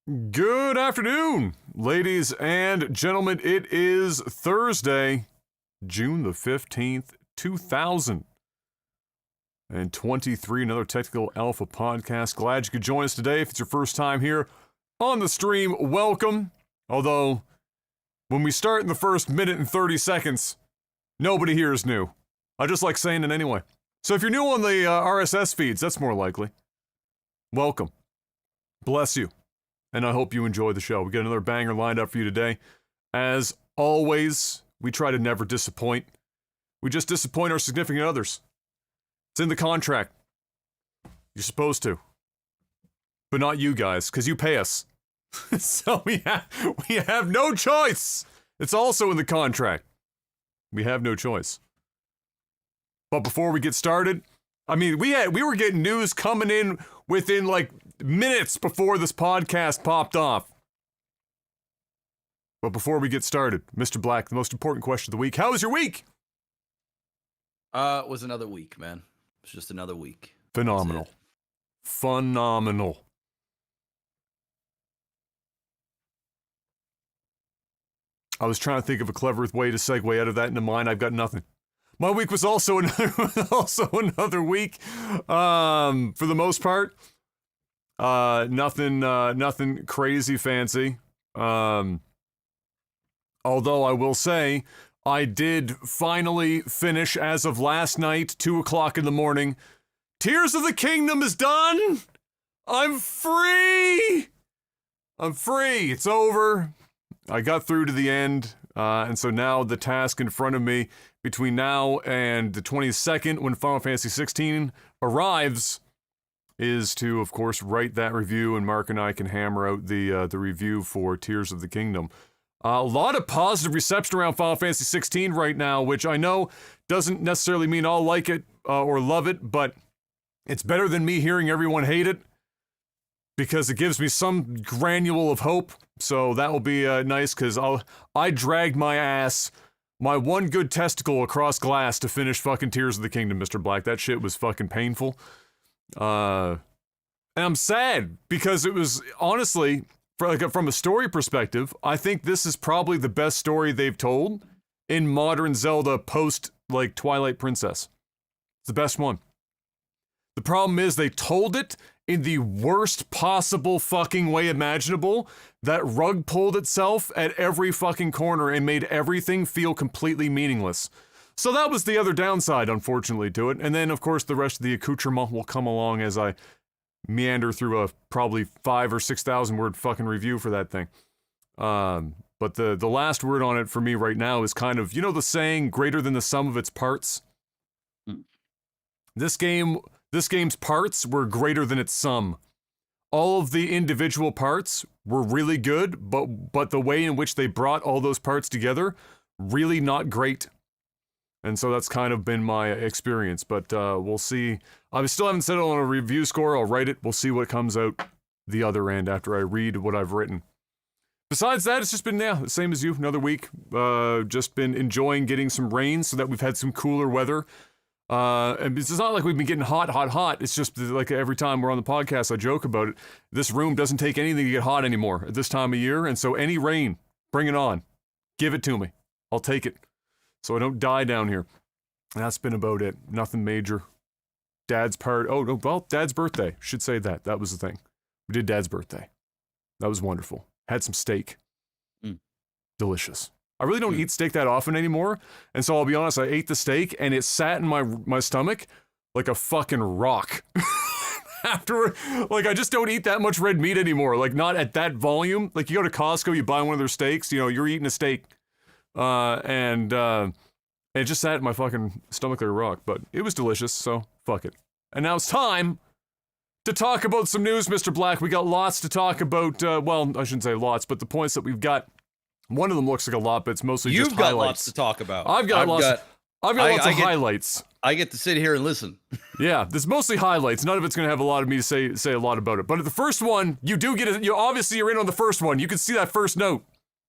Good afternoon, ladies and gentlemen. It is Thursday, June the 15th, 2023. Another Technical Alpha podcast. Glad you could join us today. If it's your first time here on the stream, welcome. Although, when we start in the first minute and 30 seconds, nobody here is new. I just like saying it anyway. So if you're new on the RSS feeds, that's more likely. Welcome. Bless you. And I hope you enjoy the show. We got another banger lined up for you today. As always, we try to never disappoint. We just disappoint our significant others. It's in the contract. You're supposed to. But not you guys, because you pay us. So we have no choice. It's also in the contract. We have no choice. But before we get started, I mean, we were getting news coming in within like minutes before this podcast popped off. But before we get started, Mr. Black, the most important question of the week. How was your week? It was another week, man. It was just another week. Phenomenal. Phenomenal. I was trying to think of a clever way to segue out of that into mine. I've got nothing. My week was also another week. For the most part, nothing crazy fancy. Although I will say, I did finally finish as of last night, 2 o'clock in the morning. Tears of the Kingdom is done. I'm free. It's over. I got through to the end, and so now the task in front of me between now and the 22nd, when Final Fantasy 16 arrives, is to, of course, write that review, and Mark and I can hammer out the review for Tears of the Kingdom. A lot of positive reception around Final Fantasy 16 right now, which I know doesn't necessarily mean I'll like it or love it, but it's better than me hearing everyone hate it, because it gives me some granule of hope. So that will be nice, because I dragged my ass, my one good testicle across glass to finish fucking Tears of the Kingdom, Mr. Black. That shit was fucking painful. And I'm sad, because it was, honestly, from a story perspective, I think this is probably the best story they've told in modern Zelda post, like, Twilight Princess. It's the best one. The problem is they told it in the worst possible fucking way imaginable. That rug pulled itself at every fucking corner and made everything feel completely meaningless. So that was the other downside, unfortunately, to it. And then, of course, the rest of the accoutrement will come along as I meander through a probably 5,000 or 6,000 word fucking review for that thing. But the last word on it for me right now is kind of, you know the saying, greater than the sum of its parts? This game's parts were greater than its sum. All of the individual parts were really good, but the way in which they brought all those parts together, really not great. And so that's kind of been my experience, but we'll see. I still haven't settled on a review score. I'll write it. We'll see what comes out the other end after I read what I've written. Besides that, it's just been, the same as you, another week. Just been enjoying getting some rain so that we've had some cooler weather. And it's not like we've been getting hot. It's just like every time we're on the podcast, I joke about it. This room doesn't take anything to get hot anymore at this time of year. And so any rain, bring it on. Give it to me. I'll take it. So I don't die down here. And that's been about it. Nothing major. Dad's birthday. Should say that. That was the thing. We did Dad's birthday. That was wonderful. Had some steak. Delicious. I really don't eat steak that often anymore, and so I'll be honest, I ate the steak, and it sat in my stomach like a fucking rock. Afterward, like, I just don't eat that much red meat anymore, like, not at that volume. Like, you go to Costco, you buy one of their steaks, you know, you're eating a steak, and it just sat in my fucking stomach like a rock, but it was delicious, so fuck it. And now it's time to talk about some news, Mr. Black. We got lots to talk about, well, I shouldn't say lots, but the points that we've got. One of them looks like a lot, but it's mostly just highlights. You've got lots to talk about. I've got lots of highlights. I get to sit here and listen. Yeah, there's mostly highlights. None of it's going to have a lot of me to say a lot about it. But at the first one, you do get you're in on the first one. You can see that first note.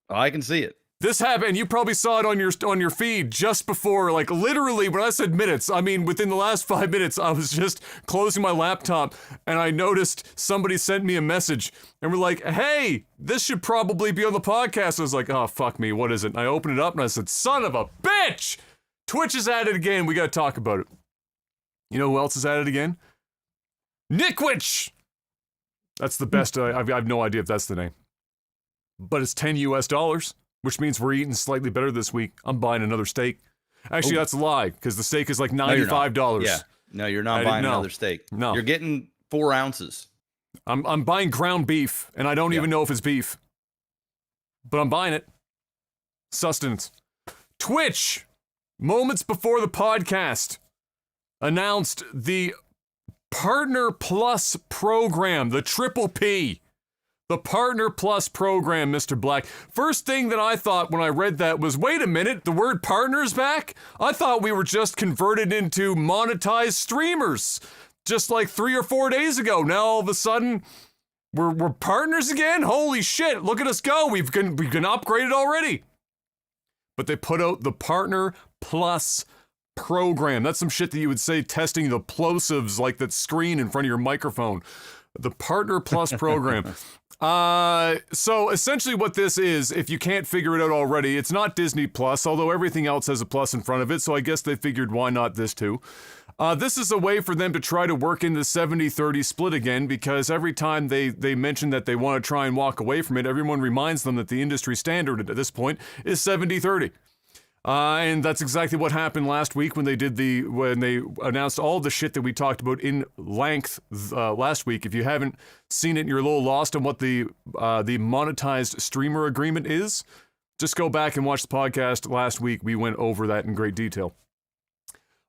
I can see it. This happened, you probably saw it on your feed just before, like literally when I said minutes, I mean within the last 5 minutes, I was just closing my laptop and I noticed somebody sent me a message and were like, hey, this should probably be on the podcast. I was like, oh, fuck me, what is it? And I opened it up and I said, son of a bitch! Twitch is at it again, we gotta talk about it. You know who else is at it again? Nickwich! That's the best, I have no idea if that's the name. But it's $10 US. Which means we're eating slightly better this week. I'm buying another steak. Actually, that's a lie, because the steak is like $95. Yeah. No, you're not buying another steak. No. You're getting 4 ounces. I'm buying ground beef, and I don't even know if it's beef. But I'm buying it. Sustenance. Twitch, moments before the podcast, announced the Partner Plus program, the Triple P. The Partner Plus program, Mr. Black. First thing that I thought when I read that was, wait a minute, the word partner's back? I thought we were just converted into monetized streamers just like 3 or 4 days ago. Now all of a sudden, we're partners again? Holy shit, look at us go. We've been upgraded already. But they put out the Partner Plus program. That's some shit that you would say testing the plosives, like that screen in front of your microphone. The Partner Plus program. So essentially what this is, if you can't figure it out already, it's not Disney Plus, although everything else has a plus in front of it, so I guess they figured why not this too. This is a way for them to try to work in the 70-30 split again, because every time they mention that they want to try and walk away from it, everyone reminds them that the industry standard at this point is 70-30. And that's exactly what happened last week when they announced all the shit that we talked about in length last week. If you haven't seen it and you're a little lost on what the monetized streamer agreement is, just go back and watch the podcast last week. We went over that in great detail.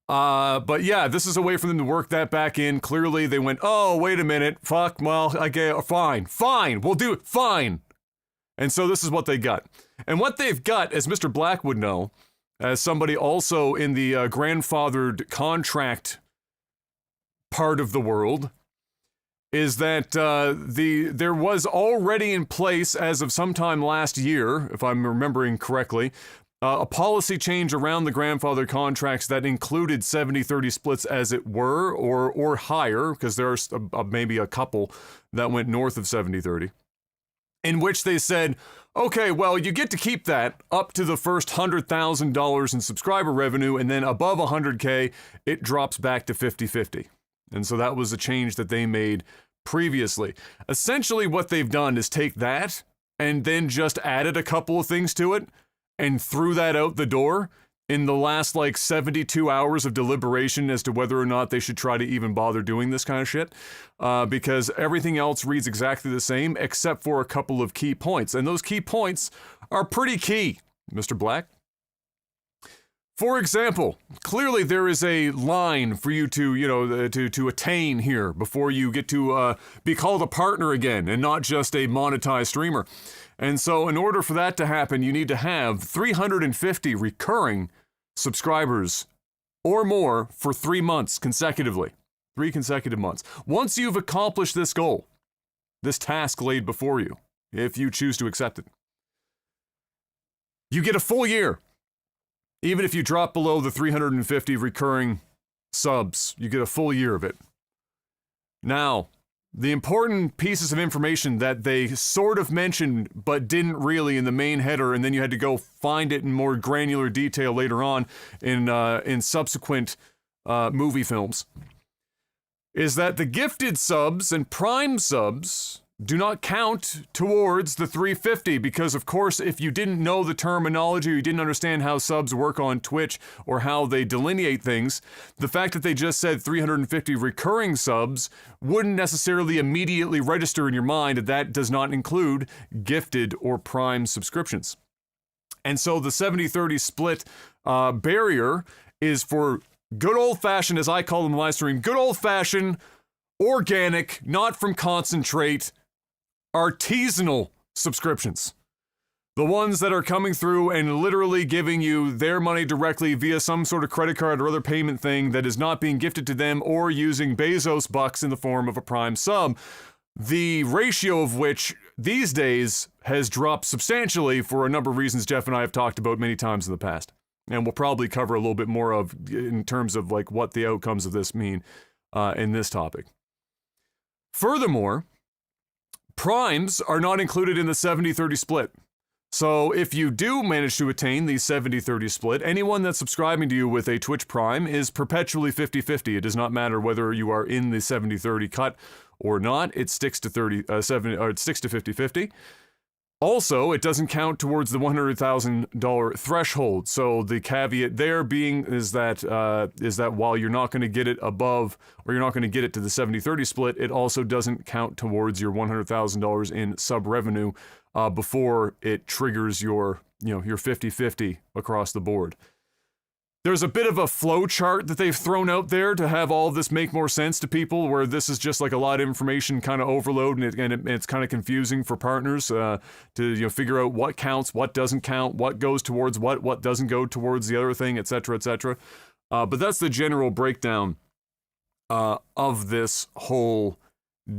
But yeah, this is a way for them to work that back in. Clearly they went, oh, wait a minute, fuck, well, okay, fine, we'll do it, fine. And so this is what they got. And what they've got, as Mr. Black would know, as somebody also in the grandfathered contract part of the world, is that there was already in place as of sometime last year, if I'm remembering correctly, a policy change around the grandfather contracts that included 70-30 splits as it were, or higher, because there's maybe a couple that went north of 70-30. In which they said, okay, well, you get to keep that up to the first $100,000 in subscriber revenue, and then above 100K, it drops back to 50-50. And so that was a change that they made previously. Essentially, what they've done is take that and then just added a couple of things to it and threw that out the door in the last like 72 hours of deliberation as to whether or not they should try to even bother doing this kind of shit, because everything else reads exactly the same except for a couple of key points, and those key points are pretty key, Mr. Black. For example, clearly there is a line for you to, to attain here before you get to be called a partner again and not just a monetized streamer. And so in order for that to happen, you need to have 350 recurring subscribers or more for 3 months consecutively. 3 consecutive months. Once you've accomplished this goal, this task laid before you, if you choose to accept it, you get a full year. Even if you drop below the 350 recurring subs, you get a full year of it. Now, the important pieces of information that they sort of mentioned but didn't really in the main header, and then you had to go find it in more granular detail later on in subsequent movie films, is that the gifted subs and prime subs do not count towards the 350, because of course if you didn't know the terminology or you didn't understand how subs work on Twitch or how they delineate things, the fact that they just said 350 recurring subs wouldn't necessarily immediately register in your mind that that does not include gifted or prime subscriptions. And so the 70-30 split barrier is for good old-fashioned, as I call them in my stream, good old-fashioned, organic, not from concentrate, artisanal subscriptions. The ones that are coming through and literally giving you their money directly via some sort of credit card or other payment thing that is not being gifted to them or using Bezos bucks in the form of a Prime sub, the ratio of which these days has dropped substantially for a number of reasons Jeff and I have talked about many times in the past. And we'll probably cover a little bit more of in terms of like what the outcomes of this mean in this topic. Furthermore, primes are not included in the 70-30 split. So if you do manage to attain the 70-30 split, anyone that's subscribing to you with a Twitch Prime is perpetually 50-50. It does not matter whether you are in the 70-30 cut or not. It sticks to 50-50. Also, it doesn't count towards the $100,000 threshold. So the caveat there being is that while you're not going to get it above, or you're not going to get it to the 70-30 split, it also doesn't count towards your $100,000 in sub revenue before it triggers your 50-50 across the board. There's a bit of a flow chart that they've thrown out there to have all of this make more sense to people, where this is just like a lot of information kind of overload, and it's kind of confusing for partners to figure out what counts, what doesn't count, what goes towards what doesn't go towards the other thing, etc., etc. But that's the general breakdown of this whole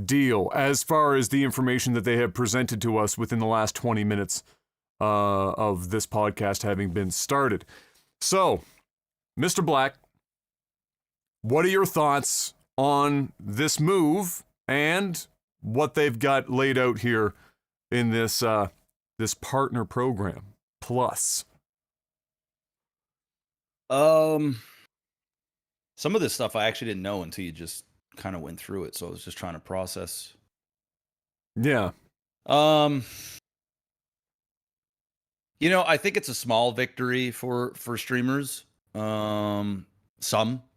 deal as far as the information that they have presented to us within the last 20 minutes of this podcast having been started. So, Mr. Black, what are your thoughts on this move and what they've got laid out here in this this partner program plus? Some of this stuff I actually didn't know until you just kind of went through it, so I was just trying to process. Yeah. I think it's a small victory for streamers. Some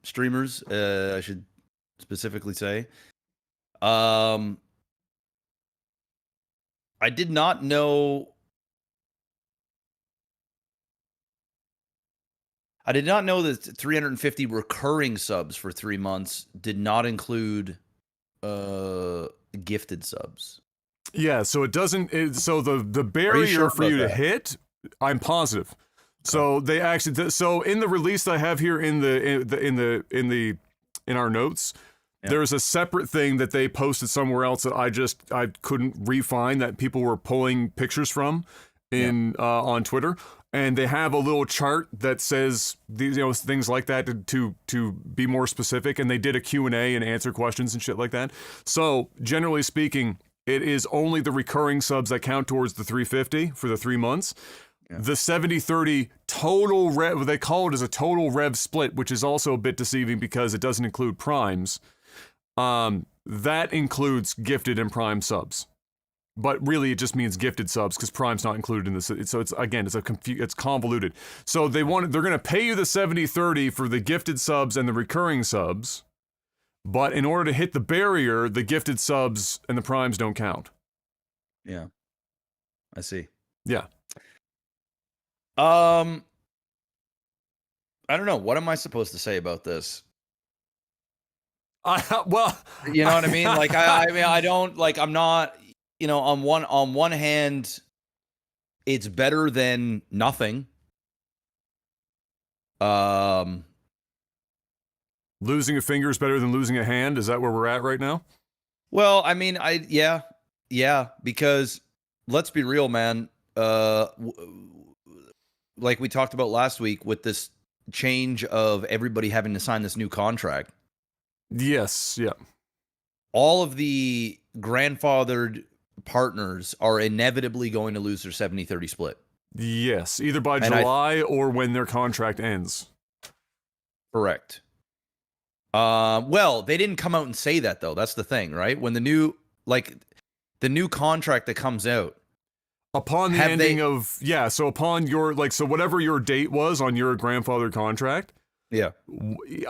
streamers, I should specifically say. I did not know. I did not know that 350 recurring subs for 3 months did not include gifted subs. Yeah, so it doesn't. So the barrier for you to hit, I'm positive. Okay. So they actually. So in the release I have here in our notes, there's a separate thing that they posted somewhere else that I couldn't refine, that people were pulling pictures from on Twitter. And they have a little chart that says these, things like that to be more specific. And they did a Q&A and answer questions and shit like that. So generally speaking, it is only the recurring subs that count towards the 350 for the 3 months. Yeah. The 70-30 total rev, they call it as a total rev split, which is also a bit deceiving because it doesn't include primes. That includes gifted and prime subs. But really, it just means gifted subs because Prime's not included in this. So it's convoluted. So they're going to pay you the 70-30 for the gifted subs and the recurring subs, but in order to hit the barrier, the gifted subs and the primes don't count. Yeah, I see. Yeah. I don't know. What am I supposed to say about this? Well, you know what I mean. Like I don't like. I'm not. On one hand, it's better than nothing. Losing a finger is better than losing a hand. Is that where we're at right now? Well, I mean, yeah, because let's be real, man. Like we talked about last week with this change of everybody having to sign this new contract. Yes, yeah. All of the grandfathered partners are inevitably going to lose their 70-30 split. Yes, either by July or when their contract ends. Correct. Well, they didn't come out and say that though. That's the thing, right? When the new contract that comes out upon the ending of so upon your so whatever your date was on your grandfather contract. Yeah.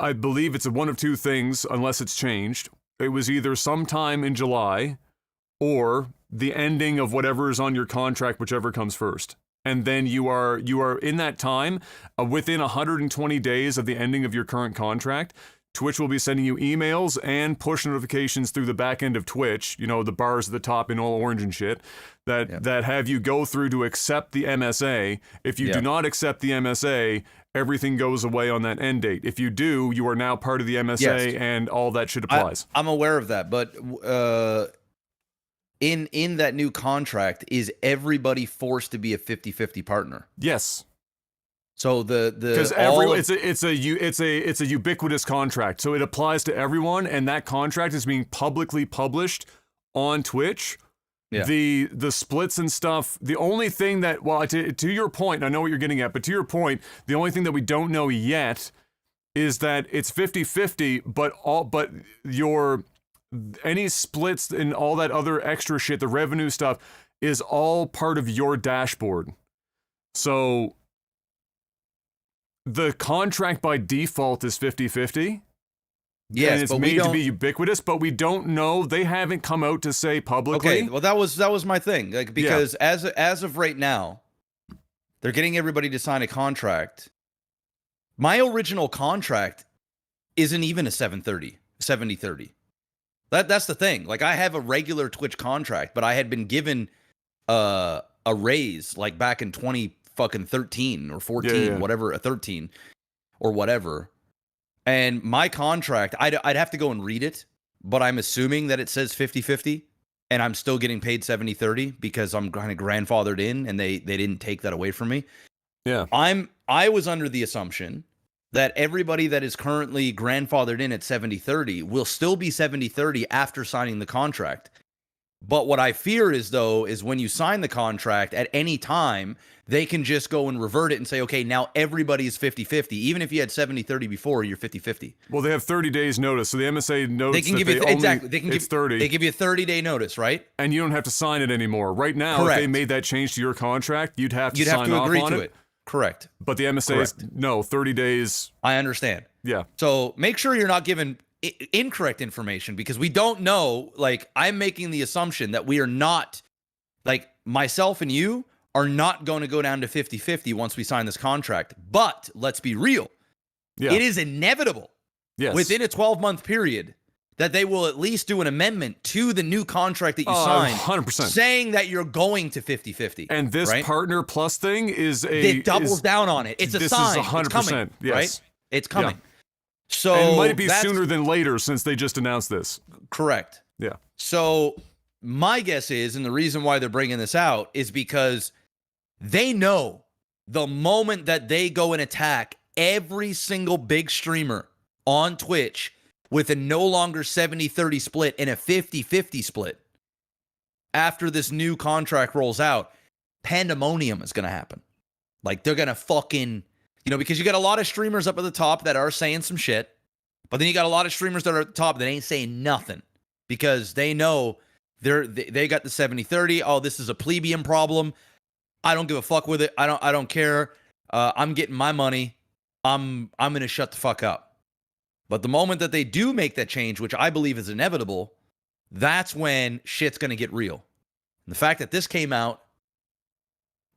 I believe it's one of two things unless it's changed. It was either sometime in July or the ending of whatever is on your contract, whichever comes first. And then you are in that time, within 120 days of the ending of your current contract, Twitch will be sending you emails and push notifications through the back end of Twitch, the bars at the top in all orange and shit, that have you go through to accept the MSA. If you do not accept the MSA, everything goes away on that end date. If you do, you are now part of the MSA and all that shit applies. I'm aware of that, but in that new contract, is everybody forced to be a 50-50 partner? Yes. So because it's a ubiquitous contract, so it applies to everyone, and that contract is being publicly published on Twitch. Yeah. The splits and stuff. The only thing that, well, to your point, I know what you're getting at, but to your point, the only thing that we don't know yet is that it's 50-50, but any splits and all that other extra shit, the revenue stuff, is all part of your dashboard. So the contract by default is 50-50. Yes, and it's but made to be ubiquitous, but we don't know. They haven't come out to say publicly. Okay, well that was my thing. Like, because as of right now, they're getting everybody to sign a contract. My original contract isn't even a 70-30. That's the thing. Like, I have a regular Twitch contract, but I had been given a raise like back in 2013 or 14, whatever, 13 or whatever. And my contract, I'd have to go and read it, but I'm assuming that it says 50-50, and I'm still getting paid 70-30 because I'm kind of grandfathered in, and they didn't take that away from me. Yeah. I was under the assumption that everybody that is currently grandfathered in at 70-30 will still be 70-30 after signing the contract. But what I fear is when you sign the contract at any time, they can just go and revert it and say, okay, now everybody is 50-50. Even if you had 70-30 before, you're 50-50. Well, they have 30 days notice. So the MSA notes they can give you exactly. They can give 30. They give you a 30-day notice, right? And you don't have to sign it anymore. Right now, Correct. If they made that change to your contract, you'd have to sign off agree on to it. Correct. But the MSA is 30 days. I understand. Yeah. So make sure you're not given incorrect information, because we don't know. Like, I'm making the assumption that we are not, like, myself and you are not going to go down to 50-50 once we sign this contract. But let's be real. Yeah. It is inevitable within a 12-month period that they will at least do an amendment to the new contract that you signed, 100%, saying that you're going to 50-50. And this Partner Plus thing it doubles down on it. It's a sign. This is 100%. It's coming, yes. right? It's coming. Yeah. So and it might be sooner than later, since they just announced this. Correct. Yeah. So my guess is, and the reason why they're bringing this out, is because they know the moment that they go and attack every single big streamer on Twitch with a no longer 70-30 split and a 50-50 split, after this new contract rolls out, pandemonium is going to happen. Like, they're going to fucking, because you got a lot of streamers up at the top that are saying some shit, but then you got a lot of streamers that are at the top that ain't saying nothing, because they know they got the 70-30. Oh, this is a plebeian problem. I don't give a fuck with it. I don't care. I'm getting my money. I'm going to shut the fuck up. But the moment that they do make that change, which I believe is inevitable, that's when shit's going to get real. And the fact that this came out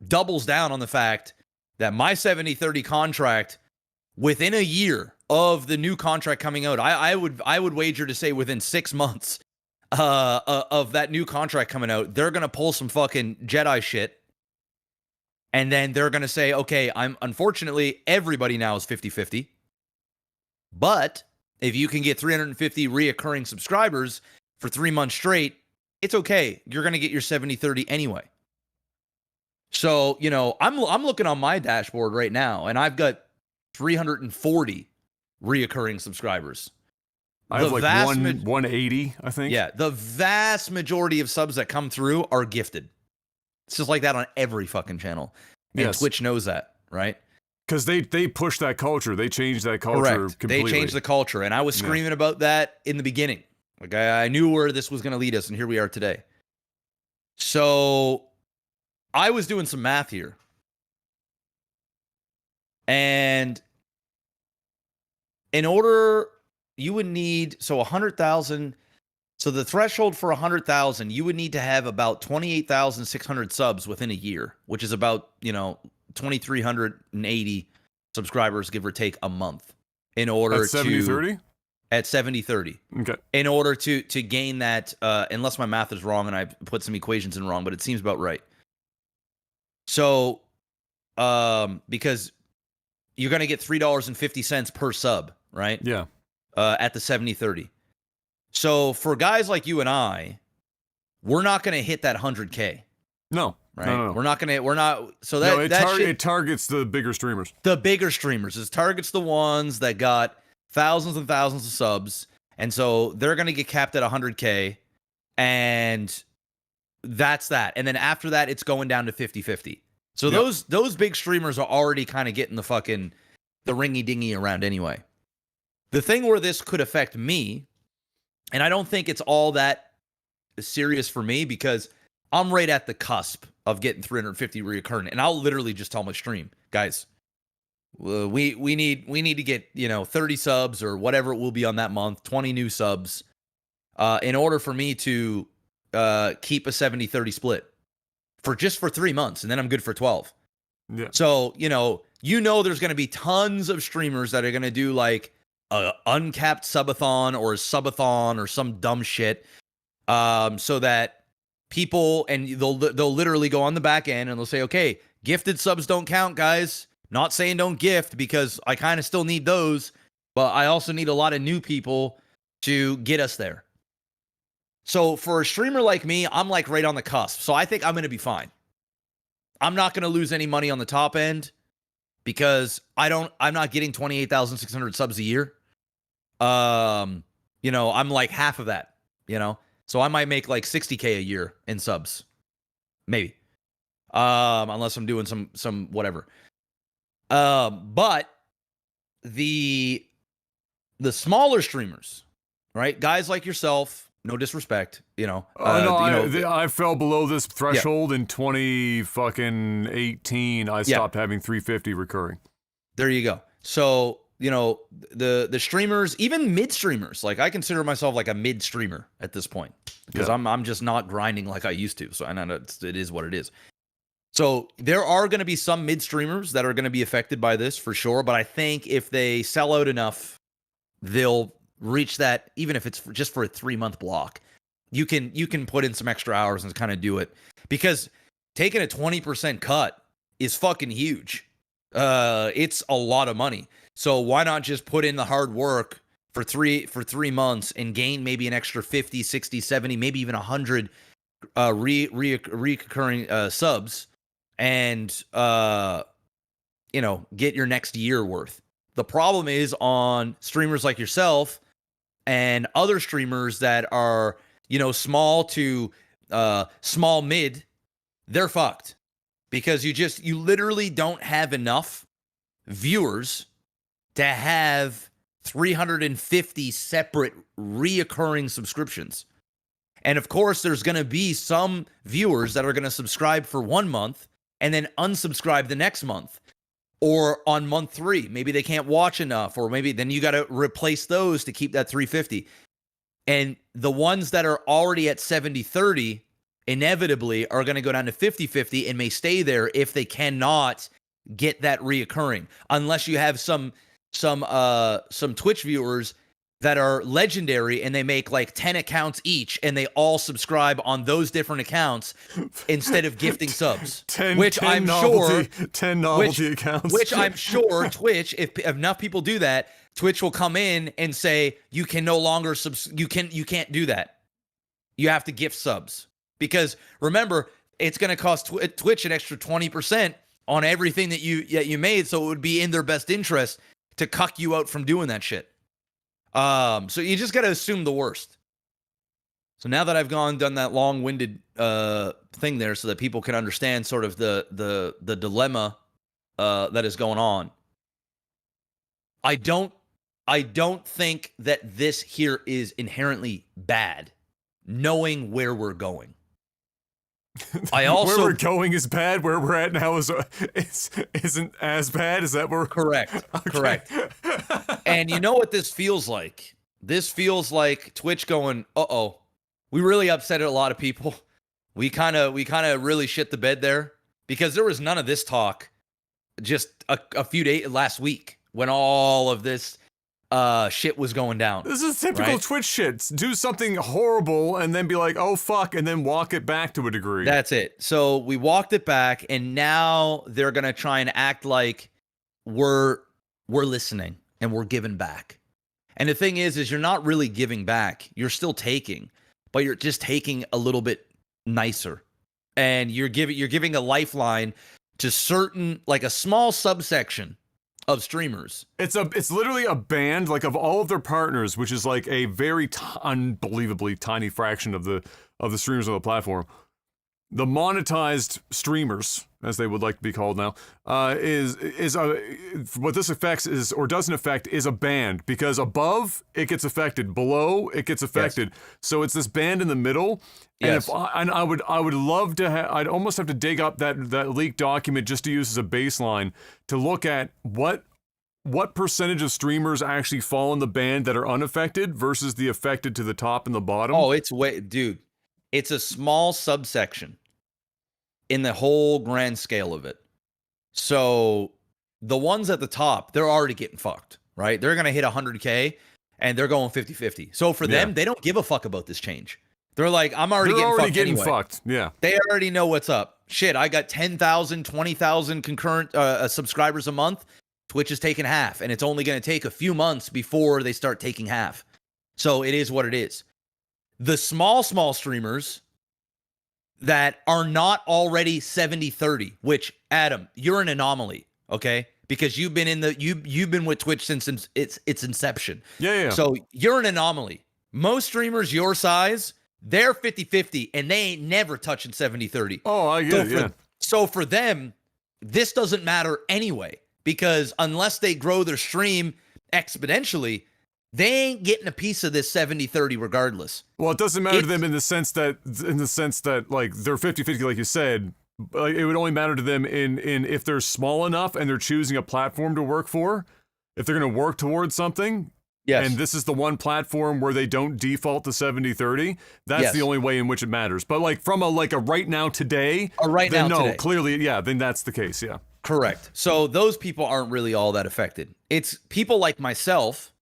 doubles down on the fact that my 70-30 contract, within a year of the new contract coming out, I would wager to say within 6 months of that new contract coming out, they're going to pull some fucking Jedi shit. And then they're going to say, okay, unfortunately, everybody now is 50-50. But if you can get 350 reoccurring subscribers for 3 months straight, it's okay. You're going to get your 70-30 anyway. So, I'm looking on my dashboard right now, and I've got 340 reoccurring subscribers. I have like 180, I think. Yeah, the vast majority of subs that come through are gifted. It's just like that on every fucking channel. And Twitch knows that, right? Because they push that culture. They changed that culture Correct. completely. They changed the culture, and I was screaming about that in the beginning. Like, I knew where this was going to lead us, and here we are today. So I was doing some math here. And in order, you would need, 100,000. So the threshold for 100,000, you would need to have about 28,600 subs within a year, which is about, 2,380 subscribers, give or take, a month, in order at 70-30? At 70-30. Okay. In order to gain that, unless my math is wrong and I put some equations in wrong, but it seems about right. So, because you're going to get $3.50 per sub, right? Yeah. At the 70-30. So for guys like you and I, we're not going to hit that 100K. No. Right? No. We're not. So that it targets the bigger streamers. The bigger streamers. It targets the ones that got thousands and thousands of subs. And so they're going to get capped at 100K. And that's that. And then after that, it's going down to 50-50. So those big streamers are already kind of getting the ringy dingy around anyway. The thing where this could affect me, and I don't think it's all that serious for me because I'm right at the cusp of getting 350 reoccurring, and I'll literally just tell my stream, guys, we need to get 30 subs or whatever it will be on that month, 20 new subs, in order for me to keep a 70-30 split for 3 months, and then I'm good for 12. Yeah. So there's going to be tons of streamers that are going to do like a uncapped subathon or a subathon or some dumb shit, so that people, and they'll literally go on the back end and they'll say, okay, gifted subs don't count, guys. Not saying don't gift because I kind of still need those, but I also need a lot of new people to get us there. So for a streamer like me, I'm like right on the cusp. So I think I'm going to be fine. I'm not going to lose any money on the top end because I'm not getting 28,600 subs a year. I'm like half of that, So I might make like 60K a year in subs. Maybe. Unless I'm doing some whatever. But the smaller streamers, right? Guys like yourself, no disrespect, I fell below this threshold in 2018. I stopped having 350 recurring. There you go. So, the streamers, even mid streamers, like I consider myself like a mid streamer at this point because I'm just not grinding like I used to. So I know it is what it is. So there are going to be some mid streamers that are going to be affected by this for sure. But I think if they sell out enough, they'll reach that, even if it's just for a 3-month block. You can put in some extra hours and kind of do it, because taking a 20% cut is fucking huge. It's a lot of money. So why not just put in the hard work for 3 months and gain maybe an extra 50, 60, 70, maybe even 100 recurring subs, and get your next year worth. The problem is on streamers like yourself and other streamers that are, small to small mid, they're fucked because you literally don't have enough viewers to have 350 separate reoccurring subscriptions. And of course, there's going to be some viewers that are going to subscribe for 1 month and then unsubscribe the next month. Or on month 3, maybe they can't watch enough, or maybe then you got to replace those to keep that 350. And the ones that are already at 70-30 inevitably are going to go down to 50-50 and may stay there if they cannot get that reoccurring. Unless you have some Twitch viewers that are legendary and they make like 10 accounts each and they all subscribe on those different accounts instead of gifting subs. 10 novelty accounts. Which I'm sure Twitch, if enough people do that, Twitch will come in and say you can no longer you can't do that. You have to gift subs. Because remember, it's going to cost Twitch an extra 20% on everything that you made, so it would be in their best interest to cuck you out from doing that shit. So you just got to assume the worst. So now that I've done that long-winded thing there so that people can understand sort of the dilemma that is going on, I don't think that this here is inherently bad, knowing where we're going. I also where we're going is bad. Where we're at now isn't as bad. Is that where? Correct. Okay. Correct. And you know what this feels like? This feels like Twitch going, "Uh-oh, we really upset a lot of people. We kind of really shit the bed there," because there was none of this talk just a few days last week when all of this shit was going down. This is typical right? Twitch shit. Do something horrible and then be like, "Oh fuck," and then walk it back to a degree. That's it. So we walked it back, and now they're gonna try and act like we're listening and we're giving back. And the thing is you're not really giving back. You're still taking, but you're just taking a little bit nicer. And you're giving a lifeline to certain, like a small subsection of streamers. It's literally a band, like, of all of their partners, which is like a very unbelievably tiny fraction of the streamers on the platform. The monetized streamers, as they would like to be called now, is what this affects is, or doesn't affect, is a band, because above it gets affected, below it gets affected. Yes. So it's this band in the middle. And yes. I would love to I'd almost have to dig up that leaked document just to use as a baseline to look at what percentage of streamers actually fall in the band that are unaffected versus the affected to the top and the bottom. Oh, dude. It's a small subsection in the whole grand scale of it. So the ones at the top, they're already getting fucked, right? They're going to hit 100K and they're going 50-50. So for them, they don't give a fuck about this change. They're like, I'm already getting fucked. Yeah. They already know what's up. Shit, I got 10,000, 20,000 concurrent subscribers a month. Twitch is taking half, and it's only going to take a few months before they start taking half. So it is what it is. The small streamers that are not already 70-30, which, Adam, you're an anomaly, okay? Because you've been you've been with Twitch since its inception. Yeah. So you're an anomaly. Most streamers your size, they're 50-50, and they ain't never touching 70-30. Oh, I get it, So for them, this doesn't matter anyway, because unless they grow their stream exponentially, they ain't getting a piece of this 70-30 regardless. Well, it doesn't matter to them in the sense that like they're 50-50, like you said. Like, it would only matter to them in if they're small enough and they're choosing a platform to work for, if they're going to work towards something. Yes. And this is the one platform where they don't default to 70-30. That's the only way in which it matters. But like from a right now today, clearly, then that's the case. Yeah. Correct. So those people aren't really all that affected. It's people like myself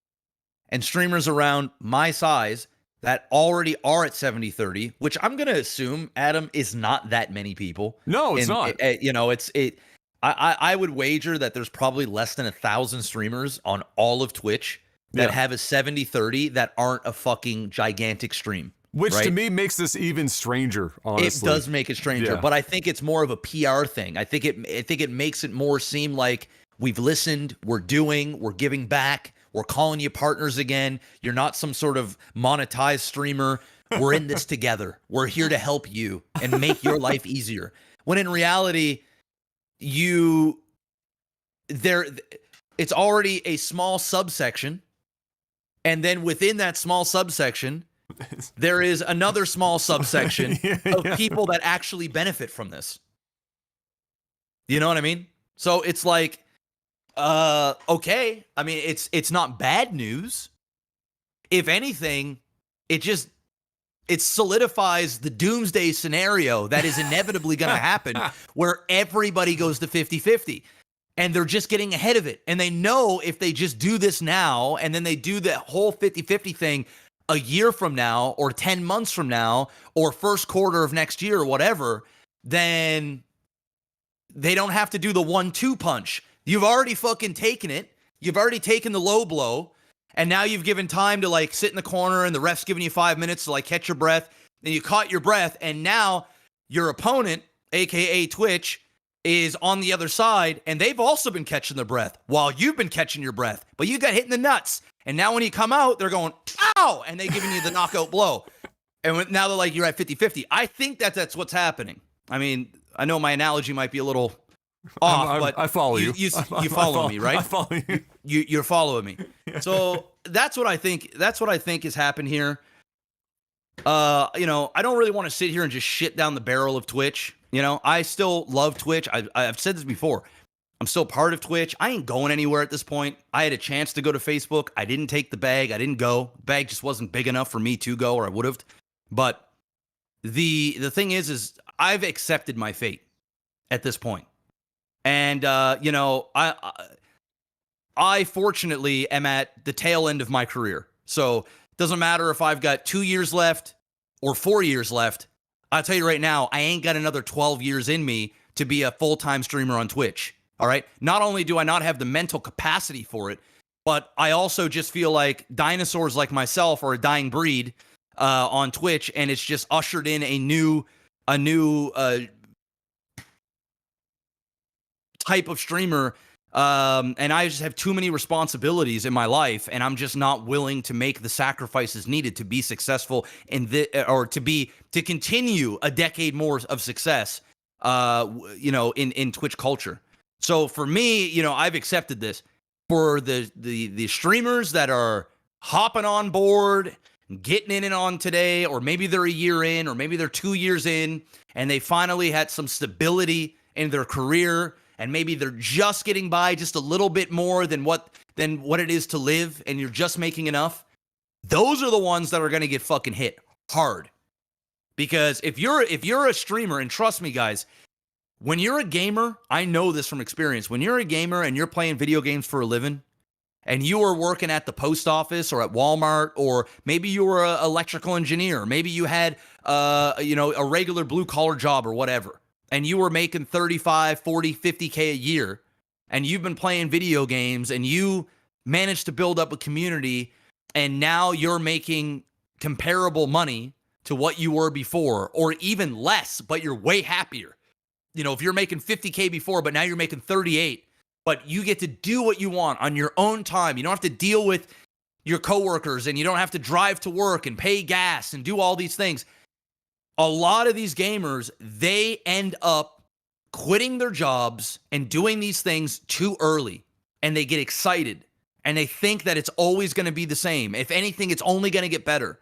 and streamers around my size that already are at 70-30, which I'm going to assume, Adam, is not that many people. No, it's not. I would wager that there's probably less than 1,000 streamers on all of Twitch that have a 70-30 that aren't a fucking gigantic stream. Which right? to me makes this even stranger, honestly. It does make it stranger, but I think it's more of a PR thing. I think it makes it more seem like we've listened, we're giving back, we're calling you partners again. You're not some sort of monetized streamer. We're in this together. We're here to help you and make your life easier. When in reality, it's already a small subsection. And then within that small subsection, there is another small subsection of people that actually benefit from this. You know what I mean? So it's like, okay. I mean, it's not bad news. If anything, it solidifies the doomsday scenario that is inevitably going to happen where everybody goes to 50-50. And they're just getting ahead of it. And they know if they just do this now, and then they do the whole 50-50 thing a year from now, or 10 months from now, or first quarter of next year, or whatever, then they don't have to do the 1-2 punch. You've already fucking taken it. You've already taken the low blow. And now you've given time to like sit in the corner, and the ref's giving you 5 minutes to like catch your breath. Then you caught your breath, and now your opponent, aka Twitch, is on the other side, and they've also been catching their breath while you've been catching your breath, but you got hit in the nuts. And now when you come out, they're going, ow, and they're giving you the knockout blow. And now they're like, you're at 50-50. I think that's what's happening. I mean, I know my analogy might be a little off, but I follow you. You follow me, right? I follow you. You're following me. So that's what I think. That's what I think has happened here. I don't really want to sit here and just shit down the barrel of Twitch. I still love Twitch. I've said this before. I'm still part of Twitch. I ain't going anywhere at this point. I had a chance to go to Facebook. I didn't take the bag. I didn't go. The bag just wasn't big enough for me to go, or I would have. But the thing is I've accepted my fate at this point. And, I fortunately am at the tail end of my career. So it doesn't matter if I've got 2 years left or 4 years left. I'll tell you right now, I ain't got another 12 years in me to be a full-time streamer on Twitch, all right? Not only do I not have the mental capacity for it, but I also just feel like dinosaurs like myself are a dying breed on Twitch, and it's just ushered in a new a new type of streamer, and I just have too many responsibilities in my life, and I'm just not willing to make the sacrifices needed to be successful or to continue a decade more of success, in Twitch culture. So for me, I've accepted this. For the streamers that are hopping on board, getting in and on today, or maybe they're a year in, or maybe they're 2 years in, and they finally had some stability in their career, and maybe they're just getting by just a little bit more than what it is to live, and you're just making enough. Those are the ones that are going to get fucking hit hard. Because if you're a streamer, and trust me, guys, when you're a gamer, I know this from experience. When you're a gamer and you're playing video games for a living, and you are working at the post office or at Walmart, or maybe you were an electrical engineer, maybe you had a regular blue collar job or whatever, and you were making 35, 40, 50K a year, and you've been playing video games, and you managed to build up a community, and now you're making comparable money to what you were before, or even less, but you're way happier. If you're making 50K before, but now you're making 38, but you get to do what you want on your own time. You don't have to deal with your coworkers, and you don't have to drive to work and pay gas and do all these things. A lot of these gamers, they end up quitting their jobs and doing these things too early, and they get excited, and they think that it's always going to be the same. If anything, it's only going to get better.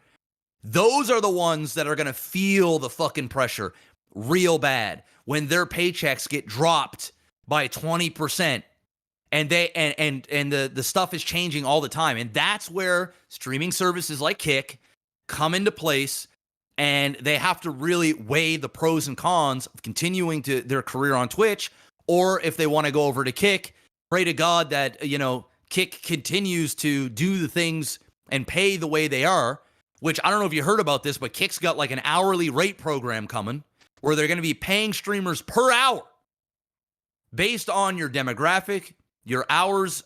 Those are the ones that are going to feel the fucking pressure real bad when their paychecks get dropped by 20%, and the stuff is changing all the time. And that's where streaming services like Kick come into place, and they have to really weigh the pros and cons of continuing to their career on Twitch, or if they want to go over to Kick, pray to God that, Kick continues to do the things and pay the way they are, which I don't know if you heard about this, but Kick's got like an hourly rate program coming where they're going to be paying streamers per hour based on your demographic, your hours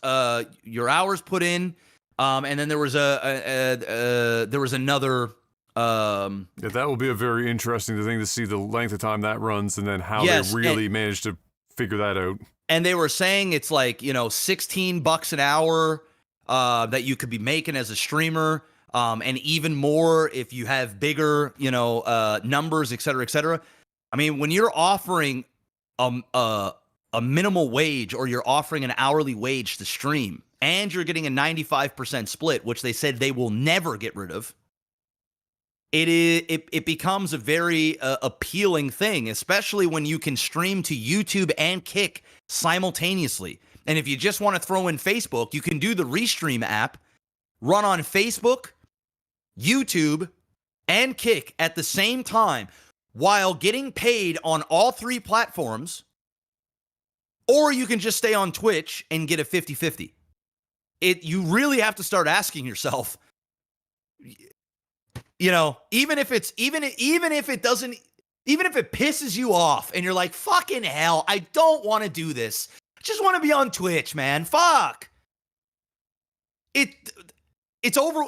put in, and then there was another. That will be a very interesting thing to see the length of time that runs, and then how they really managed to figure that out. And they were saying it's like $16 an hour that you could be making as a streamer, and even more if you have bigger numbers, et cetera, et cetera. I mean, when you're offering a minimal wage, or you're offering an hourly wage to stream, and you're getting a 95% split, which they said they will never get rid of, it becomes a very appealing thing, especially when you can stream to YouTube and Kick simultaneously. And if you just want to throw in Facebook, you can do the Restream app, run on Facebook, YouTube, and Kick at the same time, while getting paid on all three platforms. Or you can just stay on Twitch and get a 50-50. You really have to start asking yourself, even if it pisses you off and you're like, fucking hell, I don't want to do this. I just want to be on Twitch, man. Fuck. It's over.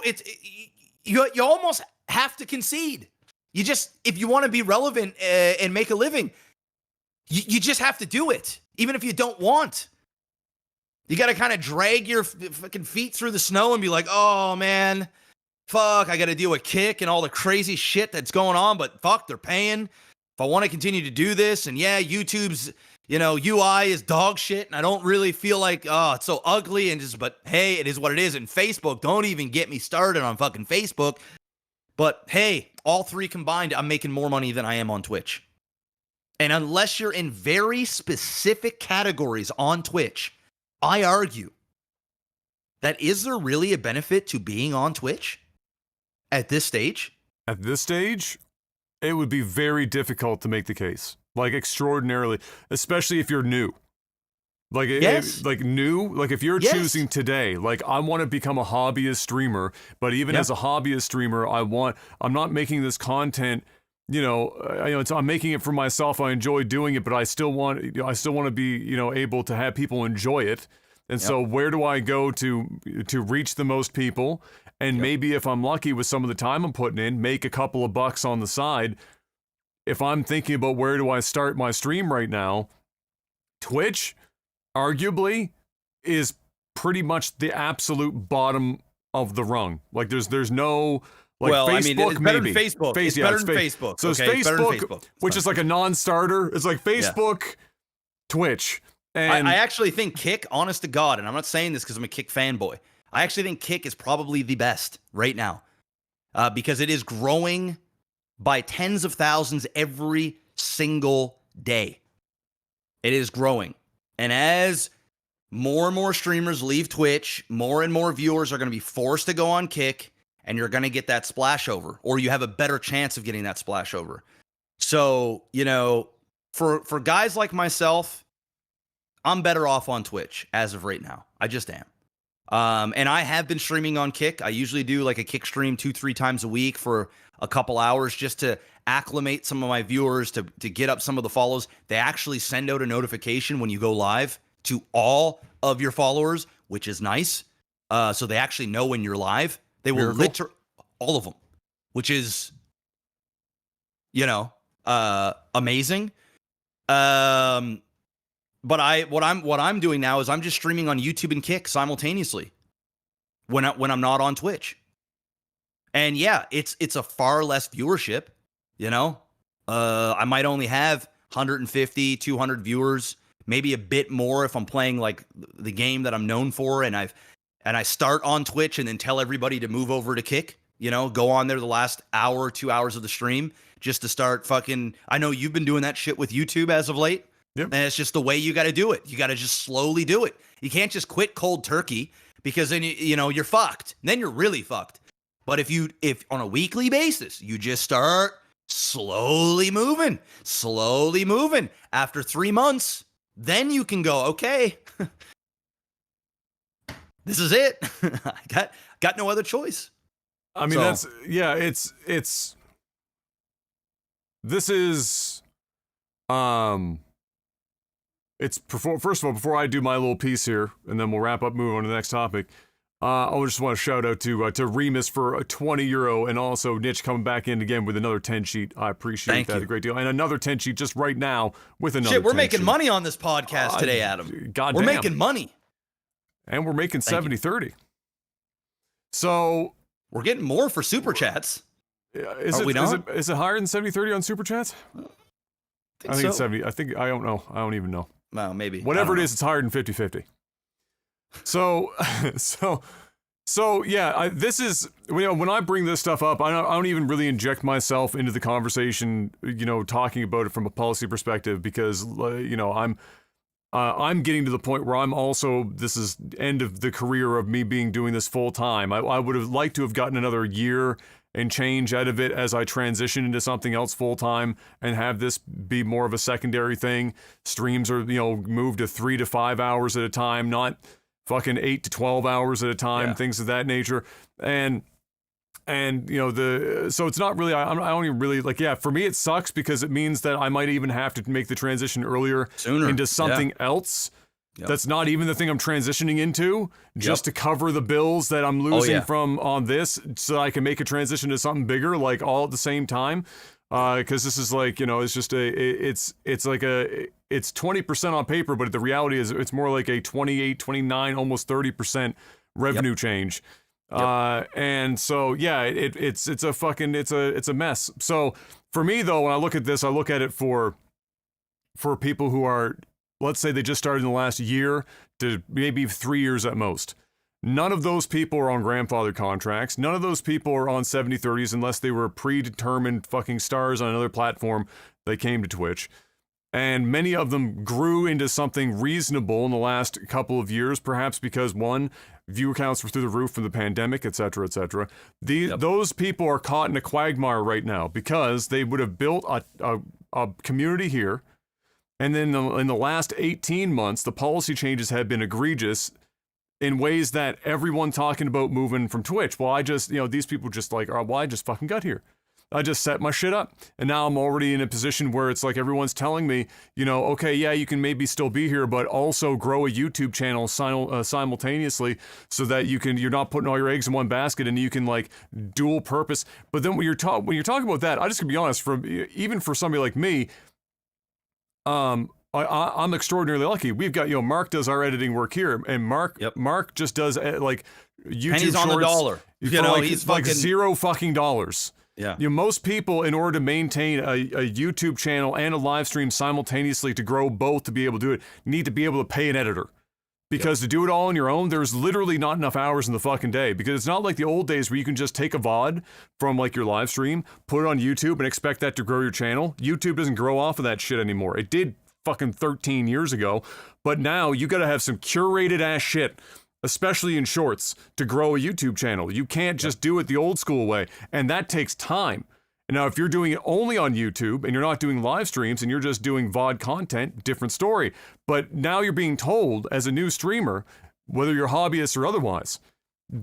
You almost have to concede. If you want to be relevant and make a living, you just have to do it, even if you don't want. You got to kind of drag your fucking feet through the snow and be like, oh, man, fuck, I got to deal with Kick and all the crazy shit that's going on, but fuck, they're paying. If I want to continue to do this, and yeah, YouTube's, UI is dog shit, and I don't really feel like, it's so ugly, but hey, it is what it is. And Facebook, don't even get me started on fucking Facebook. But hey, all three combined, I'm making more money than I am on Twitch. And unless you're in very specific categories on Twitch, I argue that is there really a benefit to being on Twitch at this stage? At this stage, it would be very difficult to make the case. Like, extraordinarily, especially if you're new. Like, yes. If you're choosing today, like, I want to become a hobbyist streamer, but even as a hobbyist streamer, I'm not making this content, I'm making it for myself. I enjoy doing it, but I still want to be, able to have people enjoy it. And so where do I go to reach the most people? And maybe if I'm lucky with some of the time I'm putting in, make a couple of bucks on the side. if I'm thinking about where do I start my stream right now, Twitch, arguably, is pretty much the absolute bottom of the rung. Like there's no like well, Facebook, I mean, it's better maybe. than Facebook. It's better than Facebook. So it's okay? Facebook, it's Facebook. which is like a non-starter. It's like Facebook, Twitch, and I actually think Kick, honest to God, and I'm not saying this because I'm a Kick fanboy. I actually think Kick is probably the best right now because it is growing by tens of thousands every single day. It is growing. And as more and more streamers leave Twitch, more and more viewers are going to be forced to go on Kick, and you're going to get that splash over, or you have a better chance of getting that splash over. So, you know, for guys like myself, I'm better off on Twitch as of right now. I just am. And I have been streaming on Kick. I usually do like a Kick stream 2-3 times a week for a couple hours just to acclimate some of my viewers, to get up some of the follows. They actually send out a notification when you go live to all of your followers, which is nice. So they actually know when you're live. They will literally, all of them, which is, you know, amazing. But what I'm doing now is I'm just streaming on YouTube and Kick simultaneously when I'm not on Twitch. And yeah, it's a far less viewership, you know. I might only have 150, 200 viewers, maybe a bit more if I'm playing like the game that I'm known for, and I start on Twitch and then tell everybody to move over to Kick, you know, go on there the last hour, 2 hours of the stream just to start fucking. I know you've been doing that shit with YouTube as of late. Yep. And it's just the way you got to do it. You got to just slowly do it. You can't just quit cold turkey, because then you know you're fucked. Then you're really fucked. But if on a weekly basis you just start slowly moving after 3 months, then you can go, okay, this is it. I got no other choice. I mean, this is first of all, before I do my little piece here, and then we'll wrap up, move on to the next topic. I just want to shout out to Remus for a €20, and also Nitch coming back in again with another 10 sheet. I appreciate that a great deal, and another 10 sheet just right now with another. Shit, we're making money on this podcast today, Adam. Goddamn, we're making money, and we're making 70-30. So we're getting more for super chats. Is it higher than 70-30 on super chats? I think it's 70. I don't know. I don't even know. Well, maybe. Whatever it is, it's higher than 50-50. So yeah, this is, you know, when I bring this stuff up, I don't even really inject myself into the conversation, you know, talking about it from a policy perspective, because, you know, I'm getting to the point where this is end of the career of me doing this full time. I would have liked to have gotten another year and change out of it as I transition into something else full time and have this be more of a secondary thing. Streams are, you know, moved to 3 to 5 hours at a time, not fucking 8 to 12 hours at a time, things of that nature. And you know, so it's not really, I don't even really, like, yeah, for me it sucks because it means that I might even have to make the transition sooner into something else. That's not even the thing I'm transitioning into, just to cover the bills that I'm losing from on this, so I can make a transition to something bigger, like all at the same time. Because this is like, you know, it's just it's 20% on paper, but the reality is it's more like a 28, 29, almost 30% revenue change. And so, yeah, it's a mess. So for me though, when I look at this, I look at it for people who are, let's say they just started in the last year to maybe 3 years at most. None of those people are on grandfather contracts. None of those people are on 70-30s unless they were predetermined fucking stars on another platform. They came to Twitch. And many of them grew into something reasonable in the last couple of years, perhaps because, one, viewer counts were through the roof from the pandemic, etc., etc. Those people are caught in a quagmire right now because they would have built a community here. And then in the last 18 months, the policy changes have been egregious in ways that everyone talking about moving from Twitch. Well, these people just like, oh, well, I just fucking got here. I just set my shit up. And now I'm already in a position where it's like everyone's telling me, you know, okay, yeah, you can maybe still be here, but also grow a YouTube channel simultaneously so that you're not putting all your eggs in one basket and you can like dual purpose. But then when you're talking about that, I just gonna be honest, even for somebody like me, I'm extraordinarily lucky. We've got, Mark does our editing work here, and Mark just does like YouTube pennies shorts on the dollar. He's like $0 fucking dollars. Yeah. Most people, in order to maintain a YouTube channel and a live stream simultaneously to grow both to be able to do it, need to be able to pay an editor. Because to do it all on your own, there's literally not enough hours in the fucking day. Because it's not like the old days where you can just take a VOD from like your live stream, put it on YouTube, and expect that to grow your channel. YouTube doesn't grow off of that shit anymore. It did fucking 13 years ago, but now you gotta have some curated ass shit, especially in shorts, to grow a YouTube channel. You can't just do it the old school way, and that takes time. And now if you're doing it only on YouTube and you're not doing live streams and you're just doing VOD content, different story. But now you're being told as a new streamer, whether you're hobbyist or otherwise,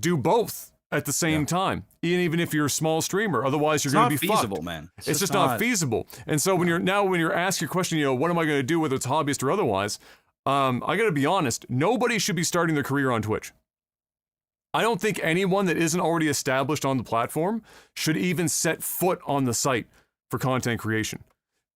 do both at the same time, even if you're a small streamer. Otherwise, you're going to be feasible, fucked. Man. It's just not feasible. And so when you're asked your question, what am I going to do, whether it's hobbyist or otherwise, I got to be honest. Nobody should be starting their career on Twitch. I don't think anyone that isn't already established on the platform should even set foot on the site for content creation,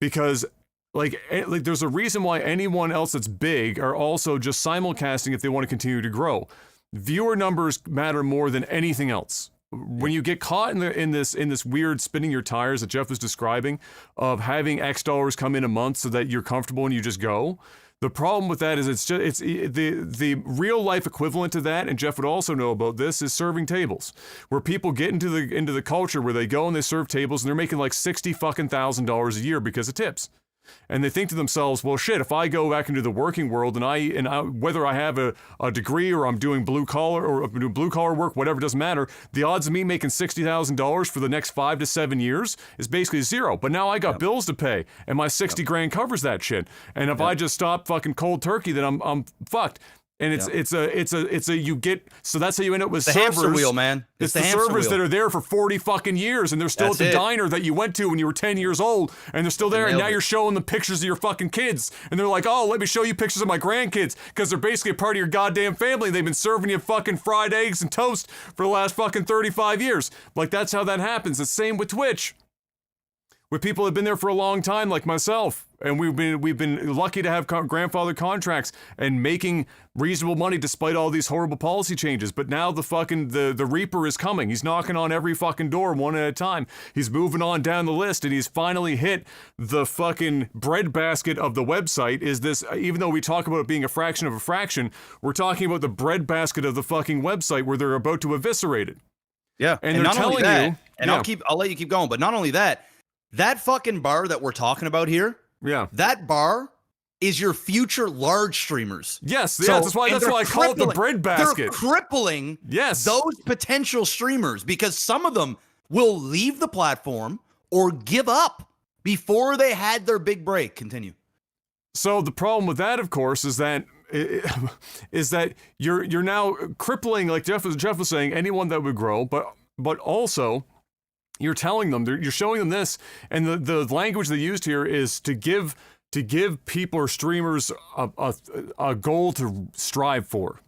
because like there's a reason why anyone else that's big are also just simulcasting if they want to continue to grow. Viewer numbers matter more than anything else. When you get caught in this weird spinning your tires that Jeff was describing, of having X dollars come in a month so that you're comfortable and you just go, the problem with that is it's the real life equivalent to that, and Jeff would also know about this, is serving tables, where people get into the culture where they go and they serve tables and they're making like $60,000 a year because of tips. And they think to themselves, well, shit, if I go back into the working world and I whether I have a degree or I'm doing blue collar work, whatever, doesn't matter, the odds of me making $60,000 for the next 5 to 7 years is basically zero. But now I got bills to pay, and my 60 grand covers that shit. And if I just stop fucking cold turkey, then I'm fucked. And it's a you get, so that's how you end up with the servers. Hamster wheel, man. It's the servers that are there for 40 fucking years, and they're still at the diner that you went to when you were 10 years old, and they're still there, and now you're showing them pictures of your fucking kids, and they're like, oh, let me show you pictures of my grandkids, because they're basically a part of your goddamn family, and they've been serving you fucking fried eggs and toast for the last fucking 35 years. Like, that's how that happens. The same with Twitch. With people that have been there for a long time, like myself, and we've been lucky to have grandfather contracts and making reasonable money despite all these horrible policy changes. But now the Reaper is coming. He's knocking on every fucking door one at a time. He's moving on down the list, and he's finally hit the fucking breadbasket of the website. Is this, even though we talk about it being a fraction of a fraction, we're talking about the breadbasket of the fucking website where they're about to eviscerate it. Yeah, and they're not telling only that, you, and I'll let you keep going. But not only that. That fucking bar that we're talking about here, that bar is your future large streamers. Yes, that's why I call it the breadbasket. They're crippling those potential streamers, because some of them will leave the platform or give up before they had their big break. Continue. So the problem with that, of course, is that you're now crippling, like Jeff was saying, anyone that would grow, but also you're telling them, you're showing them this, and the language they used here is to give people or streamers a goal to strive for,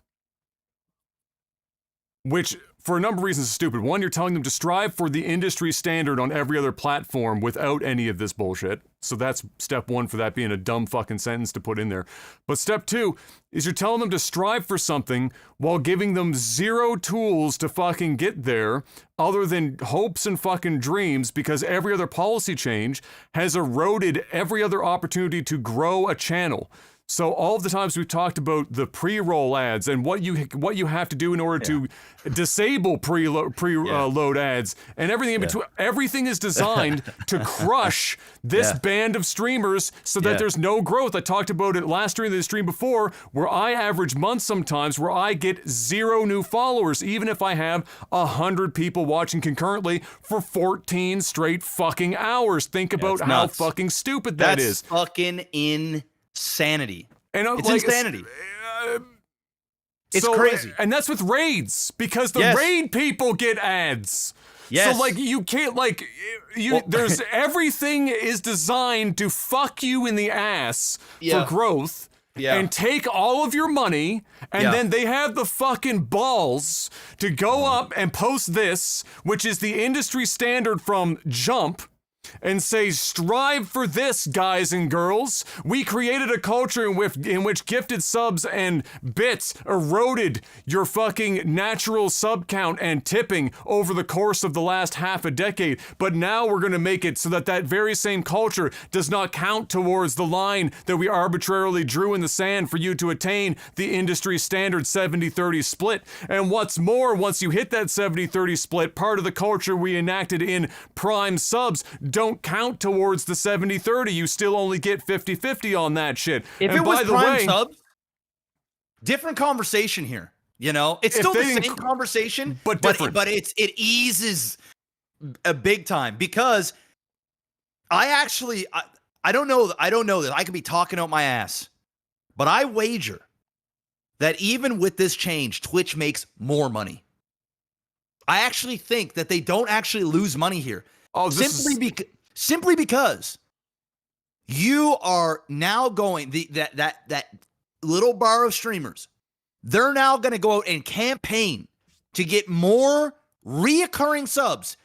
which for a number of reasons is stupid. One, you're telling them to strive for the industry standard on every other platform without any of this bullshit. So that's step one for that being a dumb fucking sentence to put in there. But step two is you're telling them to strive for something while giving them zero tools to fucking get there other than hopes and fucking dreams, because every other policy change has eroded every other opportunity to grow a channel. So all of the times we've talked about the pre-roll ads and what you have to do in order to disable pre-load ads and everything in between, everything is designed to crush this band of streamers so that there's no growth. I talked about it last stream, the stream before, where I average months sometimes where I get 0 new followers, even if I have 100 people watching concurrently for 14 straight fucking hours. Think about how fucking stupid that is. That's fucking insanity. And it's insanity. It's crazy. And that's with raids, because the raid people get ads. Yes. So like you can't like there's everything is designed to fuck you in the ass for growth. Yeah. And take all of your money, and then they have the fucking balls to go up and post this, which is the industry standard from Jump, and say, strive for this, guys and girls. We created a culture in which gifted subs and bits eroded your fucking natural sub count and tipping over the course of the last half a decade. But now we're going to make it so that that very same culture does not count towards the line that we arbitrarily drew in the sand for you to attain the industry standard 70-30 split. And what's more, once you hit that 70-30 split, part of the culture we enacted in Prime subs don't count towards the 70-30. You still only get 50-50 on that shit. If and it was by the Prime way, subs, different conversation here. You know, it's still the same conversation, but different. But it eases a big time, because I don't know that I could be talking out my ass, but I wager that even with this change, Twitch makes more money. I actually think that they don't actually lose money here. Oh, Simply because you are now going that little bar of streamers, they're now going to go out and campaign to get more reoccurring subs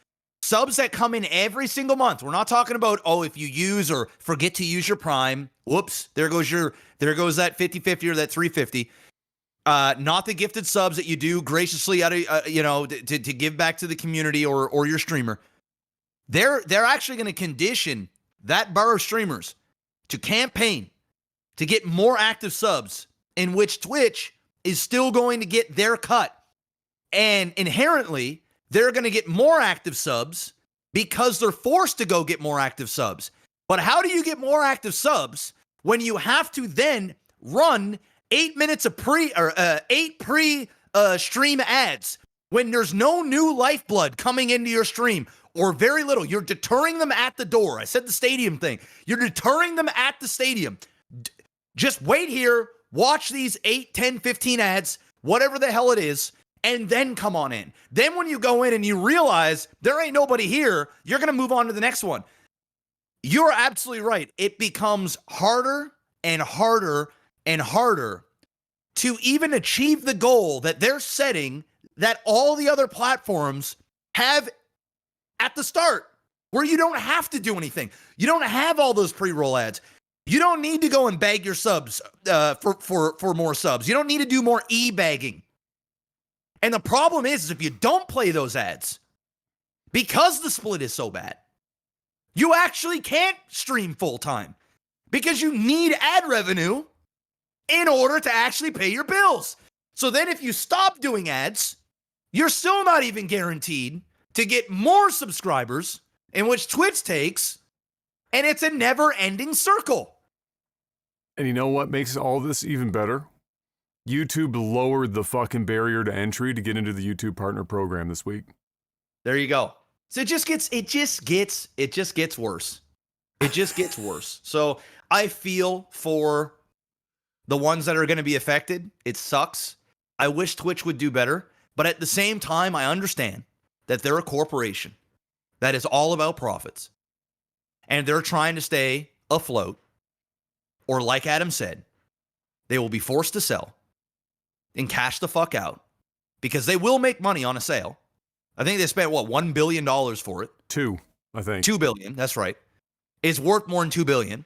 that come in every single month. We're not talking about, if you use or forget to use your Prime, whoops, there goes that 50-50 or that 350. Not the gifted subs that you do graciously out of to give back to the community or your streamer. They're actually going to condition that bar of streamers to campaign to get more active subs, in which Twitch is still going to get their cut. And inherently, they're going to get more active subs because they're forced to go get more active subs. But how do you get more active subs when you have to then run 8 minutes of eight pre-stream ads when there's no new lifeblood coming into your stream? Or very little. You're deterring them at the door. I said the stadium thing. You're deterring them at the stadium. Just wait here, watch these 8, 10, 15 ads, whatever the hell it is, and then come on in. Then when you go in and you realize there ain't nobody here, you're going to move on to the next one. You're absolutely right. It becomes harder and harder and harder to even achieve the goal that they're setting, that all the other platforms have at the start, where you don't have to do anything. You don't have all those pre-roll ads. You don't need to go and bag your subs for more subs. You don't need to do more e-bagging. And the problem is if you don't play those ads, because the split is so bad, you actually can't stream full-time because you need ad revenue in order to actually pay your bills. So then if you stop doing ads, you're still not even guaranteed to get more subscribers, in which Twitch takes, and it's a never-ending circle. And you know what makes all this even better? YouTube lowered the fucking barrier to entry to get into the YouTube Partner Program this week. There you go. So it just gets worse. It just gets worse. So I feel for the ones that are going to be affected. It sucks. I wish Twitch would do better, but at the same time, I understand that they're a corporation that is all about profits, and they're trying to stay afloat, or like Adam said, they will be forced to sell and cash the fuck out, because they will make money on a sale. I think they spent, $1 billion for it? $2 billion. $2 billion, that's right. It's worth more than $2 billion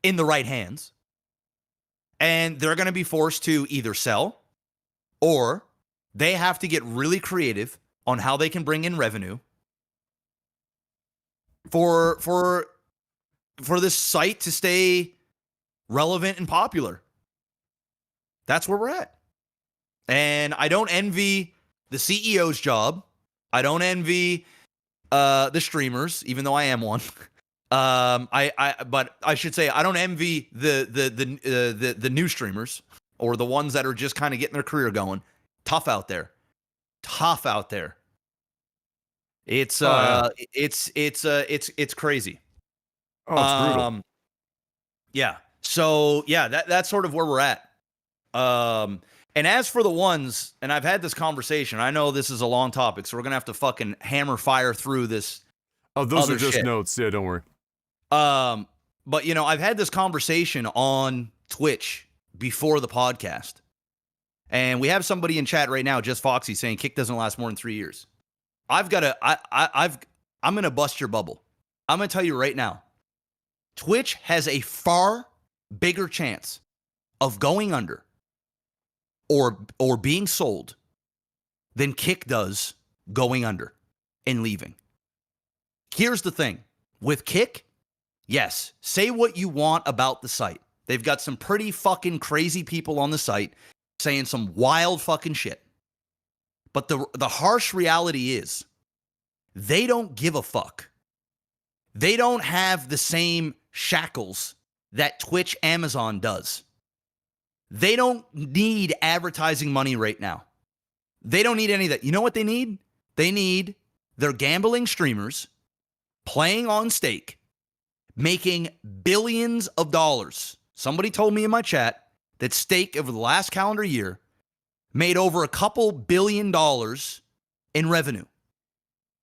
in the right hands. And they're going to be forced to either sell, or they have to get really creative on how they can bring in revenue for this site to stay relevant and popular. That's where we're at. And I don't envy the CEO's job. I don't envy the streamers, even though I am one. But I should say I don't envy the new streamers, or the ones that are just kind of getting their career going. Tough out there. It's it's crazy. Oh, it's brutal. Yeah. So yeah, that's sort of where we're at. And as for the ones, and I've had this conversation, I know this is a long topic, so we're going to have to fucking hammer fire through this. Oh, those other are just shit. notes. Yeah, don't worry. But, I've had this conversation on Twitch before the podcast. And we have somebody in chat right now, Just Foxy, saying Kick doesn't last more than 3 years. I'm going to bust your bubble. I'm going to tell you right now. Twitch has a far bigger chance of going under or being sold than Kick does going under and leaving. Here's the thing. With Kick, yes, say what you want about the site. They've got some pretty fucking crazy people on the site saying some wild fucking shit. But the harsh reality is they don't give a fuck. They don't have the same shackles that Twitch Amazon does. They don't need advertising money right now. They don't need any of that. You know what they need? They need their gambling streamers playing on stake, making billions of dollars. Somebody told me in my chat that stake over the last calendar year made over a couple $2 billion in revenue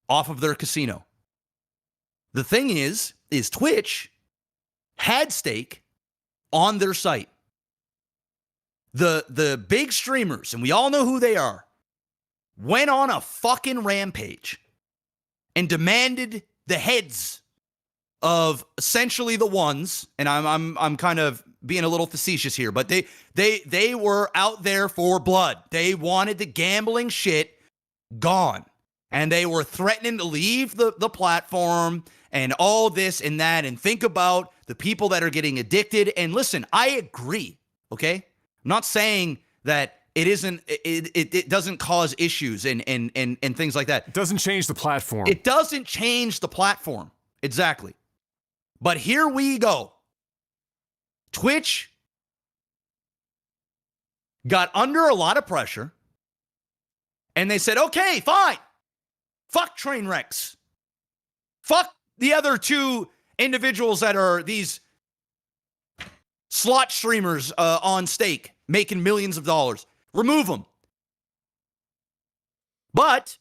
off of their casino. The thing is Twitch had stake on their site. The big streamers, and we all know who they are, went on a fucking rampage and demanded the heads of essentially the ones, and I'm kind of being a little facetious here, but they were out there for blood. They wanted the gambling shit gone. And they were threatening to leave the platform and all this and that, and think about the people that are getting addicted. And listen, I agree, okay? I'm not saying that it doesn't cause issues and things like that. It doesn't change the platform. It doesn't change the platform. Exactly. But here we go. Twitch got under a lot of pressure, and they said, okay, fine. Fuck train wrecks. Fuck the other two individuals that are these slot streamers on stake, making millions of dollars. Remove them. But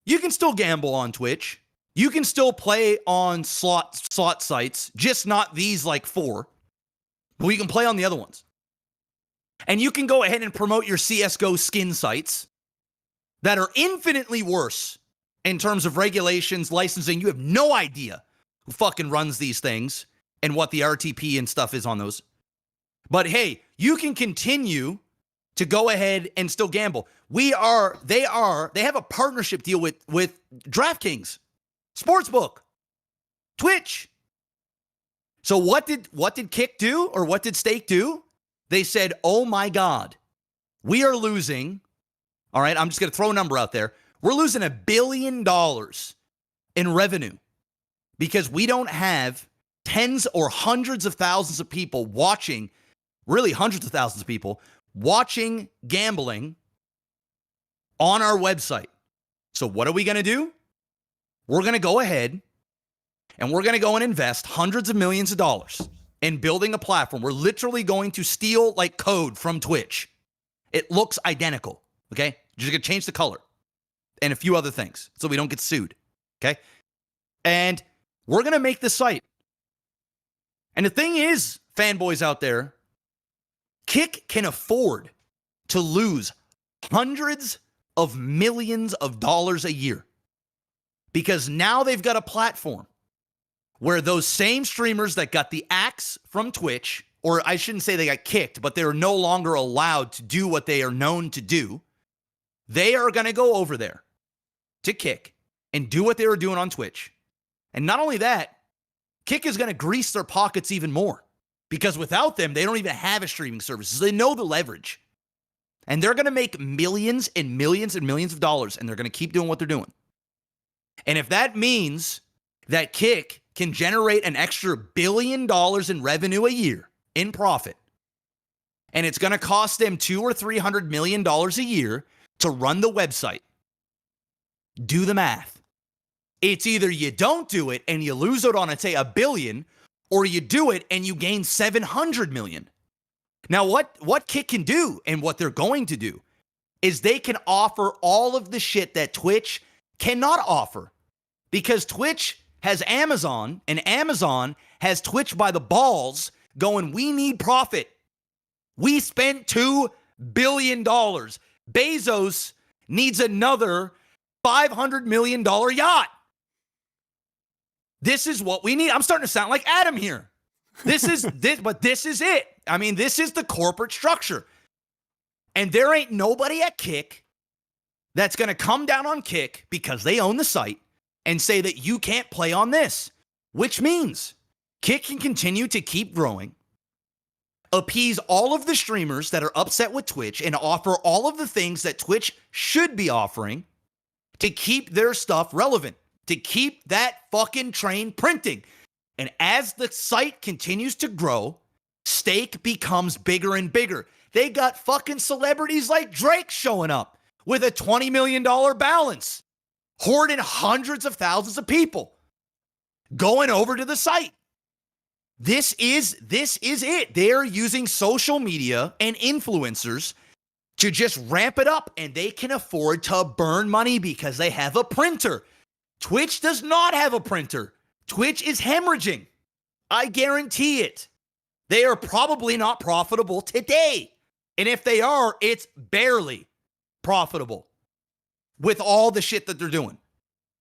you can still gamble on Twitch. You can still play on slot sites, just not these like 4. But we can play on the other ones. And you can go ahead and promote your CSGO skin sites that are infinitely worse in terms of regulations, licensing. You have no idea who fucking runs these things and what the RTP and stuff is on those. But hey, you can continue to go ahead and still gamble. They have a partnership deal with DraftKings, Sportsbook, Twitch. So what did Kick do, or what did Stake do? They said, oh my God, we are losing. All right, I'm just going to throw a number out there. We're losing $1 billion in revenue because we don't have tens or hundreds of thousands of people watching, really hundreds of thousands of people watching gambling on our website. So what are we going to do? We're going to go ahead and we're going to go and invest hundreds of millions of dollars in building a platform. We're literally going to steal like code from Twitch. It looks identical, okay? Just going to change the color and a few other things so we don't get sued, okay? And we're going to make this site. And the thing is, fanboys out there, Kick can afford to lose hundreds of millions of dollars a year because now they've got a platform where those same streamers that got the axe from Twitch, or I shouldn't say they got kicked, but they're no longer allowed to do what they are known to do, they are going to go over there to Kick and do what they were doing on Twitch. And not only that, Kick is going to grease their pockets even more because without them, they don't even have a streaming service. So they know the leverage. And they're going to make millions and millions and millions of dollars, and they're going to keep doing what they're doing. And if that means that Kick can generate an extra $1 billion in revenue a year in profit, and it's going to cost them $200 or $300 million a year to run the website, do the math. It's either you don't do it and you lose out on, say, $1 billion, or you do it and you gain $700 million. Now, what Kick can do and what they're going to do is they can offer all of the shit that Twitch cannot offer, because Twitch has Amazon, and Amazon has Twitch by the balls going, we need profit. We spent $2 billion. Bezos needs another $500 million yacht. This is what we need. I'm starting to sound like Adam here. This is it. I mean, this is the corporate structure. And there ain't nobody at Kick that's going to come down on Kick because they own the site and say that you can't play on this, which means Kick can continue to keep growing, appease all of the streamers that are upset with Twitch, and offer all of the things that Twitch should be offering to keep their stuff relevant, to keep that fucking train printing. And as the site continues to grow, stake becomes bigger and bigger. They got fucking celebrities like Drake showing up with a $20 million balance, hoarding hundreds of thousands of people going over to the site. This is it. They're using social media and influencers to just ramp it up, and they can afford to burn money because they have a printer. Twitch does not have a printer. Twitch is hemorrhaging. I guarantee it. They are probably not profitable today. And if they are, it's barely profitable with all the shit that they're doing.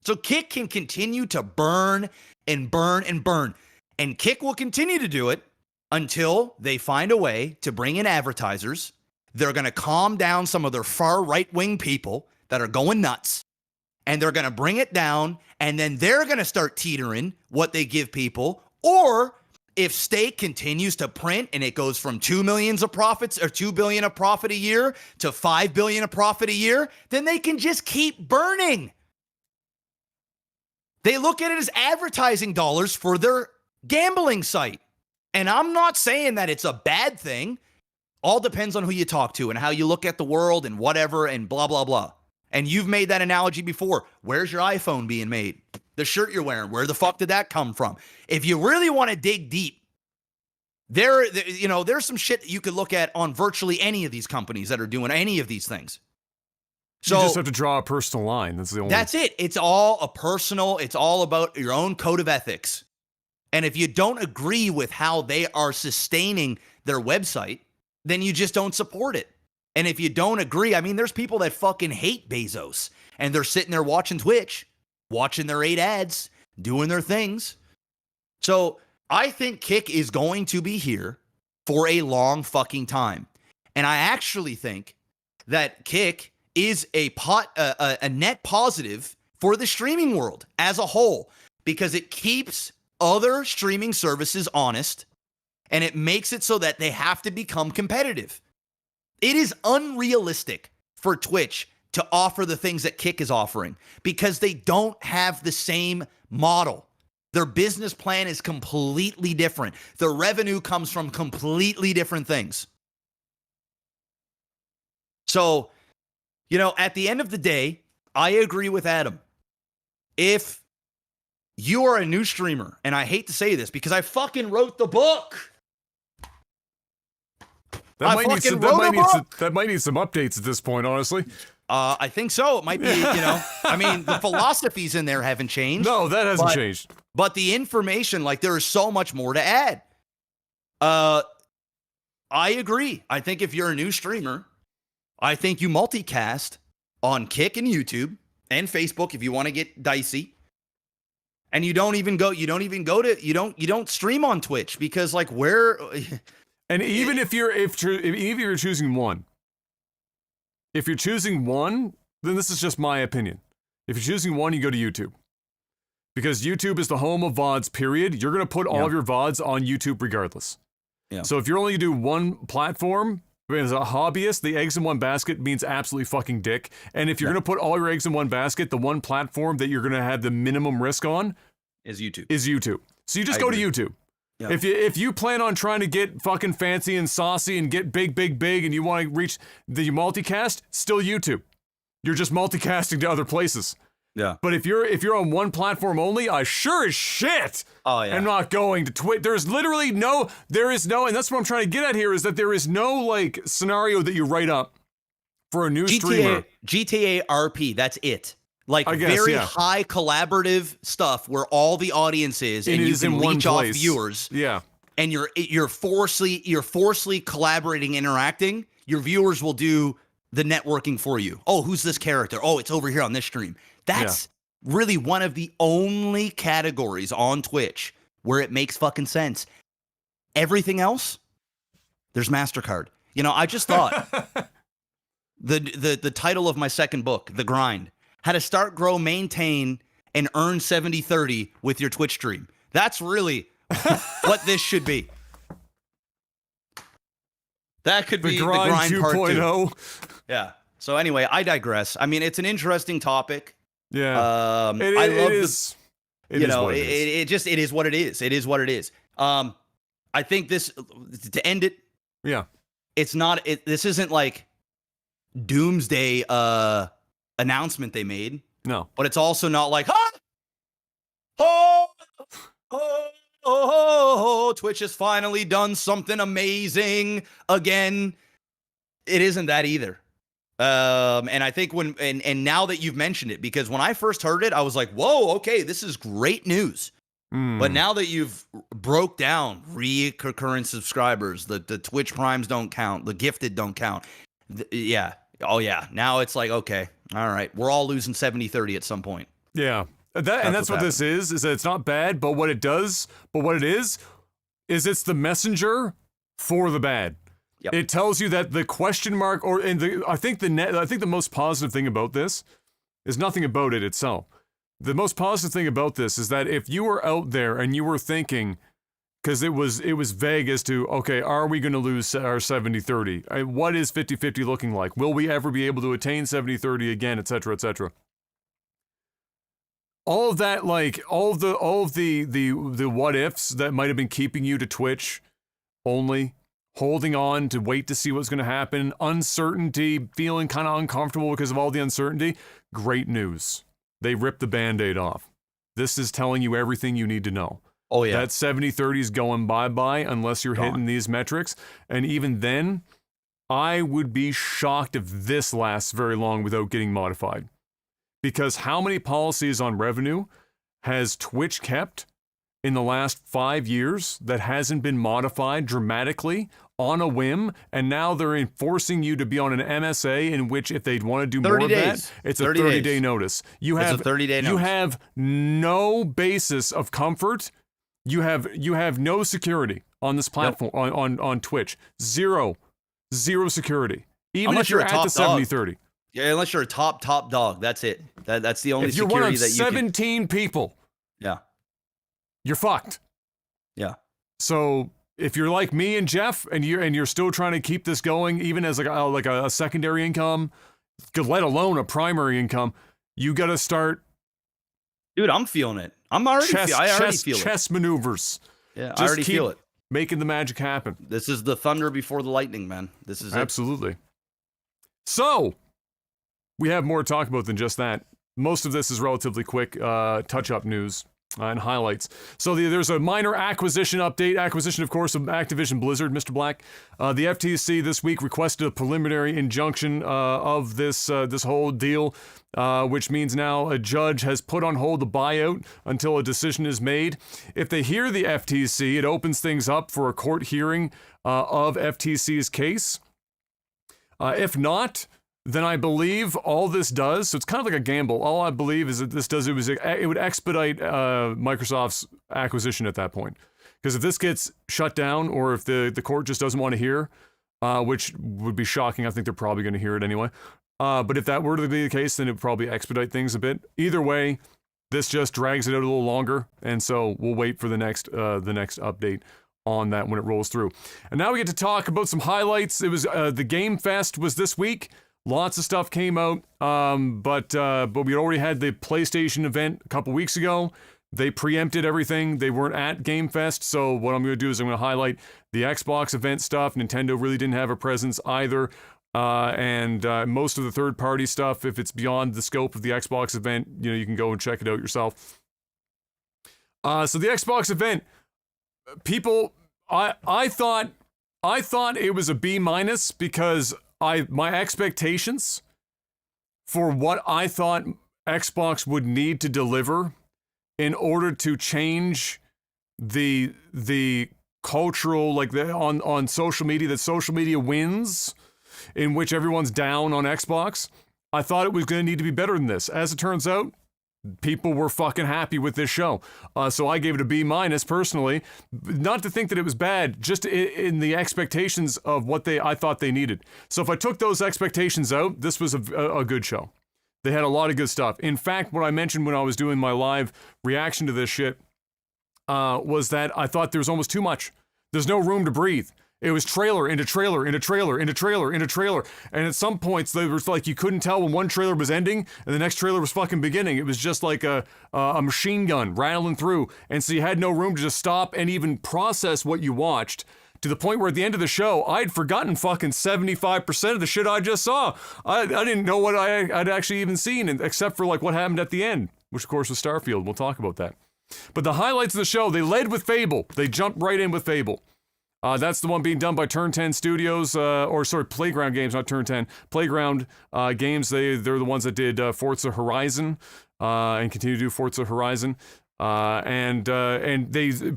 So Kick can continue to burn and burn and burn. And Kick will continue to do it until they find a way to bring in advertisers. They're going to calm down some of their far right-wing people that are going nuts. And they're going to bring it down. And then they're going to start teetering what they give people. Or if stake continues to print and it goes from 2 million of profits or 2 billion of profit a year to 5 billion of profit a year, then they can just keep burning. They look at it as advertising dollars for their gambling site. And I'm not saying that it's a bad thing. All depends on who you talk to and how you look at the world and whatever and blah, blah, blah. And you've made that analogy before. Where's your iPhone being made? The shirt you're wearing, where the fuck did that come from? If you really want to dig deep, there's some shit that you could look at on virtually any of these companies that are doing any of these things. So you just have to draw a personal line. That's it. It's all a personal, it's all about your own code of ethics. And if you don't agree with how they are sustaining their website, then you just don't support it. And if you don't agree, I mean, there's people that fucking hate Bezos and they're sitting there watching Twitch, watching their 8 ads, doing their things. So I think Kick is going to be here for a long fucking time. And I actually think that Kick is a net positive for the streaming world as a whole, because it keeps other streaming services honest and it makes it so that they have to become competitive. It is unrealistic for Twitch to offer the things that Kick is offering because they don't have the same model. Their business plan is completely different. Their revenue comes from completely different things. So, at the end of the day, I agree with Adam. If you are a new streamer, and I hate to say this because I fucking wrote the book. That might need some updates at this point, honestly. I think so. It might be, I mean, the philosophies in there haven't changed. No, that hasn't changed. But the information, there is so much more to add. I agree. I think if you're a new streamer, I think you multicast on Kick and YouTube and Facebook if you want to get dicey. And you don't stream on Twitch because where. And even if you're choosing one, then this is just my opinion. If you're choosing one, you go to YouTube. Because YouTube is the home of VODs, period. You're going to put all of your VODs on YouTube regardless. Yeah. So if you're only going to do one platform, as a hobbyist, the eggs in one basket means absolutely fucking dick. And if you're going to put all your eggs in one basket, the one platform that you're going to have the minimum risk on is YouTube. So you just go to YouTube. Yeah. If you plan on trying to get fucking fancy and saucy and get big, and you want to reach the multicast, still YouTube. You're just multicasting to other places. Yeah. But if you're on one platform only, I sure as shit am not going to Twitch. There is no, and that's what I'm trying to get at here, is that there is no like scenario that you write up for a new streamer. GTA RP, that's it. Like guess, very high collaborative stuff where all the audience is, and you can leech off viewers. Yeah. And you're forcefully collaborating, interacting. Your viewers will do the networking for you. Oh, who's this character? Oh, it's over here on this stream. That's really one of the only categories on Twitch where it makes fucking sense. Everything else, there's MasterCard. You know, I just thought the title of my second book, The Grind, how to start, grow, maintain, and earn 70-30 with your Twitch stream. That's really what this should be. That could be the grind 2.0. part 2. Yeah. So anyway, I digress. I mean, it's an interesting topic. Yeah. I love this. It is what it is. It is what it is. I think this, to end it. Yeah. It's not. This isn't like doomsday announcement they made. No. But it's also not like, oh, Twitch has finally done something amazing again. It isn't that either. And I think and now that you've mentioned it, because when I first heard it, I was like, whoa, okay, this is great news. But now that you've broke down recurrent subscribers, the Twitch Primes don't count, the gifted don't count. Now it's like, okay, all right, we're all losing 70-30 at some point. Yeah. That's what this is that it's not bad, but what it is it's the messenger for the bad. Yep. It tells you that the question mark, I think the most positive thing about this is nothing about it itself. The most positive thing about this is that if you were out there and you were thinking, because it was vague as to, okay, are we going to lose our 70-30? What is 50-50 looking like? Will we ever be able to attain 70-30 again, et cetera, et cetera? All of that, like all of the what ifs that might have been keeping you to Twitch only, holding on to wait to see what's going to happen, uncertainty, feeling kind of uncomfortable because of all the uncertainty. Great news. They ripped the Band-Aid off. This is telling you everything you need to know. Oh, yeah. That 70-30 is going bye-bye unless you're hitting these metrics. And even then, I would be shocked if this lasts very long without getting modified. Because how many policies on revenue has Twitch kept in the last 5 years that hasn't been modified dramatically on a whim, and now they're enforcing you to be on an MSA in which if they'd want to do more of that, it's a 30-day notice. You have 30-day notice. You have no basis of comfort. You have no security on this platform, on Twitch. Zero security. Even unless if you're a at top the 70-30. Yeah, unless you're a top dog. That's it. That's the only if you're security one of that you 17 people. Yeah. You're fucked. Yeah. So if you're like me and Jeff, and you're still trying to keep this going, even as like a secondary income, let alone a primary income, you got to start. Dude, I'm feeling it. I already feel it. Chess maneuvers. Yeah, I already feel it. Making the magic happen. This is the thunder before the lightning, man. This is absolutely. So we have more to talk about than just that. Most of this is relatively quick touch-up news. And highlights. So there's a minor acquisition update. Acquisition, of course, of Activision Blizzard, Mr. Black. The FTC this week requested a preliminary injunction of this whole deal, which means now a judge has put on hold the buyout until a decision is made. If they hear the FTC, it opens things up for a court hearing of FTC's case. If not, then I believe all this does, so it's kind of like a gamble. All I believe is that this does, it would expedite Microsoft's acquisition at that point. Because if this gets shut down, or if the court just doesn't want to hear, which would be shocking, I think they're probably going to hear it anyway. But if that were to be the case, then it would probably expedite things a bit. Either way, this just drags it out a little longer, and so we'll wait for the next update on that when it rolls through. And now we get to talk about some highlights. It was the Game Fest was this week. Lots of stuff came out, but we already had the PlayStation event a couple weeks ago. They preempted everything. They weren't at Game Fest, so what I'm going to do is I'm going to highlight the Xbox event stuff. Nintendo really didn't have a presence either. and most of the third-party stuff, if it's beyond the scope of the Xbox event, you can go and check it out yourself. So the Xbox event, people, I thought it was a B- because my expectations for what I thought Xbox would need to deliver in order to change the cultural, like on social media, that social media wins, in which everyone's down on Xbox. I thought it was going to need to be better than this. As it turns out, people were fucking happy with this show. So I gave it a B- personally. Not to think that it was bad, just in the expectations of what I thought they needed. So if I took those expectations out, this was a good show. They had a lot of good stuff. In fact, what I mentioned when I was doing my live reaction to this shit was that I thought there was almost too much. There's no room to breathe. It was trailer into trailer into trailer into trailer into trailer. And at some points, there was like, you couldn't tell when one trailer was ending and the next trailer was fucking beginning. It was just like a machine gun rattling through. And so you had no room to just stop and even process what you watched, to the point where at the end of the show, I'd forgotten fucking 75% of the shit I just saw. I didn't know what I'd actually even seen, except for like what happened at the end, which of course was Starfield. We'll talk about that. But the highlights of the show, they led with Fable. They jumped right in with Fable. That's the one being done by Turn 10 Studios, Playground Games, not Turn 10. Playground Games, they're the ones that did Forza Horizon and continue to do Forza Horizon. And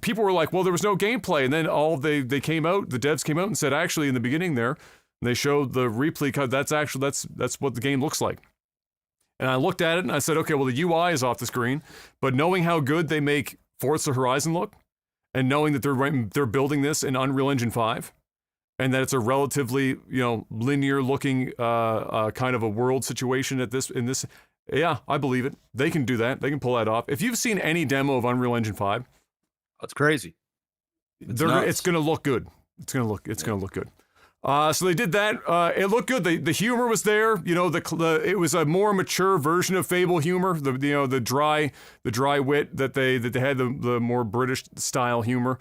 people were like, well, there was no gameplay. And then they came out, the devs came out and said, actually, in the beginning there, they showed the replay cut. That's what the game looks like. And I looked at it and I said, okay, well, the UI is off the screen, but knowing how good they make Forza Horizon look, and knowing that they're building this in Unreal Engine 5, and that it's a relatively, linear looking kind of a world situation in this, yeah, I believe it. They can do that. They can pull that off. If you've seen any demo of Unreal Engine 5, that's crazy. It's going to look good. It's going to look good. So they did that. It looked good. The humor was there. It was a more mature version of Fable humor. The dry wit that they had, the more British style humor.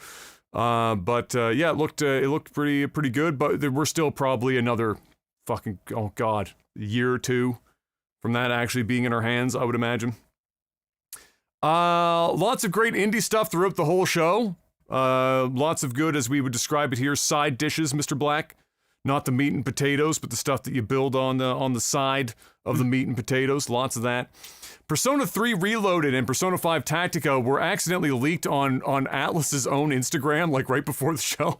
But it looked pretty good. But there were still probably another fucking, oh god, year or two from that actually being in our hands, I would imagine. Lots of great indie stuff throughout the whole show. Lots of good, as we would describe it here, side dishes, Mr. Black. Not the meat and potatoes, but the stuff that you build on the side of the meat and potatoes. Lots of that. Persona 3 Reloaded and Persona 5 Tactica were accidentally leaked on Atlus's own Instagram, like right before the show.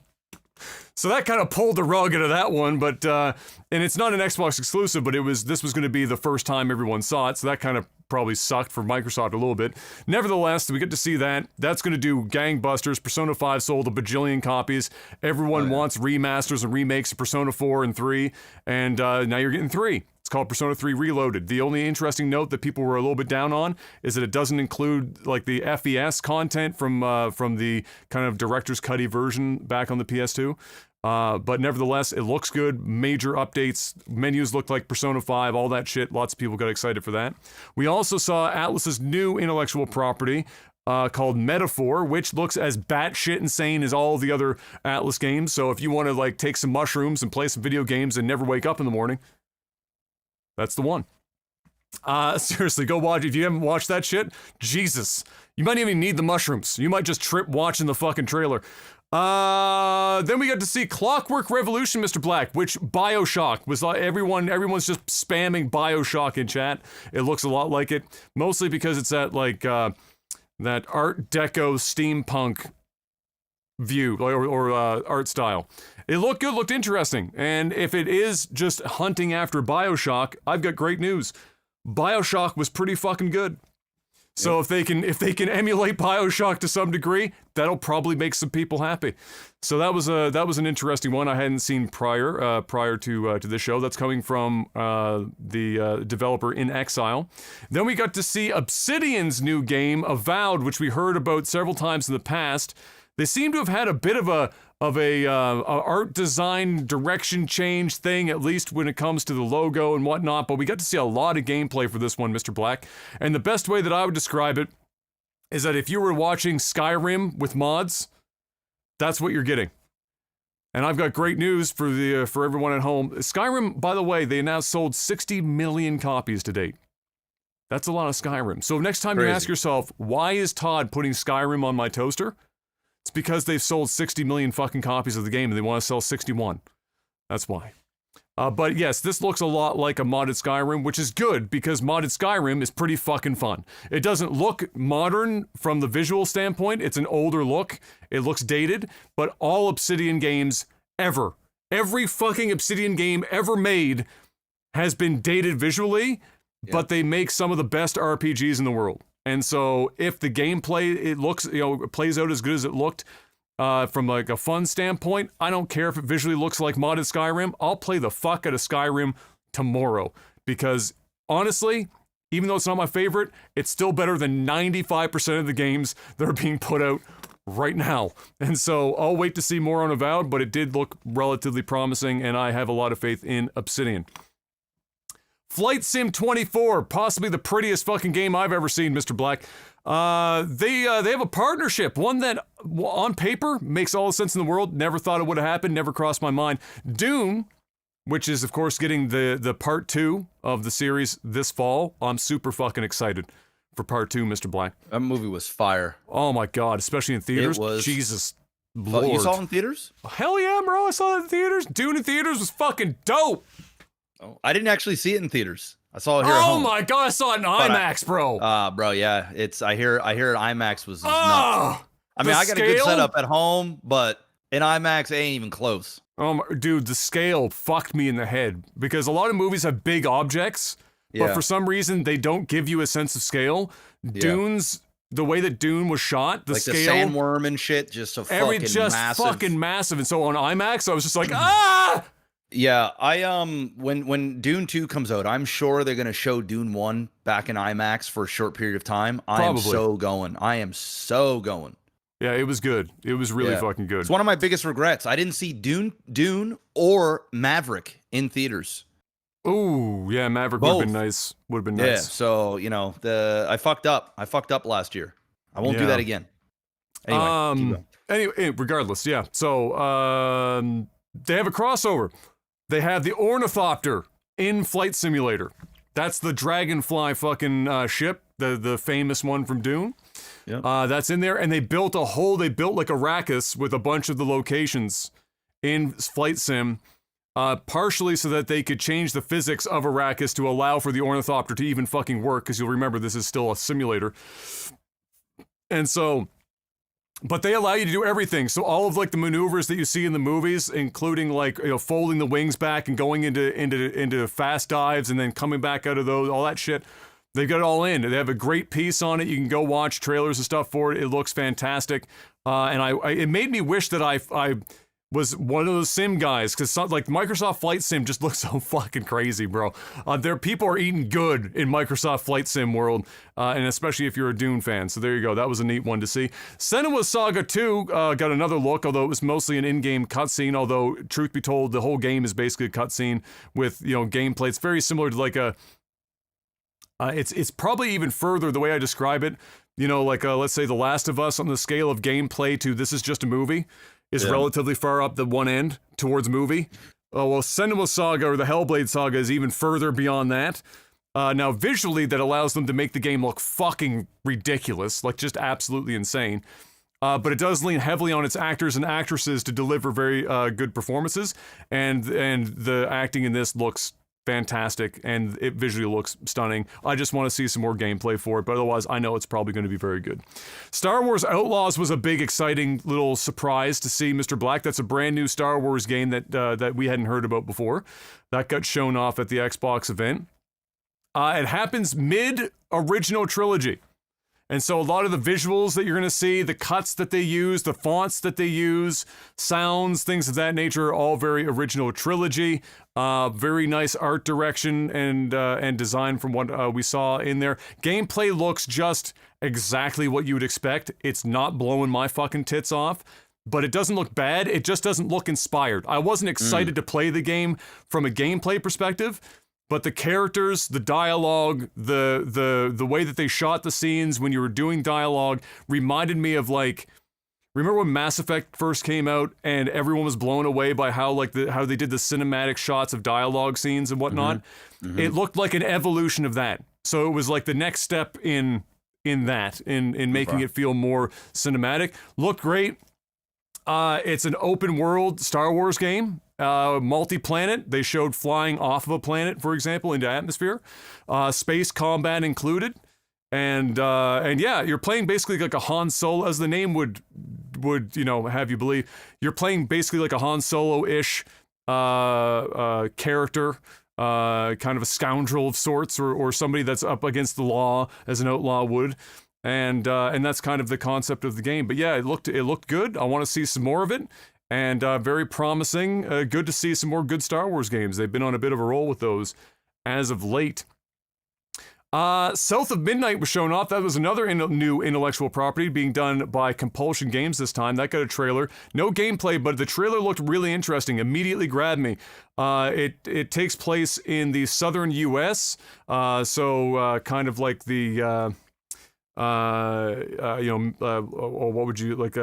So that kind of pulled the rug out of that one, but and it's not an Xbox exclusive, but this was going to be the first time everyone saw it, so that kind of probably sucked for Microsoft a little bit. Nevertheless, we get to see that. That's going to do gangbusters. Persona 5 sold a bajillion copies. Everyone wants remasters and remakes of Persona 4 and 3, and now you're getting 3. It's called Persona 3 Reloaded. The only interesting note that people were a little bit down on is that it doesn't include like the FES content from the kind of director's cutty version back on the PS2. But nevertheless, it looks good. Major updates. Menus look like Persona 5, all that shit. Lots of people got excited for that. We also saw Atlus's new intellectual property called Metaphor, which looks as batshit insane as all the other Atlus games. So if you want to like take some mushrooms and play some video games and never wake up in the morning, that's the one. Seriously, go watch. If you haven't watched that shit, Jesus, you might even need the mushrooms. You might just trip watching the fucking trailer. Then we got to see Clockwork Revolution, Mr. Black, which Bioshock was like, everyone's just spamming Bioshock in chat. It looks a lot like it, mostly because it's that that Art Deco steampunk view or art style. It looked good, looked interesting. And if it is just hunting after Bioshock, I've got great news. Bioshock was pretty fucking good. So if they can emulate Bioshock to some degree, that'll probably make some people happy. So that was an interesting one I hadn't seen prior to this show. That's coming from the developer In Exile. Then we got to see Obsidian's new game, Avowed, which we heard about several times in the past. They seem to have had a bit of a art design direction change thing, at least when it comes to the logo and whatnot, but we got to see a lot of gameplay for this one, Mr. Black. And the best way that I would describe it is that if you were watching Skyrim with mods, that's what you're getting. And I've got great news for everyone at home. Skyrim, by the way, they announced sold 60 million copies to date. That's a lot of Skyrim. So next time you ask yourself, why is Todd putting Skyrim on my toaster? It's because they've sold 60 million fucking copies of the game and they want to sell 61. That's why. But yes, this looks a lot like a modded Skyrim, which is good because modded Skyrim is pretty fucking fun. It doesn't look modern from the visual standpoint. It's an older look. It looks dated, but all Obsidian games ever, every fucking Obsidian game ever made has been dated visually, but they make some of the best RPGs in the world. And so if the gameplay, it looks, plays out as good as it looked, from like a fun standpoint, I don't care if it visually looks like modded Skyrim. I'll play the fuck out of Skyrim tomorrow because honestly, even though it's not my favorite, it's still better than 95% of the games that are being put out right now. And so I'll wait to see more on Avowed, but it did look relatively promising and I have a lot of faith in Obsidian. Flight Sim 24, possibly the prettiest fucking game I've ever seen, Mr. Black. They have a partnership, one that on paper makes all the sense in the world. Never thought it would have happened, never crossed my mind. Dune, which is of course getting the part 2 of the series this fall. I'm super fucking excited for part 2, Mr. Black. That movie was fire. Oh my god, especially in theaters. It was. Jesus Lord. You saw it in theaters? Hell yeah, bro, I saw it in theaters. Dune in theaters was fucking dope. Oh, I didn't actually see it in theaters. I saw it here at home. Oh my god, I saw it in IMAX, bro. Bro, yeah. I hear IMAX was nuts. I mean, I got a good setup at home, but in IMAX, it ain't even close. Dude, the scale fucked me in the head because a lot of movies have big objects, but for some reason they don't give you a sense of scale. Dune's, the way that Dune was shot, the like scale, the sandworm and shit, just so fucking massive. Fucking massive. And so on IMAX, I was just like, ah. Yeah, when Dune 2 comes out, I'm sure they're gonna show Dune 1 back in IMAX for a short period of time. I am so going. Yeah, it was good. It was really fucking good. It's one of my biggest regrets. I didn't see Dune or Maverick in theaters. Ooh, yeah, Maverick would have been nice. Would have been nice. Yeah, so I fucked up. I fucked up last year. I won't do that again. Anyway, regardless, yeah. So they have a crossover. They have the Ornithopter in Flight Simulator. That's the Dragonfly fucking ship, the famous one from Dune. Yep. That's in there, and they built like Arrakis with a bunch of the locations in Flight Sim, partially so that they could change the physics of Arrakis to allow for the Ornithopter to even fucking work, because you'll remember this is still a simulator. And so... But they allow you to do everything. So all of like the maneuvers that you see in the movies, including like, folding the wings back and going into fast dives and then coming back out of those, all that shit, they've got it all in. They have a great piece on it. You can go watch trailers and stuff for it. It looks fantastic. And it made me wish that I was one of those sim guys, because like Microsoft Flight Sim just looks so fucking crazy, bro. People are eating good in Microsoft Flight Sim world, and especially if you're a Dune fan. So there you go. That was a neat one to see. Senua Saga 2 got another look, although it was mostly an in-game cutscene. Although truth be told, the whole game is basically a cutscene with gameplay. It's very similar to like a. It's probably even further the way I describe it. Let's say The Last of Us on the scale of gameplay to this is just a movie. Is relatively far up the one end towards movie. Well, Senua Saga or the Hellblade Saga is even further beyond that. Now, visually, that allows them to make the game look fucking ridiculous, like just absolutely insane. But it does lean heavily on its actors and actresses to deliver very good performances, and the acting in this looks fantastic, and it visually looks stunning. I just want to see some more gameplay for it, but otherwise I know it's probably going to be very good. Star Wars Outlaws was a big, exciting little surprise to see, Mr. Black. That's a brand new Star Wars game that we hadn't heard about before. That got shown off at the Xbox event. It happens mid-original trilogy. And so a lot of the visuals that you're going to see, the cuts that they use, the fonts that they use, sounds, things of that nature are all very original trilogy. Very nice art direction and design from what we saw in there. Gameplay looks just exactly what you would expect. It's not blowing my fucking tits off, but it doesn't look bad. It just doesn't look inspired. I wasn't excited to play the game from a gameplay perspective. But the characters, the dialogue, the way that they shot the scenes when you were doing dialogue reminded me of like Remember when Mass Effect first came out and everyone was blown away by how how they did the cinematic shots of dialogue scenes and whatnot? It looked like an evolution of that. So it was like the next step in making it feel more cinematic. Looked great. It's an open world Star Wars game, multi-planet. They showed flying off of a planet, for example, into atmosphere, space combat included. And yeah, you're playing basically like a Han Solo, as the name would have you believe. You're playing basically like a Han Solo-ish character, kind of a scoundrel of sorts, or somebody that's up against the law as an outlaw would. And that's kind of the concept of the game. But yeah, it looked good. I want to see some more of it. And very promising. Good to see some more good Star Wars games. They've been on a bit of a roll with those as of late. South of Midnight was shown off. That was another new intellectual property being done by Compulsion Games this time. That got a trailer. No gameplay, but the trailer looked really interesting. Immediately grabbed me. It takes place in the southern U.S., so kind of like the, what would you, like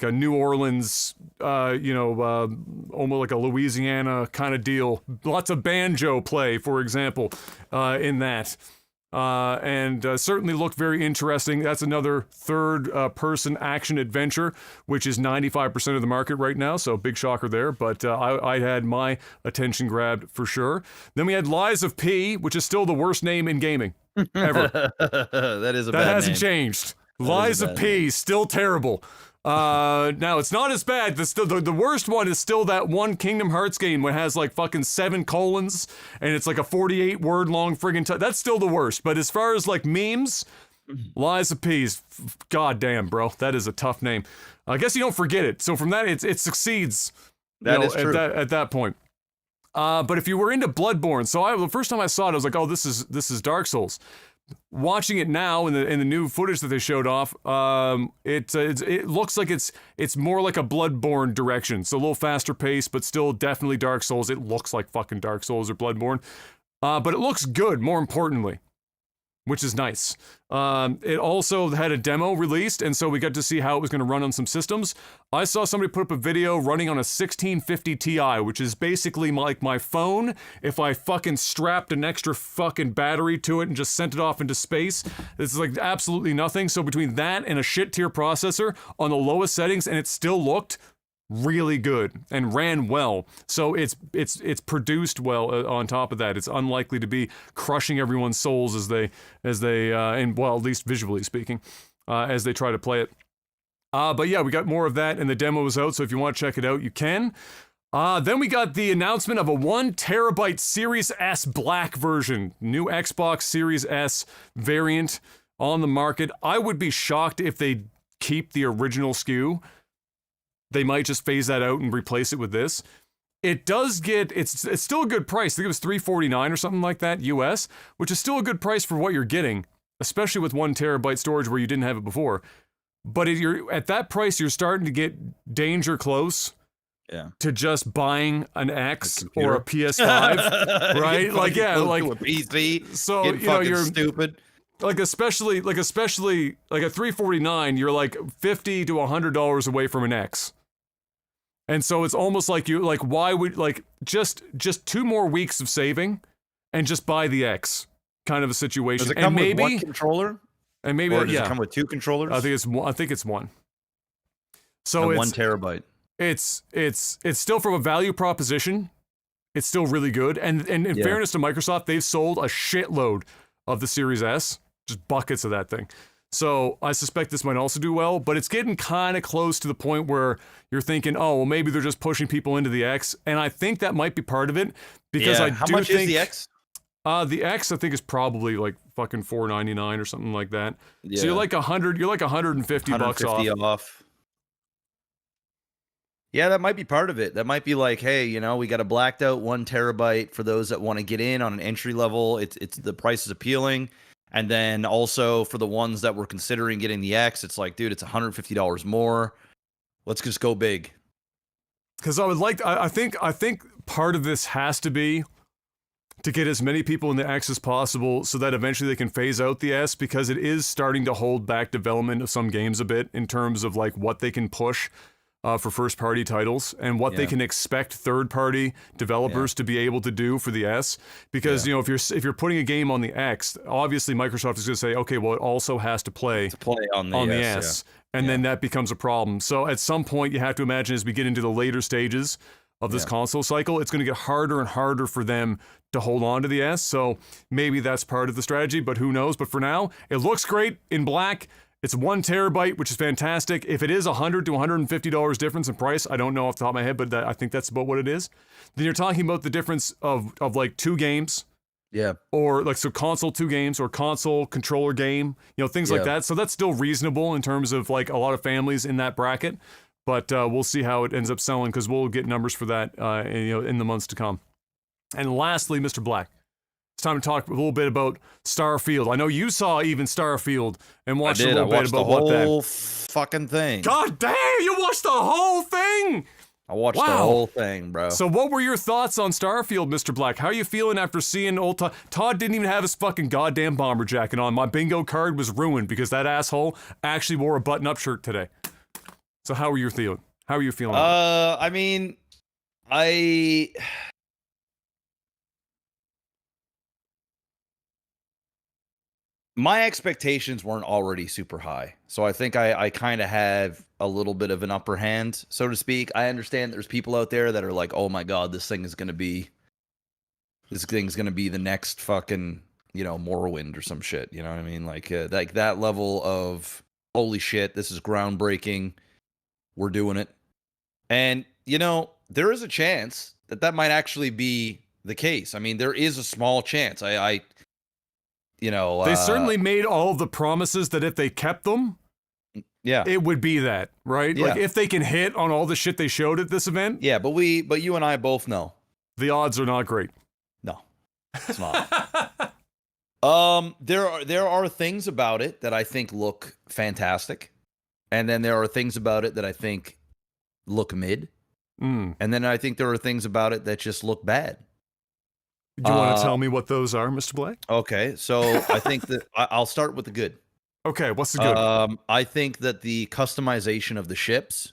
a New Orleans, almost like a Louisiana kind of deal. Lots of banjo play, for example, in that. And certainly looked very interesting. That's another third-person action adventure, which is 95% of the market right now, so big shocker there. But I had my attention grabbed for sure. Then we had Lies of P, which is still the worst name in gaming ever. That is a bad name. That hasn't name. changed. Lies of P, still terrible. Now it's not as bad. The worst one is still that one Kingdom Hearts game where it has like fucking 7 colons and it's like a 48 word long friggin' that's still the worst. But as far as like memes, Lies of P's, goddamn, bro, that is a tough name. I guess you don't forget it. So from that, it succeeds. That is true. At that point. But if you were into Bloodborne, so the first time I saw it, I was like, oh, this is Dark Souls. Watching it now in the new footage that they showed off, it looks like it's more like a Bloodborne direction. So a little faster pace, but still definitely Dark Souls. It looks like fucking Dark Souls or Bloodborne, but it looks good. More importantly, which is nice. It also had a demo released, and so we got to see how it was going to run on some systems. I saw somebody put up a video running on a 1650 Ti, which is basically like my phone if I fucking strapped an extra fucking battery to it and just sent it off into space. This is like absolutely nothing. So between that and a shit tier processor on the lowest settings, and it still looked really good and ran well. So it's produced well. On top of that, it's unlikely to be crushing everyone's souls as they and well, at least visually speaking, as they try to play it. But yeah, we got more of that, and the demo is out. So if you want to check it out, you can. Then we got the announcement of a 1 terabyte Series S Black version, new Xbox Series S variant on the market. I would be shocked if they keep the original SKU. They might just phase that out and replace it with this. It does get, it's still a good price. I think it was $349 or something like that US, which is still a good price for what you're getting, especially with 1 terabyte storage where you didn't have it before. But you're at that price, you're starting to get danger close to just buying an X or a PS5, right? Like, yeah, like a PC. So, you're stupid. Like especially like a $349, you're like $50 to $100 away from an X. And so it's almost like why would just 2 more weeks of saving and just buy the X kind of a situation. Does it come with one controller? And maybe or does it come with 2 controllers? I think it's one. So and it's 1 terabyte. It's still, from a value proposition, it's still really good. And in fairness to Microsoft, they've sold a shitload of the Series S, just buckets of that thing. So I suspect this might also do well, but it's getting kind of close to the point where you're thinking, oh, well, maybe they're just pushing people into the X. And I think that might be part of it, because How much is the X? The X, I think, is probably like fucking $499 or something like that. Yeah. So you're like $150 off. Yeah, that might be part of it. That might be like, hey, we got a blacked out 1 terabyte for those that want to get in on an entry level. It's the price is appealing. And then also for the ones that were considering getting the X, it's like, dude, it's $150 more. Let's just go big. Because I think part of this has to be to get as many people in the X as possible so that eventually they can phase out the S, because it is starting to hold back development of some games a bit in terms of like what they can push for first-party titles and what they can expect third-party developers to be able to do for the S. Because you know, if you're putting a game on the X, obviously Microsoft is going to say, okay, well, it also has to play on the S. And then that becomes a problem. So at some point, you have to imagine as we get into the later stages of this console cycle, it's going to get harder and harder for them to hold on to the S. So maybe that's part of the strategy, but who knows? But for now, it looks great in black. It's 1 terabyte, which is fantastic. If it is $100 to $150 difference in price, I don't know off the top of my head, but I think that's about what it is. Then you're talking about the difference of like 2 games. Yeah. Or like, so console 2 games or console controller game, you know, things like that. So that's still reasonable in terms of like a lot of families in that bracket. But we'll see how it ends up selling, because we'll get numbers for that in the months to come. And lastly, Mr. Black, it's time to talk a little bit about Starfield. I know you saw even Starfield and watched a little bit about what that. I watched the whole fucking thing. God damn, you watched the whole thing. I watched the whole thing, bro. So what were your thoughts on Starfield, Mr. Black? How are you feeling after seeing old Todd? Todd didn't even have his fucking goddamn bomber jacket on. My bingo card was ruined because that asshole actually wore a button-up shirt today. So how are you feeling? How are you feeling? I mean, my expectations weren't already super high. So I think I kind of have a little bit of an upper hand, so to speak. I understand there's people out there that are like, oh my God, this thing's going to be the next fucking, you know, Morrowind or some shit. You know what I mean? Like that level of, holy shit, this is groundbreaking. We're doing it. And, you know, there is a chance that might actually be the case. I mean, there is a small chance. They certainly made all of the promises that if they kept them, it would be that, right? Yeah. Like if they can hit on all the shit they showed at this event. Yeah, but you and I both know the odds are not great. No, it's not. There are things about it that I think look fantastic, and then there are things about it that I think look mid, and then I think there are things about it that just look bad. Do you want to tell me what those are, Mr. Blake? Okay, so I think that I'll start with the good. Okay, what's the good? I think that the customization of the ships,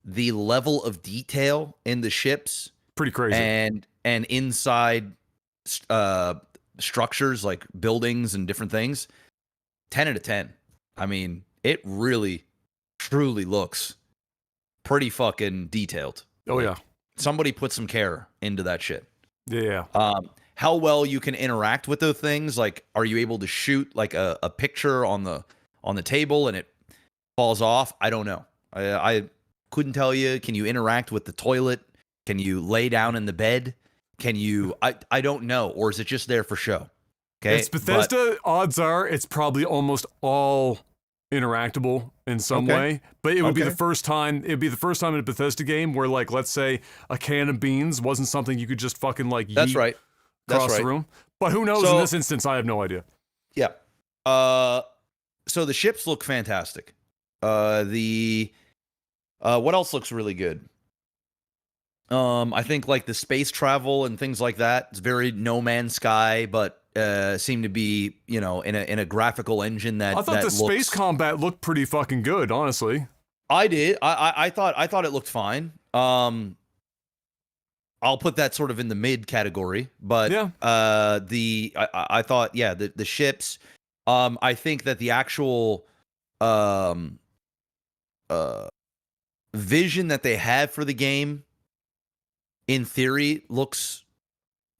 the level of detail in the ships, pretty crazy, and inside structures like buildings and different things, 10 out of 10. I mean, it really, truly looks pretty fucking detailed. Oh yeah, somebody put some care into that shit. Yeah. How well you can interact with those things? Like, are you able to shoot like a picture on the table and it falls off? I don't know. I couldn't tell you. Can you interact with the toilet? Can you lay down in the bed? Can you? I don't know. Or is it just there for show? Okay. It's Bethesda. Odds are it's probably almost all interactable in some way, but it would be the first time. It'd be the first time in a Bethesda game where, like, let's say a can of beans wasn't something you could just fucking like yeet across the room. But who knows? In this instance, I have no idea. Yeah. So the ships look fantastic. What else looks really good? I think like the space travel and things like that. It's very No Man's Sky, but seem to be, you know, in a graphical engine that I thought the space combat looked pretty fucking good, honestly. I did. I thought it looked fine. I'll put that sort of in the mid category, but I thought the ships. I think that the actual vision that they have for the game, in theory, looks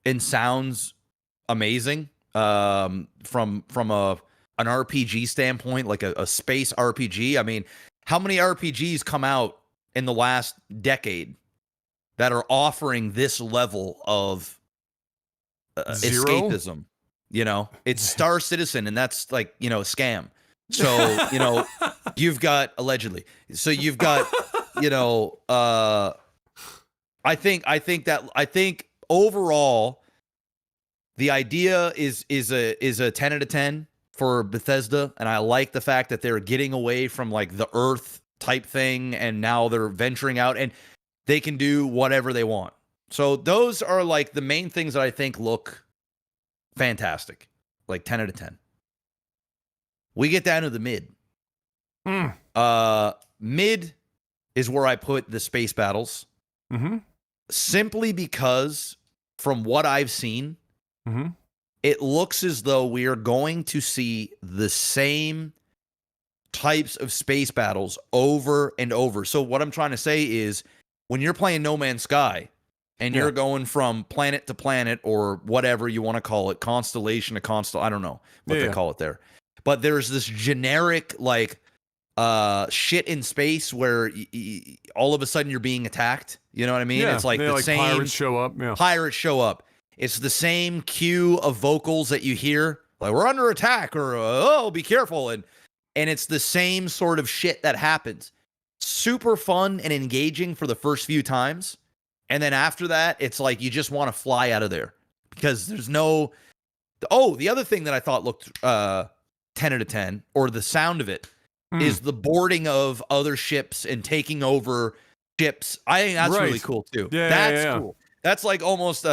and sounds amazing. From an RPG standpoint, like a space RPG. I mean, how many RPGs come out in the last decade that are offering this level of escapism? You know, it's Star Citizen, and that's like, you know, a scam. So, you know, you've got allegedly. So you've got, you know, I think overall the idea is a 10 out of 10 for Bethesda, and I like the fact that they're getting away from like the Earth type thing, and now they're venturing out and they can do whatever they want. So those are like the main things that I think look fantastic. Like 10 out of 10. We get down to the mid. Mid is where I put the space battles. Mm-hmm. Simply because from what I've seen, Mm-hmm. it looks as though we are going to see the same types of space battles over and over. So what I'm trying to say is when you're playing No Man's Sky and you're going from planet to planet or whatever you want to call it, constellation to constellation, I don't know what they call it there. But there's this generic like shit in space where all of a sudden you're being attacked. You know what I mean? Yeah, it's like the like same pirates show up. Yeah. Pirates show up. It's the same cue of vocals that you hear, like we're under attack or oh, be careful, and it's the same sort of shit that happens. Super fun and engaging for the first few times, and then after that, it's like you just want to fly out of there because there's no. Oh, the other thing that I thought looked 10 out of 10, or the sound of it, is the boarding of other ships and taking over ships. I think that's really cool too. Yeah, that's cool. That's like almost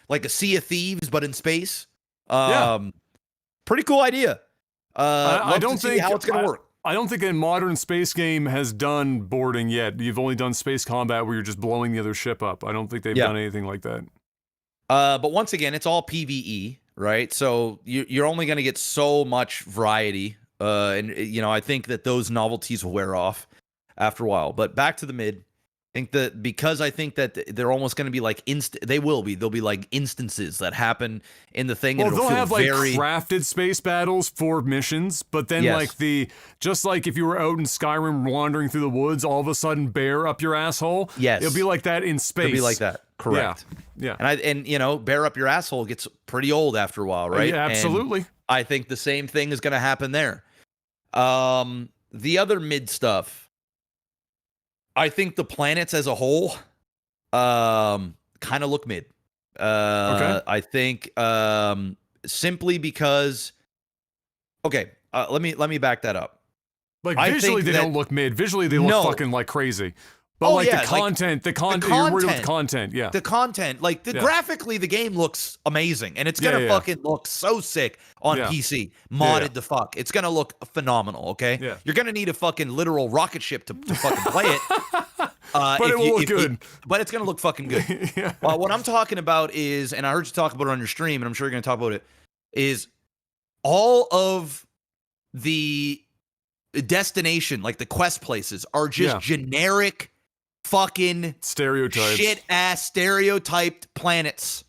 like a Sea of Thieves, but in space. Pretty cool idea. I don't think how it's gonna work. I don't think a modern space game has done boarding yet. You've only done space combat where you're just blowing the other ship up. I don't think they've done anything like that. But once again, it's all PvE, right? So you're only going to get so much variety. And I think that those novelties will wear off after a while. But back to the mid. I think that because I think that they're almost going to be like they'll be like instances that happen in the thing. Well, and they'll have like crafted space battles for missions, but then like just like if you were out in Skyrim wandering through the woods, all of a sudden bear up your asshole. Yes, it'll be like that in space. It'll be like that. Correct. Yeah. And bear up your asshole gets pretty old after a while, right? Yeah, absolutely. And I think the same thing is going to happen there. The other mid stuff. I think the planets as a whole kind of look mid. I think simply because let me back that up. Like visually they don't look mid. Visually they look fucking like crazy. But the content, you're worried with the content, The content, graphically the game looks amazing and it's going to fucking look so sick on PC. Modded the fuck. It's going to look phenomenal, okay? Yeah. You're going to need a fucking literal rocket ship to fucking play it. But it will look good. But it's going to look fucking good. What I'm talking about is, and I heard you talk about it on your stream and I'm sure you're going to talk about it, is all of the destination, like the quest places are just generic fucking stereotypes, shit ass stereotyped planets.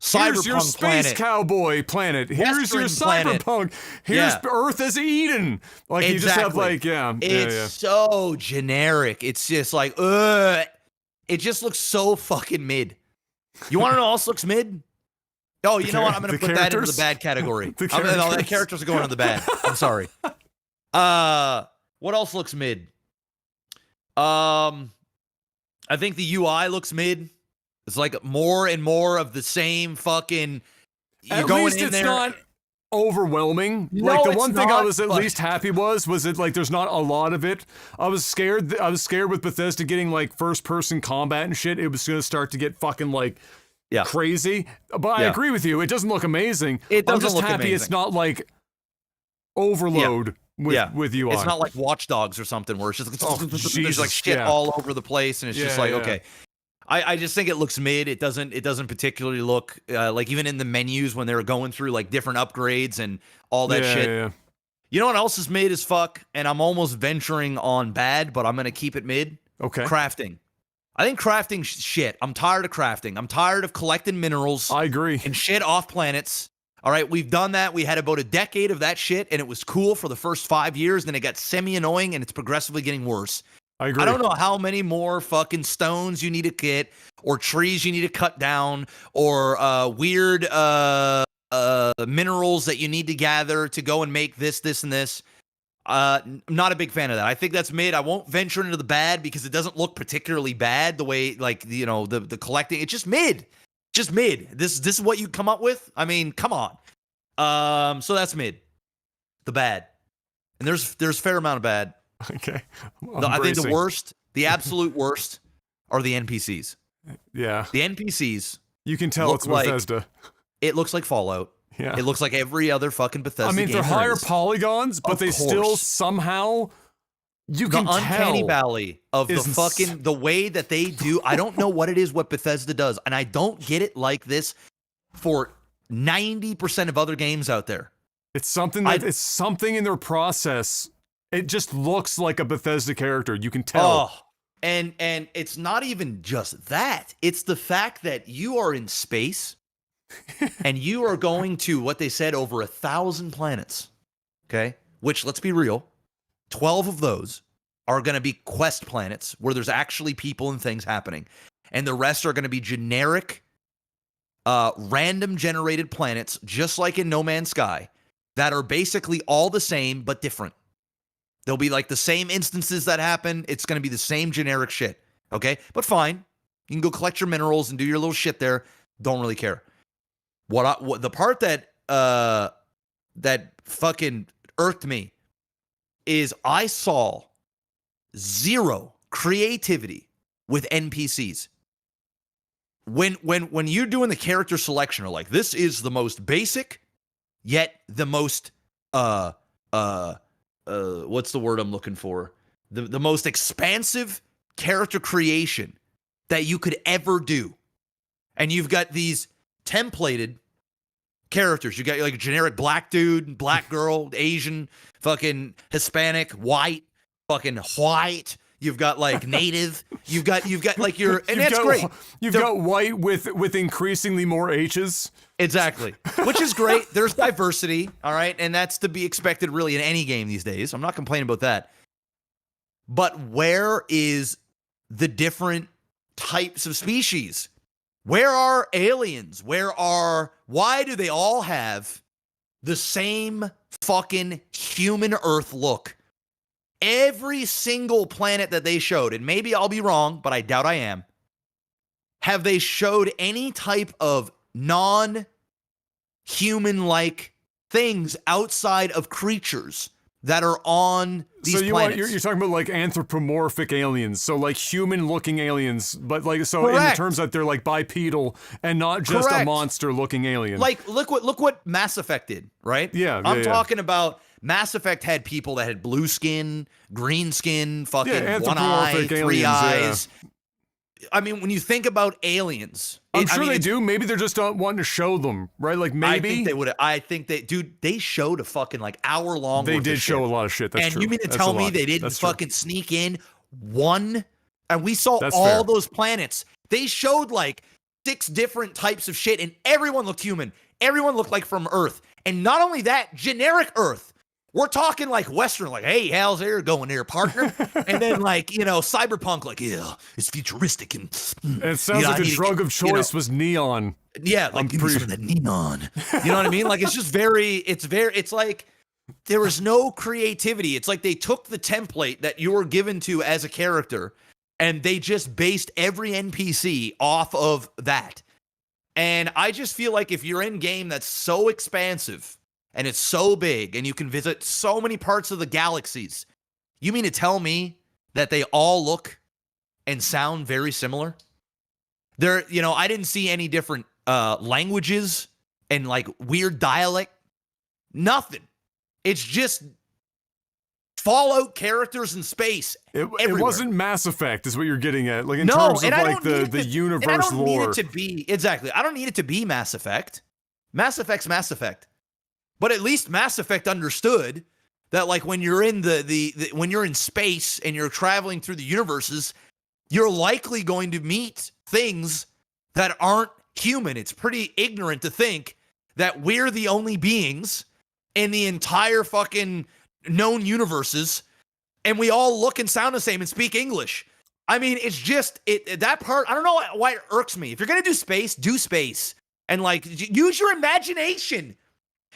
Here's your space cowboy planet. Here's your cyberpunk. Here's Earth as Eden. Like you just have like it's so generic. It's just like it just looks so fucking mid. You want to know what else looks mid? Oh, you know what? I'm gonna put that into the bad category. The characters are going on the bad. I'm sorry. What else looks mid? I think the UI looks mid. It's like more and more of the same fucking. At least it's not overwhelming. Like the one thing I was at least happy was it like there's not a lot of it. I was scared with Bethesda getting like first person combat and shit. It was gonna start to get fucking like crazy. But I agree with you. It doesn't look amazing. I'm just happy it's not like overload. With UI. It's not like Watch Dogs or something where it's just there's like shit all over the place and it's just like okay. I just think it looks mid. It doesn't particularly look like even in the menus when they're going through like different upgrades and all that shit. Yeah. You know what else is mid as fuck? And I'm almost venturing on bad, but I'm gonna keep it mid. Okay. Crafting. I think crafting shit. I'm tired of crafting. I'm tired of collecting minerals. I agree. And shit off planets. All right, we've done that. We had about a decade of that shit, and it was cool for the first 5 years. Then it got semi-annoying, and it's progressively getting worse. I agree. I don't know how many more fucking stones you need to get, or trees you need to cut down, or weird minerals that you need to gather to go and make this, and this. I'm not a big fan of that. I think that's mid. I won't venture into the bad because it doesn't look particularly bad the way, like, the collecting. It's just mid. Just mid. This is what you come up with? I mean, come on. So that's mid. The bad. And there's a fair amount of bad. Okay. I think the worst, the absolute worst, are the NPCs. Yeah. The NPCs, You can tell look it's like- Bethesda. it looks like Fallout. Yeah. It looks like every other fucking Bethesda I mean, game they're there higher is. polygons, but Of they still course. somehow you The can uncanny tell. valley of the is ins- fucking the way that they do. I don't know what it is what Bethesda does, and I don't get it like this for 90% of other games out there. It's something it's something in their process. It just looks like a Bethesda character. You can tell. Oh, and it's not even just that. It's the fact that you are in space and you are going to what they said over 1,000 planets. Okay, which let's be real, 12 of those are going to be quest planets where there's actually people and things happening, and the rest are going to be generic, random generated planets, just like in No Man's Sky, that are basically all the same but different. There'll be like the same instances that happen. It's going to be the same generic shit. Okay, but fine, you can go collect your minerals and do your little shit there. Don't really care. What the part that that fucking irked me is I saw zero creativity with NPCs. When you're doing the character selection, or like, this is the most basic, yet the most what's the word I'm looking for? The most expansive character creation that you could ever do. And you've got these templated characters. You got like a generic black dude, black girl, Asian, fucking Hispanic, white, fucking white. You've got like native. You've got like your, and that's great. You've got white with increasingly more H's. Exactly, which is great. There's diversity, all right, and that's to be expected really in any game these days. I'm not complaining about that. But where is the different types of species? Where are aliens? Why do they all have the same fucking human Earth look? Every single planet that they showed, and maybe I'll be wrong, but I doubt I am, have they showed any type of non-human-like things outside of creatures that are on these planets? You're talking about like anthropomorphic aliens, so like human-looking aliens, but like so in the terms that they're like bipedal and not just a monster-looking alien. Like look what Mass Effect did, right? Yeah, I'm talking about Mass Effect had people that had blue skin, green skin, fucking one eye, three eyes. Yeah. I mean, when you think about aliens, I'm sure they do. Maybe they're just not wanting to show them, right? Like maybe I think they would. I think they showed a fucking like hour long. They did show a lot of shit. That's true. And you mean to tell me they didn't fucking sneak in one? And we saw all those planets. They showed like 6 different types of shit, and everyone looked human. Everyone looked like from Earth, and not only that, generic Earth. We're talking like Western, like, hey, how's there going there, partner? And then like, cyberpunk, like, yeah, it's futuristic. And it sounds like the drug of choice was neon. Yeah, like give me some of that neon. You know what I mean? Like, it's just it's like there was no creativity. It's like they took the template that you were given to as a character and they just based every NPC off of that. And I just feel like if you're in game that's so expansive and it's so big and you can visit so many parts of the galaxies, you mean to tell me that they all look and sound very similar? I didn't see any different languages and like weird dialect. Nothing. It's just Fallout characters in space. It wasn't Mass Effect, is what you're getting at. Like in terms of like the universe I don't lore. need it to be exactly. I don't need it to be Mass Effect. Mass Effect's Mass Effect. But at least Mass Effect understood that like when you're in when you're in space and you're traveling through the universes, you're likely going to meet things that aren't human. It's pretty ignorant to think that we're the only beings in the entire fucking known universes and we all look and sound the same and speak English. I mean, it's just that part. I don't know why it irks me. If you're going to do space and like use your imagination.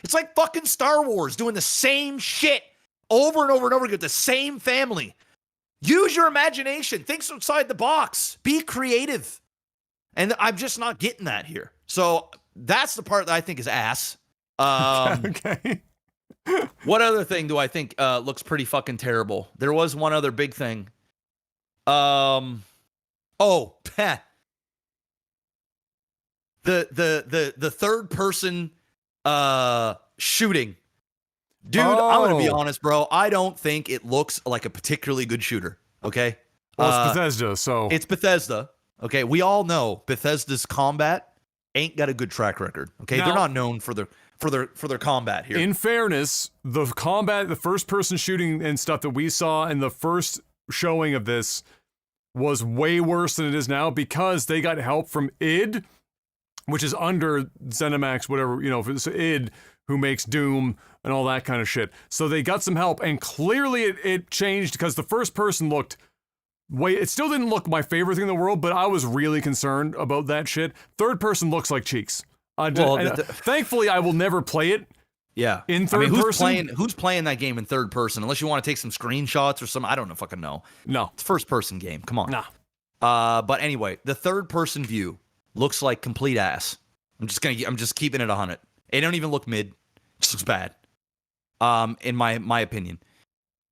It's like fucking Star Wars doing the same shit over and over and over again with the same family. Use your imagination. Think outside the box. Be creative. And I'm just not getting that here. So that's the part that I think is ass. Okay. What other thing do I think looks pretty fucking terrible? There was one other big thing. the third person shooting. Dude, I'm gonna be honest, bro. I don't think it looks like a particularly good shooter. Okay. Well, it's Bethesda, so it's Bethesda. Okay, we all know Bethesda's combat ain't got a good track record. Okay, Now, they're not known for their combat here. In fairness, the combat, the first person shooting and stuff that we saw in the first showing of this was way worse than it is now because they got help from id, which is under ZeniMax, whatever, it's id, who makes Doom and all that kind of shit. So they got some help, and clearly it changed because the first person looked it still didn't look my favorite thing in the world, but I was really concerned about that shit. Third person looks like cheeks. Thankfully, I will never play it. Yeah, in third person. Who's playing that game in third person? Unless you want to take some screenshots or some, I don't know, fucking know. No, it's first person game. Come on. Nah. But anyway, the third person view looks like complete ass. I'm just keeping it 100. It don't even look mid. It just looks bad. In my opinion.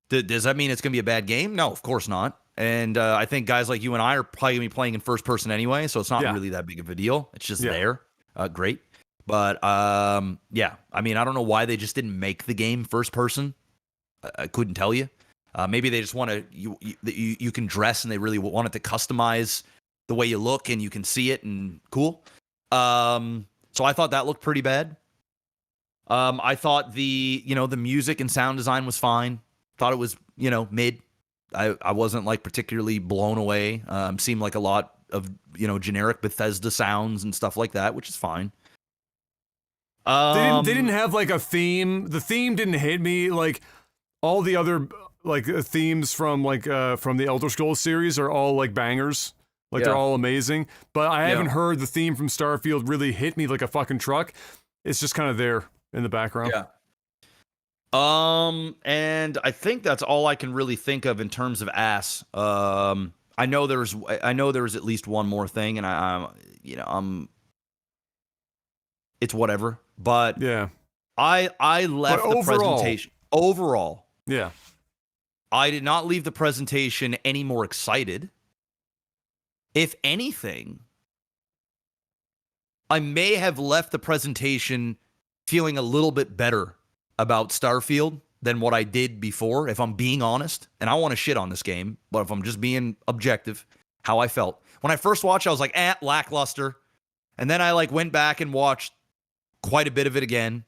Does that mean it's gonna be a bad game? No, of course not. And I think guys like you and I are probably gonna be playing in first person anyway, so it's not really that big of a deal. It's just there. Great. But yeah, I mean, I don't know why they just didn't make the game first person. I couldn't tell you. Maybe they just want to you can dress and they really wanted to customize the way you look and you can see it and cool. So I thought that looked pretty bad. I thought the music and sound design was fine. Thought it was mid. I wasn't like particularly blown away. Seemed like a lot of generic Bethesda sounds and stuff like that, which is fine. They didn't have like a theme. The theme didn't hit me like all the other like themes from the Elder Scrolls series are all like bangers. Like they're all amazing. But I haven't heard the theme from Starfield really hit me like a fucking truck. It's just kind of there in the background. Yeah. And I think that's all I can really think of in terms of ass. I know there was at least one more thing, and I'm it's whatever. But yeah, I left the presentation overall. Yeah, I did not leave the presentation any more excited. If anything, I may have left the presentation feeling a little bit better about Starfield than what I did before, if I'm being honest. And I want to shit on this game, but if I'm just being objective, how I felt. When I first watched, I was like, lackluster. And then I went back and watched quite a bit of it again.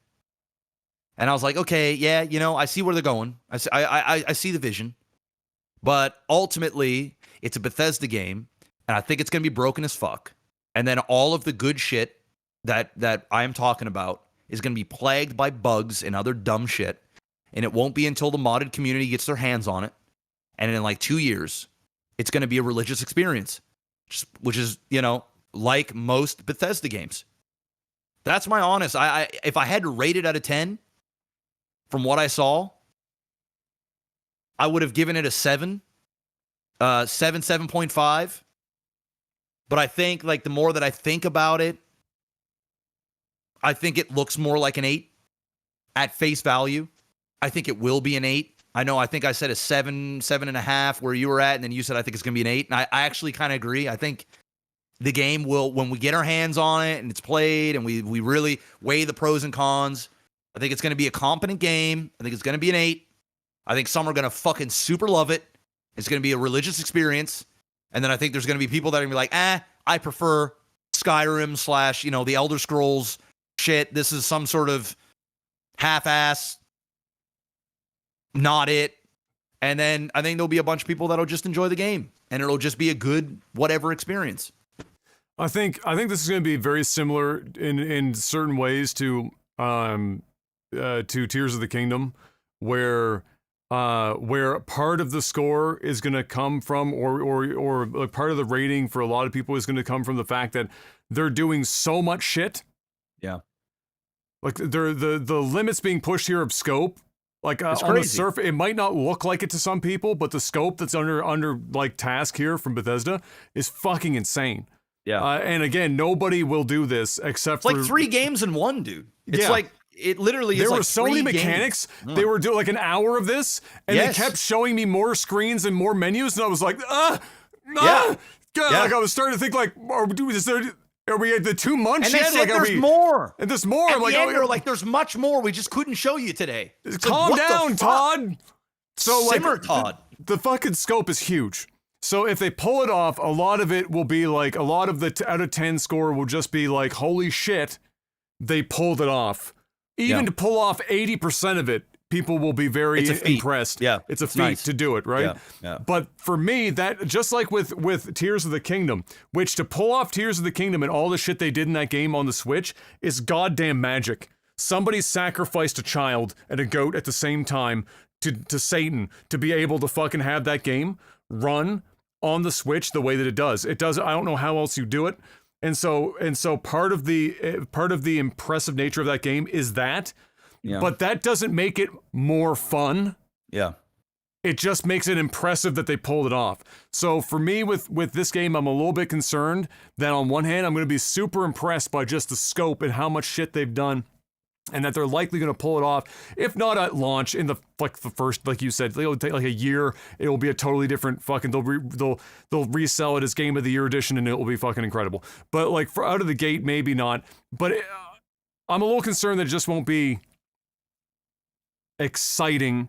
And I was like, okay, yeah, I see where they're going. I see the vision. But ultimately, it's a Bethesda game, and I think it's going to be broken as fuck. And then all of the good shit that I am talking about is going to be plagued by bugs and other dumb shit. And it won't be until the modded community gets their hands on it. And in 2 years, it's going to be a religious experience, which is, like most Bethesda games. That's my honest. If I had to rate it out of 10 from what I saw, I would have given it a 7.5. But I think the more that I think about it, I think it looks more like an 8 at face value. I think it will be an 8. I think I said a 7.5 where you were at, and then you said I think it's going to be an 8. And I actually kind of agree. I think the game will, when we get our hands on it and it's played and we really weigh the pros and cons, I think it's going to be a competent game. I think it's going to be an 8. I think some are going to fucking super love it. It's going to be a religious experience. And then I think there's going to be people that are going to be like, I prefer Skyrim / the Elder Scrolls shit. This is some sort of half-ass, not it. And then I think there'll be a bunch of people that'll just enjoy the game, and it'll just be a good whatever experience. I think this is going to be very similar in certain ways to Tears of the Kingdom, where part of the score is going to come from, or part of the rating for a lot of people is going to come from the fact that they're doing so much shit. Yeah. Like the limits being pushed here of scope, on the surface, it might not look like it to some people, but the scope that's under task here from Bethesda is fucking insane. Yeah. And again, nobody will do this except for 3 games in one, dude. It's it literally is. There were so many mechanics. They were doing an hour of this, and they kept showing me more screens and more menus, and I was like, God. I was starting to think Are we at the 2 months And they yet? said there's more. And there's more. At I'm the like, end, they're like, there's much more. We just couldn't show you today. It's calm like, what the down, fuck? Todd. So Simmer, like, Todd. The fucking scope is huge. So if they pull it off, a lot of it will be like, a lot of the out of 10 score will just be like, holy shit, they pulled it off. Even to pull off 80% of it, people will be very impressed. Yeah, it's a feat nice to do it, right? Yeah. But for me, that just like with Tears of the Kingdom, which to pull off Tears of the Kingdom and all the shit they did in that game on the Switch is goddamn magic. Somebody sacrificed a child and a goat at the same time to Satan to be able to fucking have that game run on the Switch the way that it does. It does. I don't know how else you do it. And so part of the impressive nature of that game is that. Yeah. But that doesn't make it more fun. Yeah. It just makes it impressive that they pulled it off. So for me with this game, I'm a little bit concerned that on one hand, I'm going to be super impressed by just the scope and how much shit they've done, and that they're likely going to pull it off. If not at launch, in the first, like you said, it'll take like a year. It will be a totally different fucking. They'll resell it as Game of the Year edition, and it will be fucking incredible. But like for out of the gate, maybe not. But I'm a little concerned that it just won't be exciting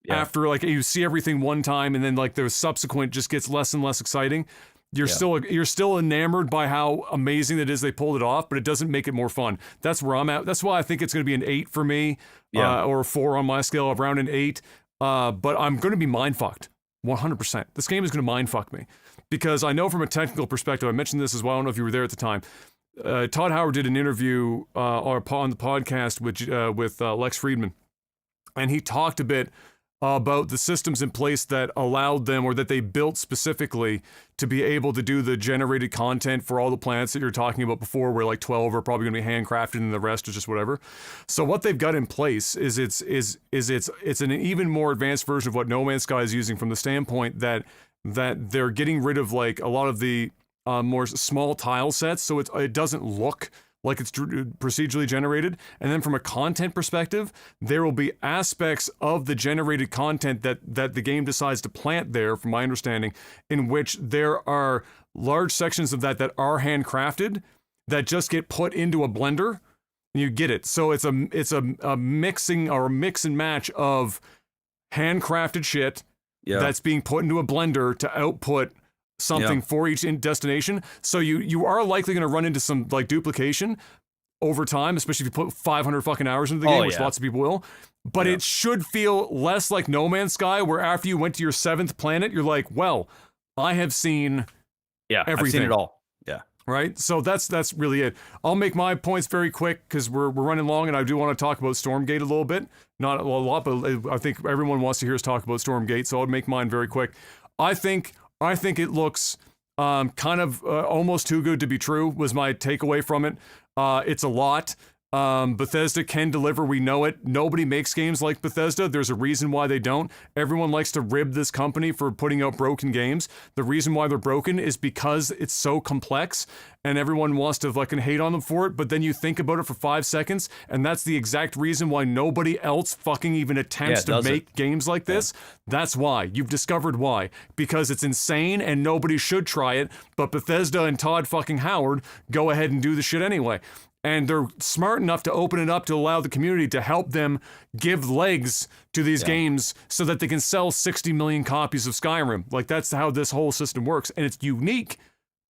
after like you see everything one time, and then like the subsequent just gets less and less exciting. You're still enamored by how amazing it is they pulled it off, but it doesn't make it more fun. That's where I'm at. That's why I think it's going to be an 8 for me, or a 4 on my scale, around an 8. But I'm going to be mind fucked, 100%. This game is going to mind fuck me because I know from a technical perspective. I mentioned this as well. I don't know if you were there at the time. Todd Howard did an interview on the podcast with Lex Friedman, and he talked a bit about the systems in place that allowed them, or that they built specifically to be able to do the generated content for all the planets that you're talking about before, where like 12 are probably going to be handcrafted and the rest is just whatever. So what they've got in place is it's an even more advanced version of what No Man's Sky is using, from the standpoint that they're getting rid of like a lot of the more small tile sets, so it doesn't look like it's procedurally generated. And then from a content perspective, there will be aspects of the generated content that the game decides to plant there, from my understanding, in which there are large sections of that are handcrafted that just get put into a blender and you get it. So it's a mixing or a mix and match of handcrafted shit that's being put into a blender to output something for each destination. So you are likely going to run into some like duplication over time, especially if you put 500 fucking hours into the game, which lots of people will. But it should feel less like No Man's Sky, where after you went to your 7th planet, you're like, well, I have seen everything. I've seen it all. Yeah. Right? So that's really it. I'll make my points very quick because we're running long, and I do want to talk about Stormgate a little bit. Not a lot, but I think everyone wants to hear us talk about Stormgate, so I'll make mine very quick. I think it looks kind of almost too good to be true, was my takeaway from it. It's a lot. Bethesda can deliver, we know it. Nobody makes games like Bethesda. There's a reason why they don't. Everyone likes to rib this company for putting out broken games. The reason why they're broken is because it's so complex, and everyone wants to fucking hate on them for it, but then you think about it for 5 seconds, and that's the exact reason why nobody else fucking even attempts to make games like this. That's why. You've discovered why. Because it's insane and nobody should try it, but Bethesda and Todd fucking Howard go ahead and do the shit anyway. And they're smart enough to open it up to allow the community to help them give legs to these games so that they can sell 60 million copies of Skyrim. Like, that's how this whole system works. And it's unique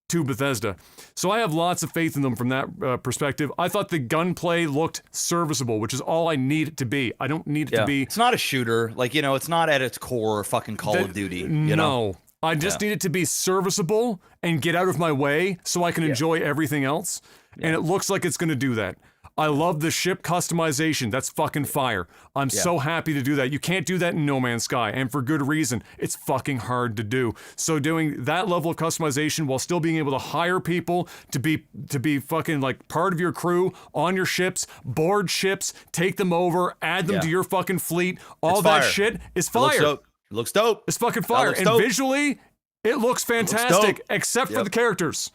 to Bethesda. So I have lots of faith in them from that perspective. I thought the gunplay looked serviceable, which is all I need it to be. I don't need it to be... It's not a shooter. Like, it's not at its core fucking Call of Duty. You know? I just need it to be serviceable and get out of my way so I can enjoy everything else. And it looks like it's going to do that. I love the ship customization. That's fucking fire. I'm so happy to do that. You can't do that in No Man's Sky, and for good reason. It's fucking hard to do. So doing that level of customization while still being able to hire people to be fucking like part of your crew on your ships, board ships, take them over, add them to your fucking fleet, all that shit is fire. It looks dope. It's fucking fire. And visually, it looks fantastic, except for the characters.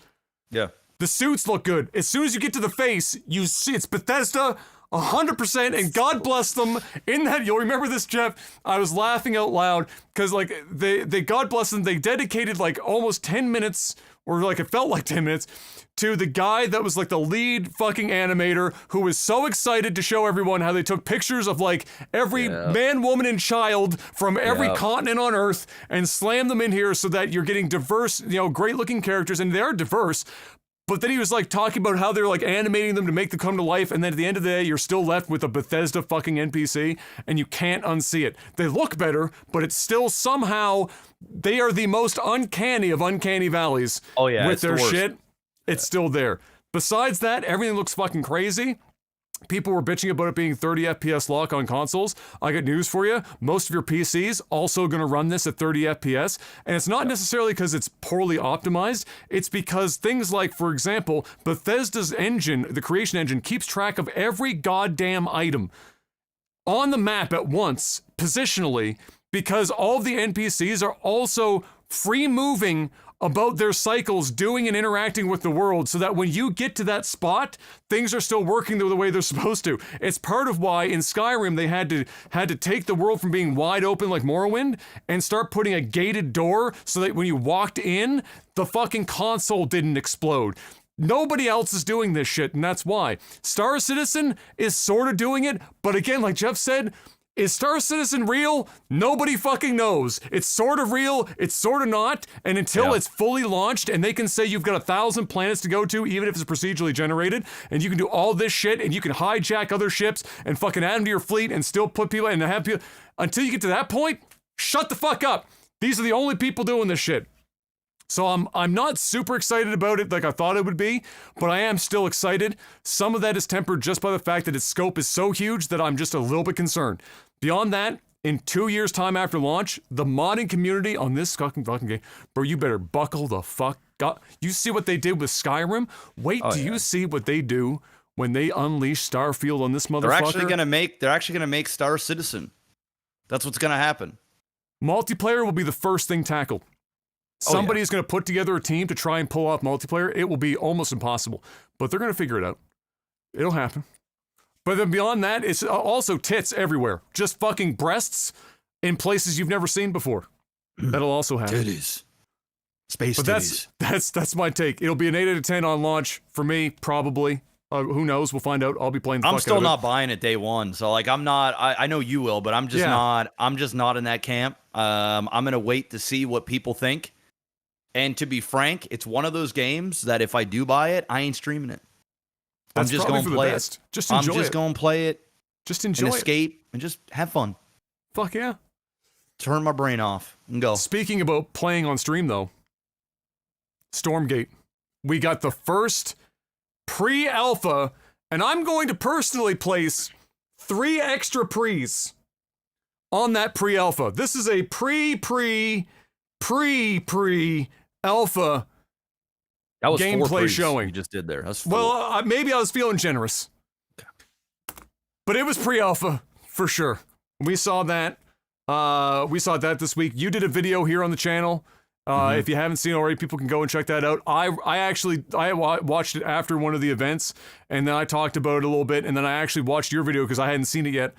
Yeah. The suits look good. As soon as you get to the face, you see it's Bethesda 100%, and God bless them. In that, you'll remember this, Jeff. I was laughing out loud because, like, they God bless them. They dedicated like almost 10 minutes, or like it felt like 10 minutes, to the guy that was like the lead fucking animator who was so excited to show everyone how they took pictures of like every man, woman, and child from every continent on Earth and slammed them in here so that you're getting diverse, great looking characters, and they're diverse. But then he was like talking about how they're like animating them to make them come to life, and then at the end of the day, you're still left with a Bethesda fucking NPC, and you can't unsee it. They look better, but it's still somehow, they are the most uncanny of uncanny valleys. Oh yeah, with their shit. It's still there. Besides that, everything looks fucking crazy. People were bitching about it being 30 FPS lock on consoles. I got news for you. Most of your PCs also going to run this at 30 FPS. And it's not necessarily because it's poorly optimized. It's because things like, for example, Bethesda's engine, the creation engine, keeps track of every goddamn item on the map at once, positionally, because all of the NPCs are also free moving about their cycles, doing and interacting with the world, so that when you get to that spot, things are still working the way they're supposed to. It's part of why in Skyrim they had to take the world from being wide open like Morrowind and start putting a gated door so that when you walked in, the fucking console didn't explode. Nobody else is doing this shit, and that's why. Star Citizen is sort of doing it, but again, like Jeff said, is Star Citizen real? Nobody fucking knows. It's sort of real, it's sort of not, and until it's fully launched and they can say you've got 1,000 planets to go to, even if it's procedurally generated, and you can do all this shit, and you can hijack other ships and fucking add them to your fleet and still put people and have people, until you get to that point, shut the fuck up. These are the only people doing this shit. So I'm not super excited about it like I thought it would be, but I am still excited. Some of that is tempered just by the fact that its scope is so huge that I'm just a little bit concerned. Beyond that, in 2 years' time after launch, the modding community on this fucking game, bro, you better buckle the fuck up. You see what they did with Skyrim? Wait till you see what they do when they unleash Starfield on this motherfucker. They're actually gonna make Star Citizen. That's what's gonna happen. Multiplayer will be the first thing tackled. Somebody is going to put together a team to try and pull off multiplayer. It will be almost impossible, but they're going to figure it out. It'll happen. But then beyond that, it's also tits everywhere. Just fucking breasts in places you've never seen before. That'll also happen. Titties. Space but titties. That's my take. It'll be an 8 out of 10 on launch for me, probably. Who knows? We'll find out. I'll be playing the fuck out of it. I'm still not buying it day one. So like I'm not I know you will, but I'm just not in that camp. I'm going to wait to see what people think. And to be frank, it's one of those games that if I do buy it, I ain't streaming it. I'm just going to play it. Just enjoy it. I'm just going to play it. Just enjoy and it. Escape and just have fun. Fuck yeah. Turn my brain off and go. Speaking about playing on stream, though, Stormgate. We got the first pre-alpha, and I'm going to personally place 3 extra pre's on that pre-alpha. This is a pre-alpha that was gameplay showing. You just did there. Well, maybe I was feeling generous. Okay. But it was pre-alpha for sure. We saw that. We saw that this week. You did a video here on the channel. If you haven't seen it already, people can go and check that out. I watched it after one of the events, and then I talked about it a little bit, and then I actually watched your video because I hadn't seen it yet.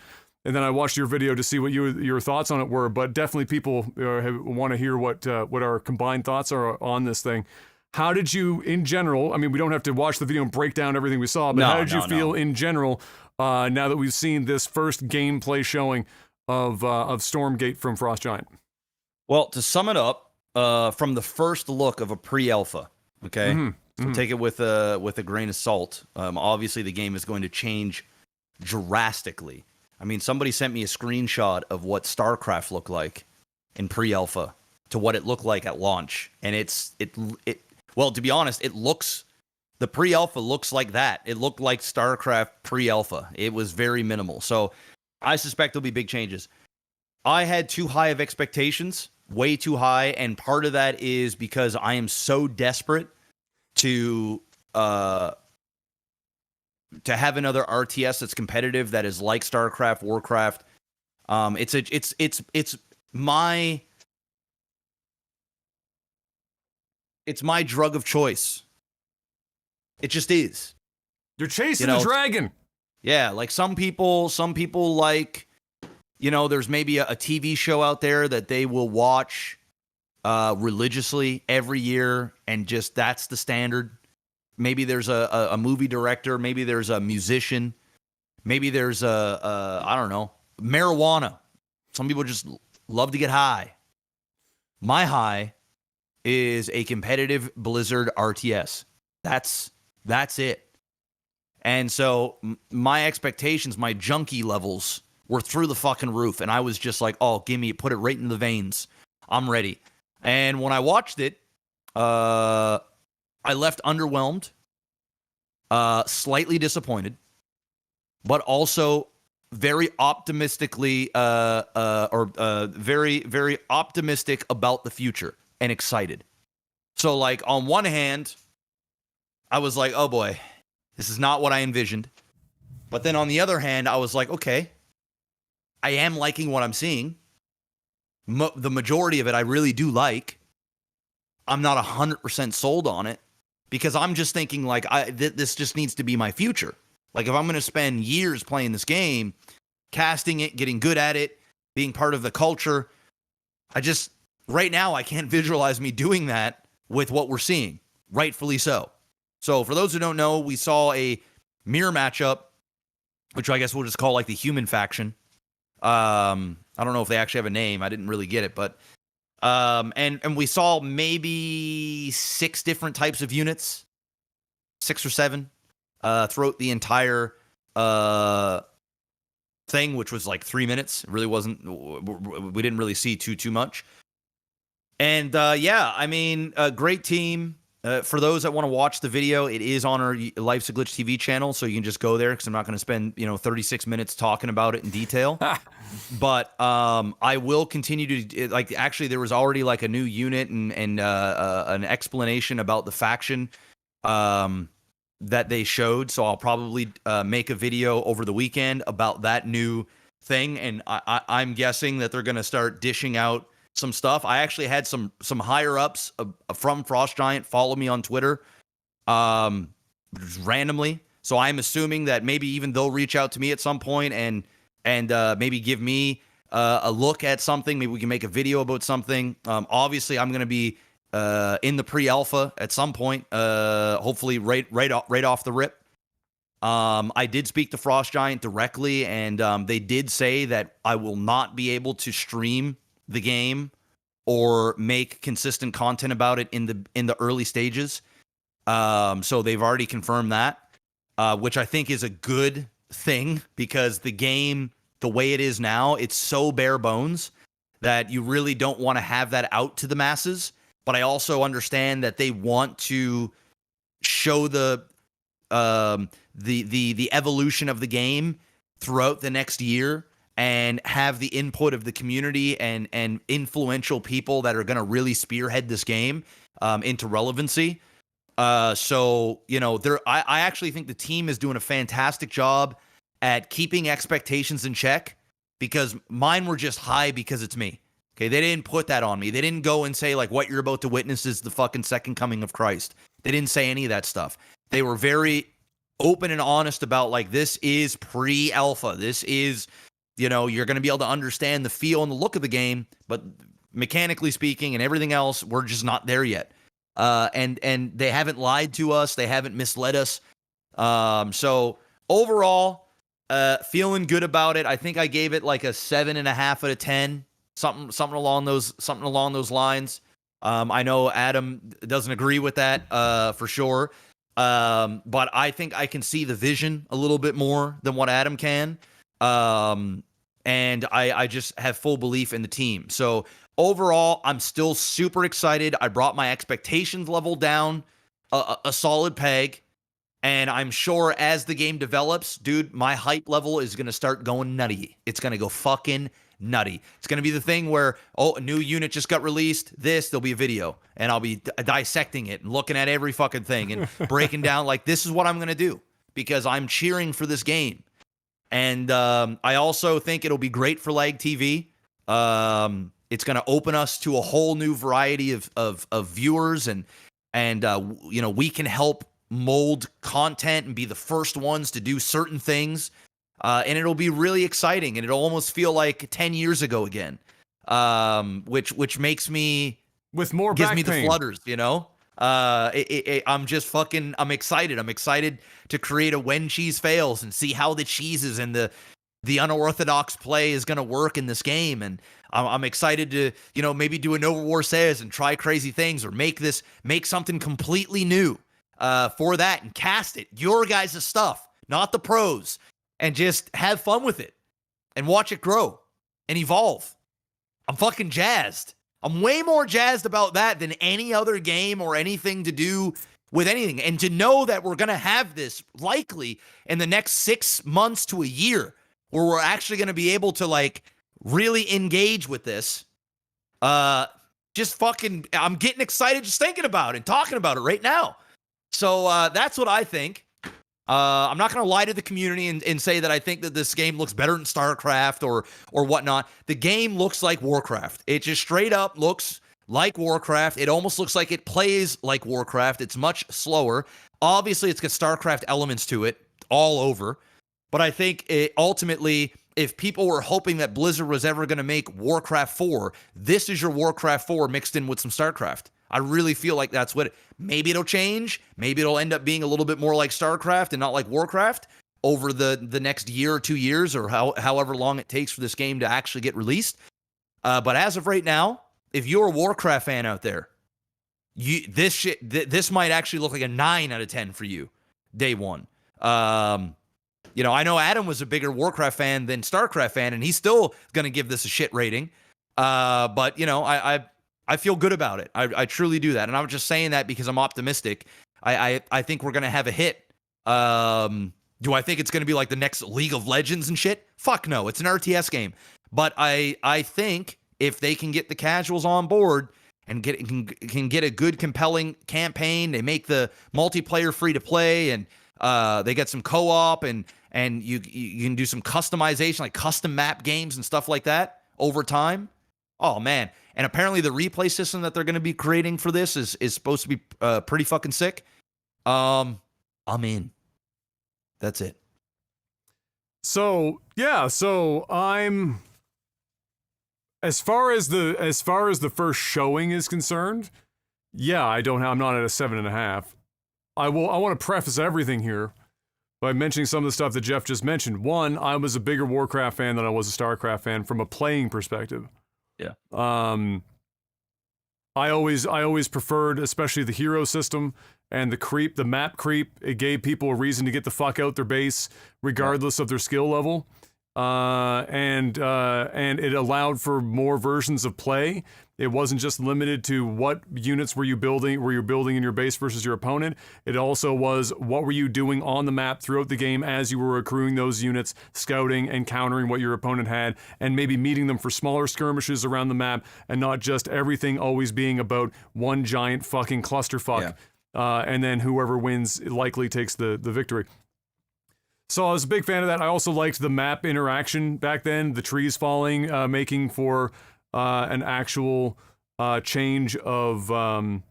And then I watched your video to see what your thoughts on it were. But definitely people want to hear what our combined thoughts are on this thing. How did you, in general, I mean, we don't have to watch the video and break down everything we saw, but how did you feel in general now that we've seen this first gameplay showing of Stormgate from Frost Giant? Well, to sum it up, from the first look of a pre-alpha, okay? So take it with a grain of salt. Obviously, the game is going to change drastically. I mean, somebody sent me a screenshot of what StarCraft looked like in pre-alpha to what it looked like at launch, and well, to be honest, the pre-alpha looks like that. It looked like StarCraft pre-alpha. It was very minimal. So I suspect there'll be big changes. I had too high of expectations, way too high, and part of that is because I am so desperate to have another RTS that's competitive, that is like StarCraft, Warcraft. It's my drug of choice. It just is. You're chasing the dragon. Yeah, like some people like, there's maybe a TV show out there that they will watch religiously every year, and just that's the standard. Maybe there's a movie director, maybe there's a musician, maybe there's I don't know, marijuana. Some people just love to get high. My high is a competitive Blizzard RTS. That's it. And so my expectations, my junkie levels were through the fucking roof. And I was just like, oh, put it right in the veins. I'm ready. And when I watched it, I left underwhelmed, slightly disappointed, but also very optimistically, very, very optimistic about the future and excited. So, like, on one hand, I was like, oh boy, this is not what I envisioned. But then on the other hand, I was like, okay, I am liking what I'm seeing. The majority of it I really do like. I'm not 100% sold on it because I'm just thinking like this just needs to be my future. Like if I'm going to spend years playing this game, casting it, getting good at it, being part of the culture, right now I can't visualize me doing that with what we're seeing, rightfully so. So for those who don't know, we saw a mirror matchup, which I guess we'll just call like the human faction. I don't know if they actually have a name. I didn't really get it, but and we saw maybe 6 different types of units, 6 or 7, throughout the entire thing, which was like 3 minutes. It really wasn't. We didn't really see too much. And yeah, I mean, a great team. For those that want to watch the video, it is on our Life's a Glitch TV channel, so you can just go there because I'm not going to spend 36 minutes talking about it in detail. But I will continue to like. Actually, there was already like a new unit and an explanation about the faction that they showed. So I'll probably make a video over the weekend about that new thing, and I'm guessing that they're going to start dishing out some stuff. I actually had some higher ups from Frost Giant follow me on Twitter, randomly. So I'm assuming that maybe even they'll reach out to me at some point and maybe give me a look at something. Maybe we can make a video about something. Obviously, I'm going to be in the pre-alpha at some point. Hopefully, right off the rip. I did speak to Frost Giant directly, and they did say that I will not be able to stream the game or make consistent content about it in the early stages. So they've already confirmed that, which I think is a good thing because the game, the way it is now, it's so bare bones that you really don't want to have that out to the masses. But I also understand that they want to show the evolution of the game throughout the next year and have the input of the community and influential people that are going to really spearhead this game into relevancy. So, I actually think the team is doing a fantastic job at keeping expectations in check because mine were just high because it's me. Okay, they didn't put that on me. They didn't go and say, like, what you're about to witness is the fucking second coming of Christ. They didn't say any of that stuff. They were very open and honest about, like, this is pre-alpha. This is... you're going to be able to understand the feel and the look of the game, but mechanically speaking and everything else, we're just not there yet. And they haven't lied to us. They haven't misled us. So overall, feeling good about it. I think I gave it like a 7.5 out of 10, something along those lines. I know Adam doesn't agree with that, for sure. But I think I can see the vision a little bit more than what Adam can. And I just have full belief in the team. So overall, I'm still super excited. I brought my expectations level down a solid peg. And I'm sure as the game develops, dude, my hype level is going to start going nutty. It's going to go fucking nutty. It's going to be the thing where, a new unit just got released. There'll be a video. And I'll be dissecting it and looking at every fucking thing and breaking down like, this is what I'm going to do. Because I'm cheering for this game. And I also think it'll be great for Lag TV. It's going to open us to a whole new variety of viewers, and we can help mold content and be the first ones to do certain things. And it'll be really exciting, and it'll almost feel like 10 years ago again, which makes me with more gives back me pain. the flutters, you know. I'm just fucking. I'm excited. I'm excited to create a when cheese fails and see how the cheeses and the unorthodox play is going to work in this game. And I'm excited to, you know, maybe do a Nova War Says and try crazy things, or make something completely new for that, and cast it your guys' stuff, not the pros, and just have fun with it and watch it grow and evolve. I'm fucking jazzed. I'm way more jazzed about that than any other game or anything to do with anything. And to know that we're going to have this likely in the next 6 months to a year, where we're actually going to be able to like really engage with this. Just fucking, I'm getting excited just thinking about it and talking about it right now. So that's what I think. I'm not going to lie to the community and say that I think that this game looks better than StarCraft or whatnot. The game looks like Warcraft. It just straight up looks like Warcraft. It almost looks like it plays like Warcraft. It's much slower. Obviously, it's got StarCraft elements to it all over. But I think ultimately, if people were hoping that Blizzard was ever going to make Warcraft 4, this is your Warcraft 4 mixed in with some StarCraft. I really feel like that's what maybe it'll change. Maybe it'll end up being a little bit more like StarCraft and not like Warcraft over the next year or 2 years, or however long it takes for this game to actually get released. But as of right now, if you're a Warcraft fan out there, this might actually look like a 9 out of 10 for you day one. You know, I know Adam was a bigger Warcraft fan than StarCraft fan, and he's still going to give this a shit rating. But, you know, I feel good about it. I truly do that. And I'm just saying that because I'm optimistic. I think we're going to have a hit. Do I think it's going to be like the next League of Legends and shit? Fuck no. It's an RTS game. But I think if they can get the casuals on board and can get a good, compelling campaign, they make the multiplayer free to play, and they get some co-op, and you can do some customization, like custom map games and stuff like that over time. Oh, man. And apparently the replay system that they're going to be creating for this is supposed to be pretty fucking sick. I'm in. That's it. So, yeah, I'm as far as the first showing is concerned, yeah, I'm not at a 7.5. I want to preface everything here by mentioning some of the stuff that Jeff just mentioned. One, I was a bigger Warcraft fan than I was a StarCraft fan from a playing perspective. Yeah. I always preferred, especially the hero system and the map creep. It gave people a reason to get the fuck out their base, regardless of their skill level. And it allowed for more versions of play. It wasn't just limited to what units were you building in your base versus your opponent. It also was what were you doing on the map throughout the game as you were accruing those units, scouting and countering what your opponent had, and maybe meeting them for smaller skirmishes around the map, and not just everything always being about one giant fucking clusterfuck. Yeah. And then whoever wins likely takes the victory. So I was a big fan of that. I also liked the map interaction back then, the trees falling, making for an actual change of a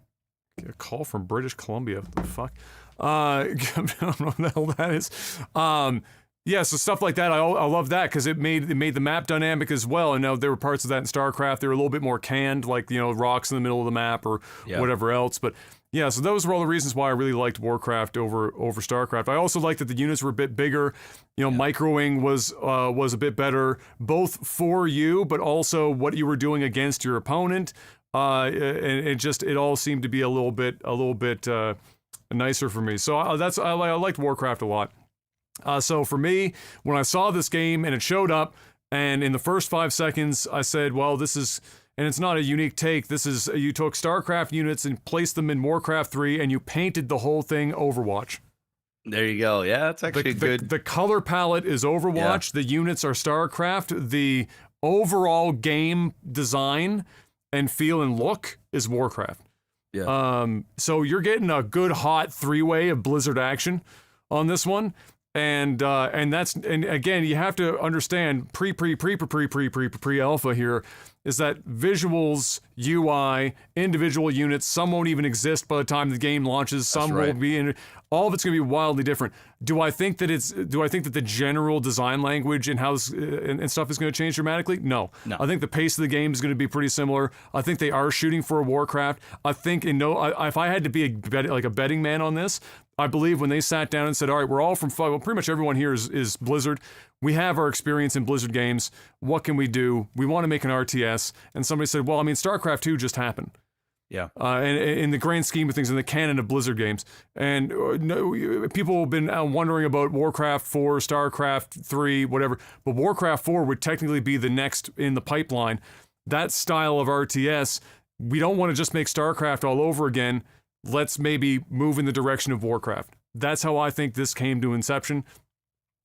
call from British Columbia. What the fuck? I don't know what the hell that is. Yeah, so stuff like that, I love that because it made the map dynamic as well. And now there were parts of that in StarCraft. They were a little bit more canned, like, you know, rocks in the middle of the map or whatever else. But yeah, so those were all the reasons why I really liked Warcraft over StarCraft. I also liked that the units were a bit bigger. You know, microing was a bit better, both for you, but also what you were doing against your opponent. And it all seemed to be a little bit nicer for me. So I liked Warcraft a lot. So for me, when I saw this game and it showed up, and in the first 5 seconds, I said, well, this is. And it's not a unique take. This is, you took StarCraft units and placed them in Warcraft 3 and you painted the whole thing Overwatch. There you go. Yeah, that's actually good. The color palette is Overwatch. Yeah. The units are StarCraft. The overall game design and feel and look is Warcraft. Yeah. So you're getting a good hot 3-way of Blizzard action on this one. And again, you have to understand pre-alpha here. is that visuals, UI, individual units, some won't even exist by the time the game launches. Some will be in. All of it's going to be wildly different. Do I think that the general design language and how and stuff is going to change dramatically? No. I think the pace of the game is going to be pretty similar. I think they are shooting for a Warcraft. I think if I had to be a betting man on this, I believe when they sat down and said, all right, we're all from, well, pretty much everyone here is Blizzard. We have our experience in Blizzard games. What can we do? We want to make an RTS. And somebody said, well, I mean, StarCraft 2 just happened. Yeah. And in the grand scheme of things, in the canon of Blizzard games. And people have been wondering about Warcraft 4, StarCraft 3, whatever. But Warcraft 4 would technically be the next in the pipeline. That style of RTS, we don't want to just make StarCraft all over again. Let's maybe move in the direction of Warcraft. That's how I think this came to inception.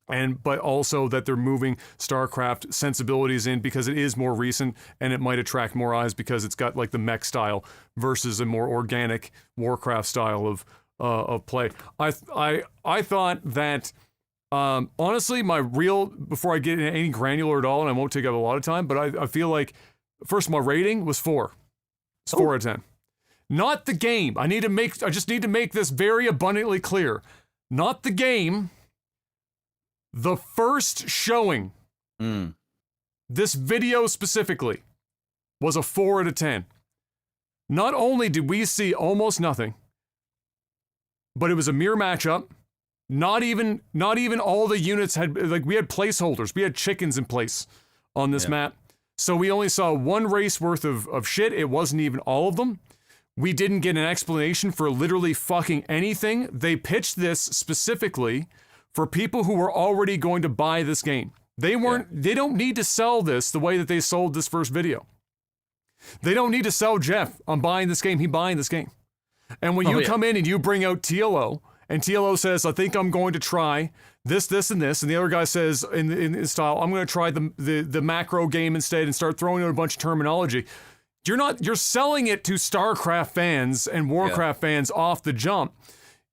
But also that they're moving StarCraft sensibilities in because it is more recent and it might attract more eyes because it's got like the mech style versus a more organic Warcraft style of play. I thought that honestly, before I get into any granular at all, and I won't take up a lot of time, but I feel like first my rating was 4. It's 4 out of 10. Not the game. I just need to make this very abundantly clear. Not the game. The first showing, this video specifically, was a 4 out of 10. Not only did we see almost nothing, but it was a mere matchup. Not even all the units had, like, we had placeholders. We had chickens in place on this map. So we only saw one race worth of shit. It wasn't even all of them. We didn't get an explanation for literally fucking anything. They pitched this specifically for people who were already going to buy this game. They don't need to sell this the way that they sold this first video. They don't need to sell Jeff, I'm buying this game, he's buying this game. And when you come in and you bring out TLO, and TLO says, I think I'm going to try this, and this, and the other guy says in style, I'm going to try the macro game instead and start throwing out a bunch of terminology. You're selling it to StarCraft fans and Warcraft fans off the jump.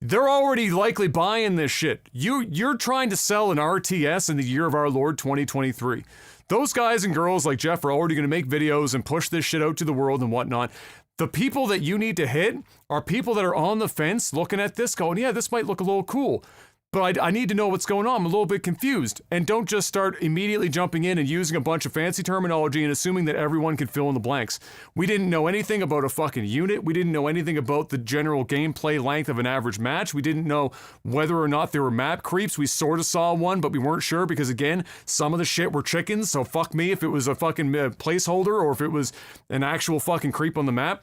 They're already likely buying this shit. You're trying to sell an RTS in the year of our Lord 2023. Those guys and girls like Jeff are already going to make videos and push this shit out to the world and whatnot. The people that you need to hit are people that are on the fence looking at this going, yeah, this might look a little cool. But I need to know what's going on. I'm a little bit confused. And don't just start immediately jumping in and using a bunch of fancy terminology and assuming that everyone can fill in the blanks. We didn't know anything about a fucking unit. We didn't know anything about the general gameplay length of an average match. We didn't know whether or not there were map creeps. We sort of saw one, but we weren't sure because, again, some of the shit were chickens. So fuck me if it was a fucking placeholder or if it was an actual fucking creep on the map.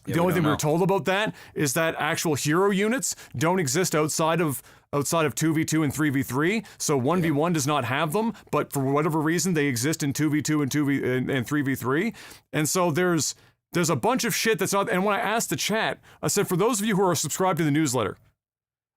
The only thing we were told about that is that actual hero units don't exist outside of 2v2 and 3v3, so 1v1 does not have them, but for whatever reason they exist in 2v2 and 3v3. And so there's a bunch of shit that's not. And when I asked the chat, I said, for those of you who are subscribed to the newsletter,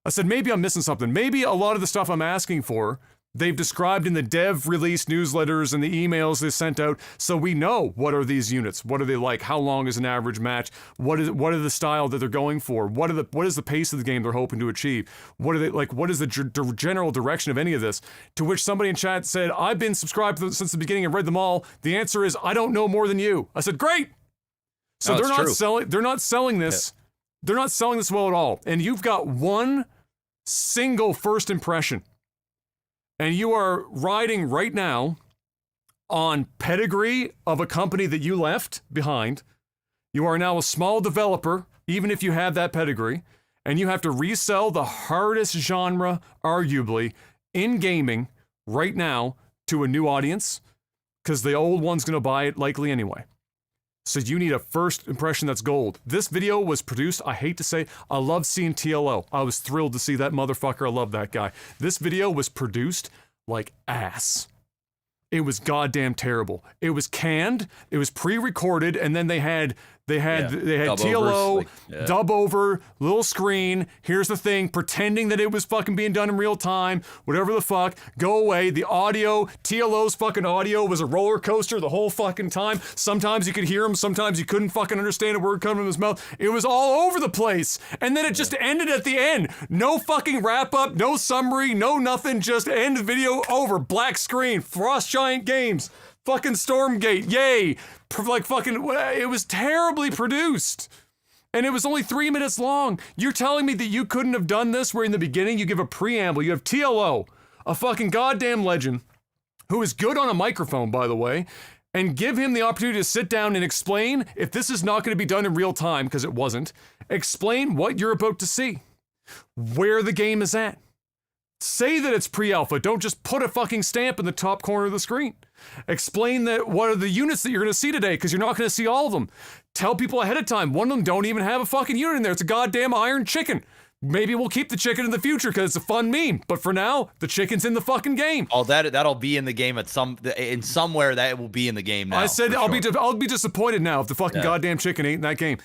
I said, maybe I'm missing something. Maybe a lot of the stuff I'm asking for, they've described in the dev release newsletters and the emails they sent out, so we know what are these units, what are they like, how long is an average match, what are the style that they're going for, what is the pace of the game they're hoping to achieve, what are they like, what is the general direction of any of this? To which somebody in chat said, I've been subscribed since the beginning and read them all. The answer is, I don't know more than you. I said, great. So they're not selling this. Yeah. They're not selling this well at all. And you've got one single first impression. And you are riding right now on pedigree of a company that you left behind. You are now a small developer, even if you have that pedigree, and you have to resell the hardest genre, arguably, in gaming right now to a new audience, because the old one's going to buy it likely anyway. So you need a first impression that's gold. This video was produced, I hate to say, I love seeing TLO. I was thrilled to see that motherfucker. I love that guy. This video was produced like ass. It was goddamn terrible. It was canned, it was pre-recorded, and then they had TLO, dub over, little screen, here's the thing, pretending that it was fucking being done in real time, whatever the fuck, go away. The audio, TLO's fucking audio was a roller coaster the whole fucking time. Sometimes you could hear him, sometimes you couldn't fucking understand a word coming from his mouth. It was all over the place. And then it just ended at the end. No fucking wrap up, no summary, no nothing, just end the video over. Black screen, Frost Giant Games. Fucking Stormgate, yay! Like fucking, it was terribly produced. And it was only 3 minutes long. You're telling me that you couldn't have done this where in the beginning you give a preamble, you have TLO, a fucking goddamn legend, who is good on a microphone, by the way, and give him the opportunity to sit down and explain, if this is not going to be done in real time, because it wasn't, explain what you're about to see, where the game is at. Say that it's pre-alpha. Don't just put a fucking stamp in the top corner of the screen. Explain that what are the units that you're going to see today, because you're not going to see all of them. Tell people ahead of time. One of them don't even have a fucking unit in there. It's a goddamn iron chicken. Maybe we'll keep the chicken in the future because it's a fun meme. But for now, the chicken's in the fucking game. Oh, that'll be in the game in somewhere that will be in the game now. I said I'll be disappointed now if the fucking goddamn chicken ain't in that game.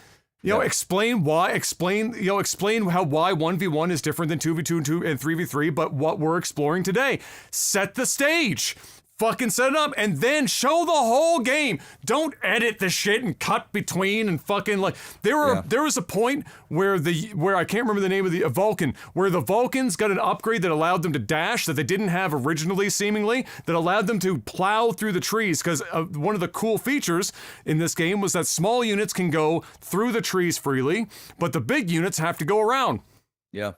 You know, explain why. Explain how why 1v1 is different than 2v2 and 3v3. But what we're exploring today, set the stage. Fucking set it up and then show the whole game. Don't edit the shit and cut between and fucking like there was a point where I can't remember the name of the Vulcan, where the Vulcans got an upgrade that allowed them to dash that they didn't have originally, seemingly, that allowed them to plow through the trees, because one of the cool features in this game was that small units can go through the trees freely, but the big units have to go around. Yeah.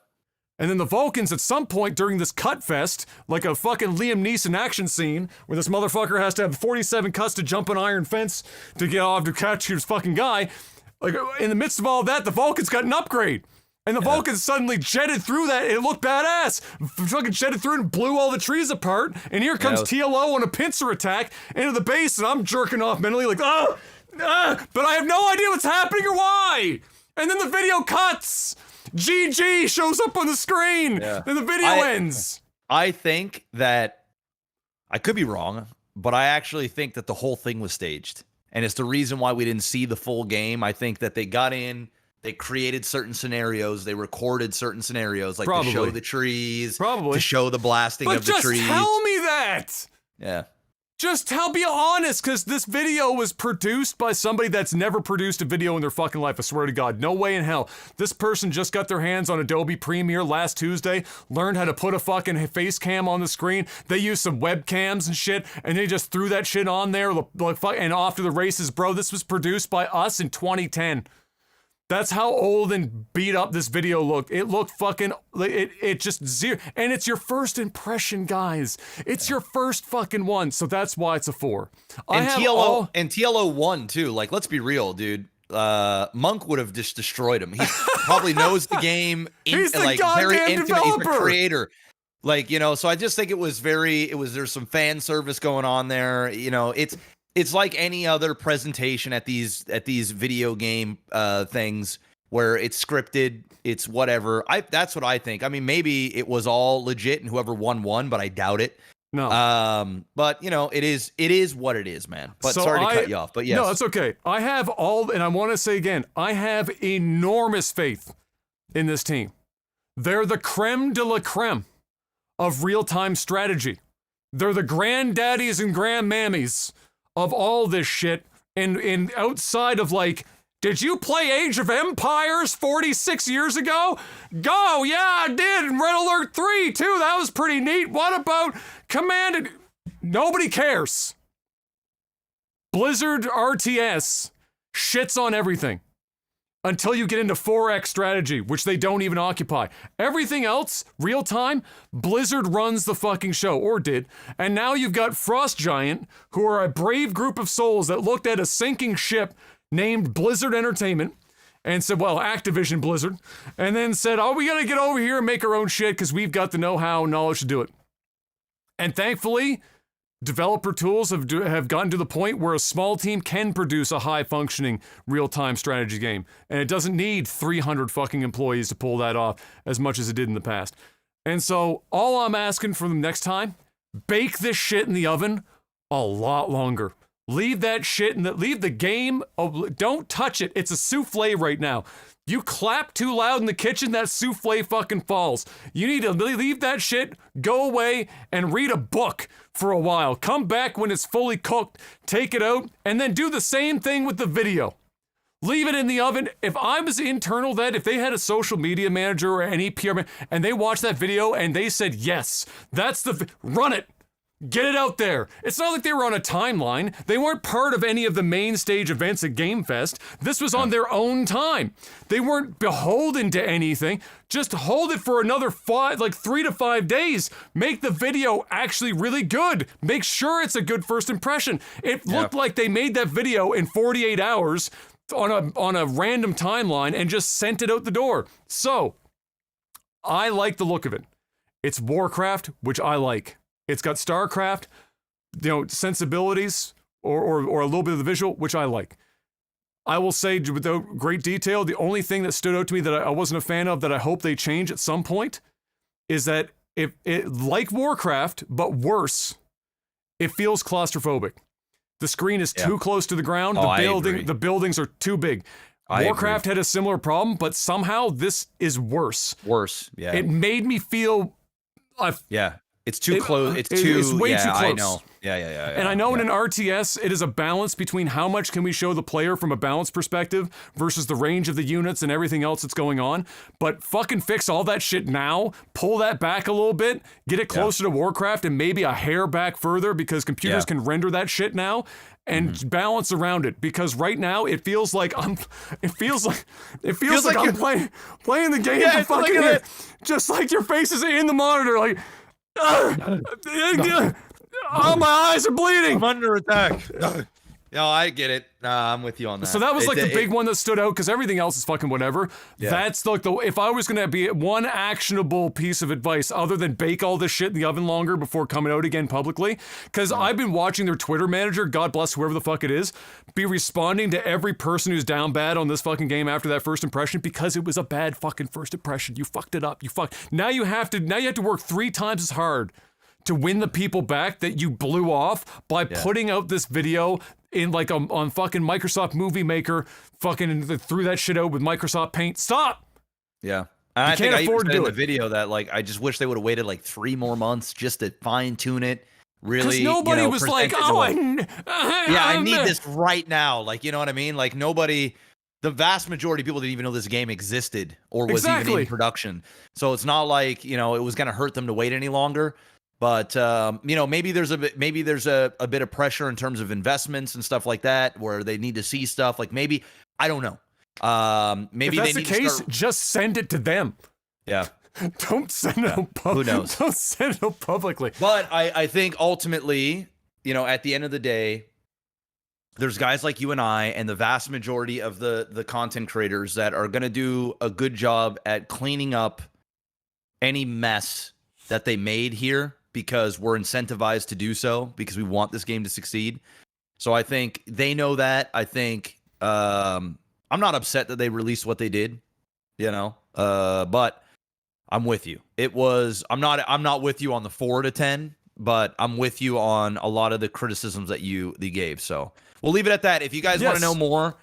And then the Vulcans, at some point during this cut fest, like a fucking Liam Neeson action scene, where this motherfucker has to have 47 cuts to jump an iron fence to get off to catch his fucking guy, like in the midst of all that, the Vulcans got an upgrade. And the Vulcans suddenly jetted through that, and it looked badass. Fucking jetted through and blew all the trees apart. And here comes TLO on a pincer attack into the base, and I'm jerking off mentally like, but I have no idea what's happening or why. And then the video cuts. GG shows up on the screen, and the video ends. I think that, I could be wrong, but I actually think that the whole thing was staged. And it's the reason why we didn't see the full game. I think that they got in, they created certain scenarios, they recorded certain scenarios, like to show the trees, to show the blasting of the trees. But just tell me that! Yeah. Just be honest, because this video was produced by somebody that's never produced a video in their fucking life, I swear to God. No way in hell. This person just got their hands on Adobe Premiere last Tuesday, learned how to put a fucking face cam on the screen. They used some webcams and shit, and they just threw that shit on there, and off to the races. Bro, this was produced by us in 2010. That's how old and beat up this video looked. It looked fucking, it just zero. And it's your first impression, guys. It's your first fucking one. So that's why it's a 4. And TLO won too. Like, let's be real, dude. Monk would have just destroyed him. He probably knows the game. He's the goddamn developer. He's the creator. Like, you know, so I just think there's some fan service going on there. You know, it's like any other presentation at these video game things where it's scripted, it's whatever. That's what I think. I mean, maybe it was all legit and whoever won, but I doubt it. No. But you know, it is what it is, man. But so sorry to cut you off. But yes. No, it's okay. I have and I want to say again, I have enormous faith in this team. They're the creme de la creme of real-time strategy. They're the granddaddies and grandmammies of all this shit, and outside of like, did you play Age of Empires 46 years ago? Go, yeah, I did, and Red Alert 3 too, that was pretty neat. What about Command? Nobody cares. Blizzard RTS shits on everything. Until you get into 4X strategy, which they don't even occupy. Everything else, real time, Blizzard runs the fucking show, or did. And now you've got Frost Giant, who are a brave group of souls that looked at a sinking ship named Blizzard Entertainment and said, well, Activision Blizzard, and then said, oh, we gotta get over here and make our own shit because we've got the know-how and knowledge to do it. And thankfully, developer tools have gotten to the point where a small team can produce a high-functioning real-time strategy game, and it doesn't need 300 fucking employees to pull that off as much as it did in the past. And so all I'm asking for them next time, bake this shit in the oven a lot longer. Leave that shit leave the game. Don't touch it. It's a souffle right now. You clap too loud in the kitchen, that souffle fucking falls. You need to leave that shit, go away, and read a book for a while. Come back when it's fully cooked, take it out, and then do the same thing with the video. Leave it in the oven. If I was internal if they had a social media manager or any PR man, and they watched that video and they said, yes, run it. Get it out there. It's not like they were on a timeline. They weren't part of any of the main stage events at Game Fest. This was on their own time. They weren't beholden to anything. Just hold it for another 3 to 5 days. Make the video actually really good. Make sure it's a good first impression. It looked like they made that video in 48 hours on a random timeline and just sent it out the door. So, I like the look of it. It's Warcraft, which I like. It's got StarCraft, sensibilities or a little bit of the visual, which I like. I will say, without great detail, the only thing that stood out to me that I wasn't a fan of that I hope they change at some point is that if it, like Warcraft, but worse, it feels claustrophobic. The screen is too close to the ground. The buildings are too big. Warcraft had a similar problem, but somehow this is worse. Yeah. It made me feel... It's too close. It's way too close. I know. Yeah. And I know in an RTS, it is a balance between how much can we show the player from a balance perspective versus the range of the units and everything else that's going on. But fucking fix all that shit now. Pull that back a little bit. Get it closer to Warcraft and maybe a hair back further because computers can render that shit now. And balance around it, because right now it feels like I'm playing the game for fucking just like your face is in the monitor, like oh, my eyes are bleeding. I'm under attack. No, I get it. I'm with you on that. So that was the big one that stood out, because everything else is fucking whatever. Yeah. That's like if I was gonna be one actionable piece of advice other than bake all this shit in the oven longer before coming out again publicly, because I've been watching their Twitter manager, God bless whoever the fuck it is, be responding to every person who's down bad on this fucking game after that first impression, because it was a bad fucking first impression. You fucked it up. Now you have to work 3 times as hard to win the people back that you blew off by putting out this video in on fucking Microsoft Movie Maker, fucking threw that shit out with Microsoft Paint. Stop. Yeah. And I think I even said in the video that I just wish they would have waited 3 more months just to fine tune it. Really, because nobody was like, I need this right now. You know what I mean? Nobody. The vast majority of people didn't even know this game existed or was even in production. So it's not like it was gonna hurt them to wait any longer. But maybe there's a bit of pressure in terms of investments and stuff like that, where they need to see stuff. Maybe I don't know. Maybe if that's the case, just send it to them. Yeah. Don't send it out Who knows? Don't send it out publicly. But I think ultimately, at the end of the day, there's guys like you and I and the vast majority of the content creators that are going to do a good job at cleaning up any mess that they made here, because we're incentivized to do so, because we want this game to succeed. So I think they know that. I think I'm not upset that they released what they did, but I'm with you. I'm not with you on the 4 to 10, but I'm with you on a lot of the criticisms that you gave. So we'll leave it at that. If you guys want to know more,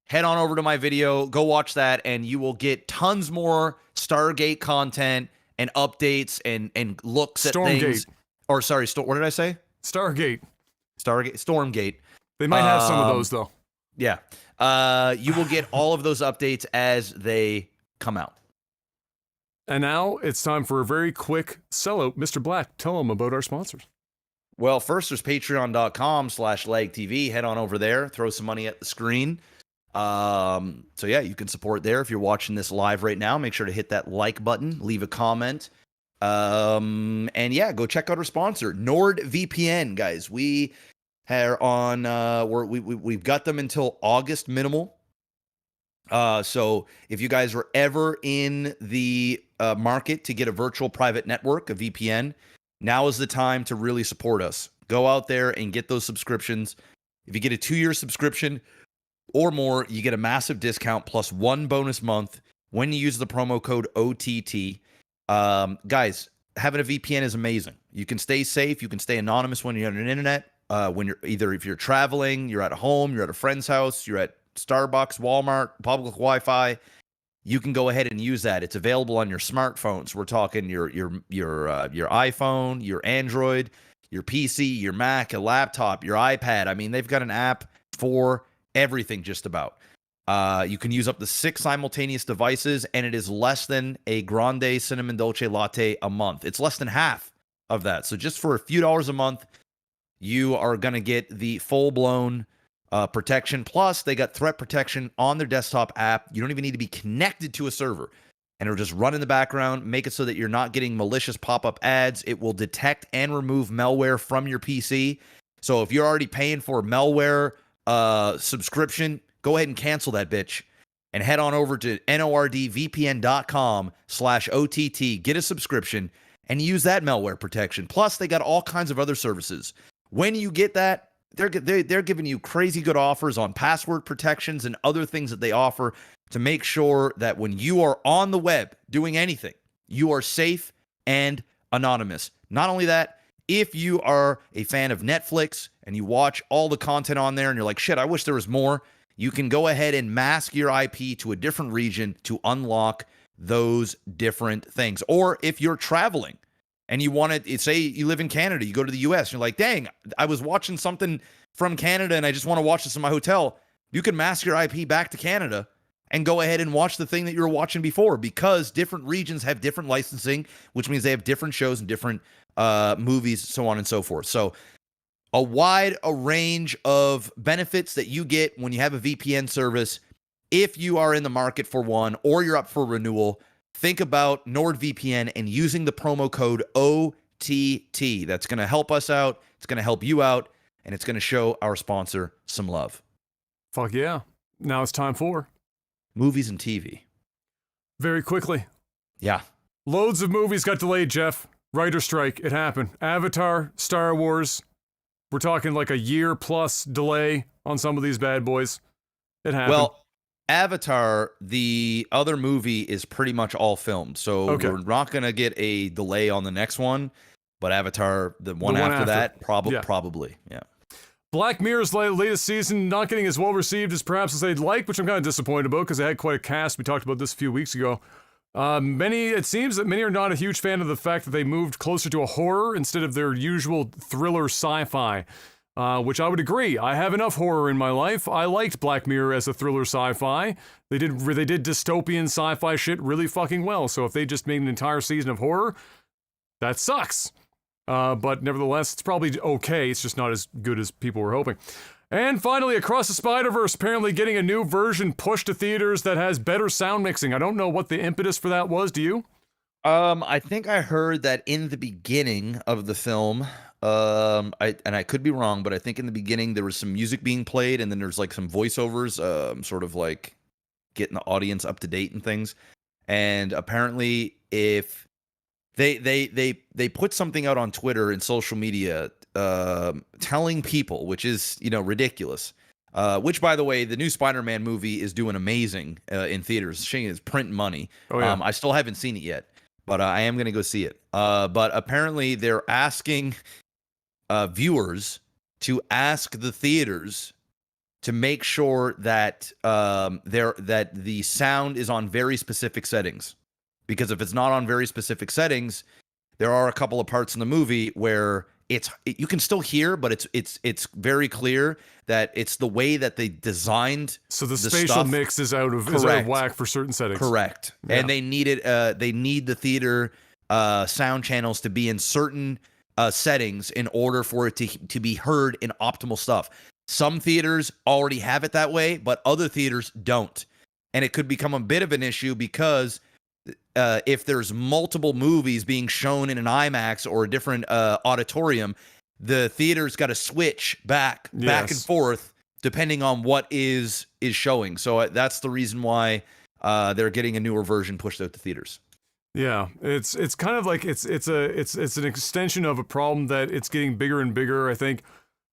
head on over to my video, go watch that, and you will get tons more Stargate content and updates and looks at things. Or sorry, what did I say? Stormgate. Stormgate. They might have some of those though. Yeah. You will get all of those updates as they come out. And now it's time for a very quick sellout. Mr. Black, tell them about our sponsors. Well, first there's patreon.com/lagtv. Head on over there, throw some money at the screen. So yeah, you can support there. If you're watching this live right now, make sure to hit that like button, leave a comment. And yeah, go check out our sponsor, NordVPN, guys. We are on, we've got them until August minimal. So if you guys were ever in the market to get a virtual private network, a VPN, now is the time to really support us. Go out there and get those subscriptions. If you get a 2-year subscription or more, you get a massive discount plus 1 bonus month when you use the promo code OTT. Guys, having a VPN is amazing. You can stay safe. You can stay anonymous when you're on an internet. When you're if you're traveling, you're at home, you're at a friend's house, you're at Starbucks, Walmart, public Wi-Fi. You can go ahead and use that. It's available on your smartphones. We're talking your iPhone, your Android, your PC, your Mac, a laptop, your iPad. I mean, they've got an app for everything just about. You can use up to 6 simultaneous devices, and it is less than a grande cinnamon dolce latte a month. It's less than half of that. So just for a few dollars a month, you are going to get the full-blown protection. Plus, they got threat protection on their desktop app. You don't even need to be connected to a server. And it'll just run in the background, make it so that you're not getting malicious pop-up ads. It will detect and remove malware from your PC. So if you're already paying for a malware subscription, go ahead and cancel that bitch and head on over to nordvpn.com/OTT. Get a subscription and use that malware protection. Plus, they got all kinds of other services. When you get that, they're giving you crazy good offers on password protections and other things that they offer to make sure that when you are on the web doing anything, you are safe and anonymous. Not only that, if you are a fan of Netflix and you watch all the content on there and you're like, shit, I wish there was more, you can go ahead and mask your IP to a different region to unlock those different things. Or if you're traveling and you want to, say you live in Canada, you go to the US, and you're like, dang, I was watching something from Canada and I just want to watch this in my hotel. You can mask your IP back to Canada and go ahead and watch the thing that you were watching before, because different regions have different licensing, which means they have different shows and different movies, so on and so forth. So a wide range of benefits that you get when you have a VPN service. If you are in the market for one or you're up for renewal, think about NordVPN and using the promo code OTT. That's going to help us out. It's going to help you out, and it's going to show our sponsor some love. Fuck yeah. Now it's time for movies and TV. Very quickly. Yeah. Loads of movies got delayed, Jeff. Writer strike. It happened. Avatar, Star Wars. We're talking like a year plus delay on some of these bad boys. It happened. Well, Avatar, the other movie, is pretty much all filmed. So we're not going to get a delay on the next one. But Avatar, the one after that, probably. Yeah. Black Mirror's latest season not getting as well received as perhaps as they'd like, which I'm kind of disappointed about because they had quite a cast. We talked about this a few weeks ago. It seems that many are not a huge fan of the fact that they moved closer to a horror instead of their usual thriller sci-fi, which I would agree. I have enough horror in my life. I liked Black Mirror as a thriller sci-fi. They did dystopian sci-fi shit really fucking well. So if they just made an entire season of horror, that sucks. But nevertheless, it's probably okay. It's just not as good as people were hoping. And finally, Across the Spider-Verse apparently getting a new version pushed to theaters that has better sound mixing. I don't know what the impetus for that was. Do you? I think I heard that in the beginning of the film, I could be wrong, but I think in the beginning there was some music being played, and then there's like some voiceovers, sort of like getting the audience up to date and things. And apparently, if they put something out on Twitter and social media, telling people, which is, ridiculous. Which, by the way, the new Spider-Man movie is doing amazing in theaters. Shane is printing money. Oh, yeah. I still haven't seen it yet, but I am going to go see it. But apparently, they're asking viewers to ask the theaters to make sure that that the sound is on very specific settings. Because if it's not on very specific settings, there are a couple of parts in the movie where you can still hear, but it's very clear that it's the way that they designed. So the spatial mix is out of whack for certain settings. Correct. Yeah. And they need the theater sound channels to be in certain settings in order for it to be heard in optimal stuff. Some theaters already have it that way, but other theaters don't. And it could become a bit of an issue because if there's multiple movies being shown in an IMAX or a different auditorium, the theater's got to switch back and forth depending on what is showing. So that's the reason why they're getting a newer version pushed out to theaters. Yeah, it's kind of like it's an extension of a problem that it's getting bigger and bigger. I think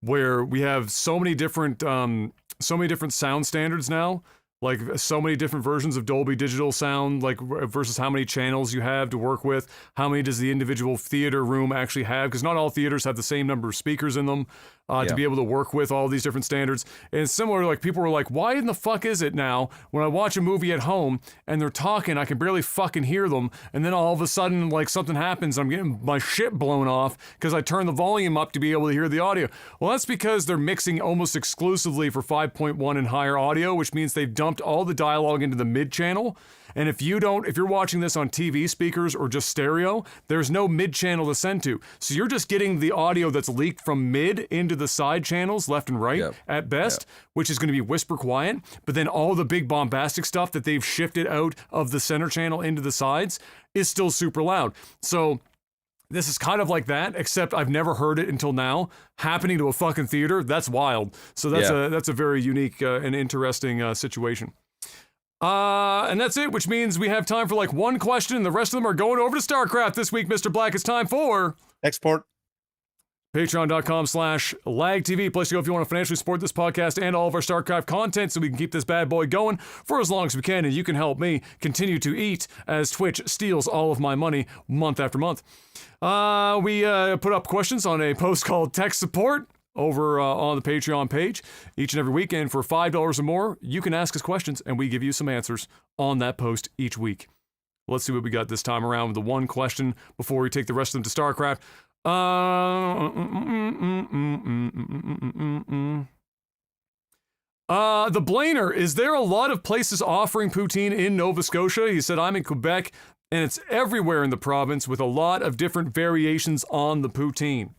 where we have so many different sound standards now. Like so many different versions of Dolby Digital sound, like versus how many channels you have to work with. How many does the individual theater room actually have? Because not all theaters have the same number of speakers in them to be able to work with all these different standards. And it's similar, like people were like, why in the fuck is it now when I watch a movie at home and they're talking, I can barely fucking hear them. And then all of a sudden, like something happens, I'm getting my shit blown off because I turn the volume up to be able to hear the audio. Well, that's because they're mixing almost exclusively for 5.1 and higher audio, which means they've dumped dumped all the dialogue into the mid channel. And if you're watching this on TV speakers or just stereo, there's no mid channel to send to. So you're just getting the audio that's leaked from mid into the side channels, left and right at best, which is going to be whisper quiet. But then all the big bombastic stuff that they've shifted out of the center channel into the sides is still super loud. So this is kind of like that, except I've never heard it until now happening to a fucking theater. That's wild. So that's a very unique and interesting situation. And that's it, which means we have time for like one question, and the rest of them are going over to StarCraft this week, Mr. Black. It's time for export. Patreon.com/LagTV, place to go if you want to financially support this podcast and all of our StarCraft content so we can keep this bad boy going for as long as we can, and you can help me continue to eat as Twitch steals all of my money month after month. We put up questions on a post called Tech Support over on the Patreon page each and every week, and for $5 or more, you can ask us questions, and we give you some answers on that post each week. Let's see what we got this time around with the one question before we take the rest of them to StarCraft. The Blainer, is there a lot of places offering poutine in Nova Scotia? He said, I'm in Quebec, and it's everywhere in the province with a lot of different variations on the poutine.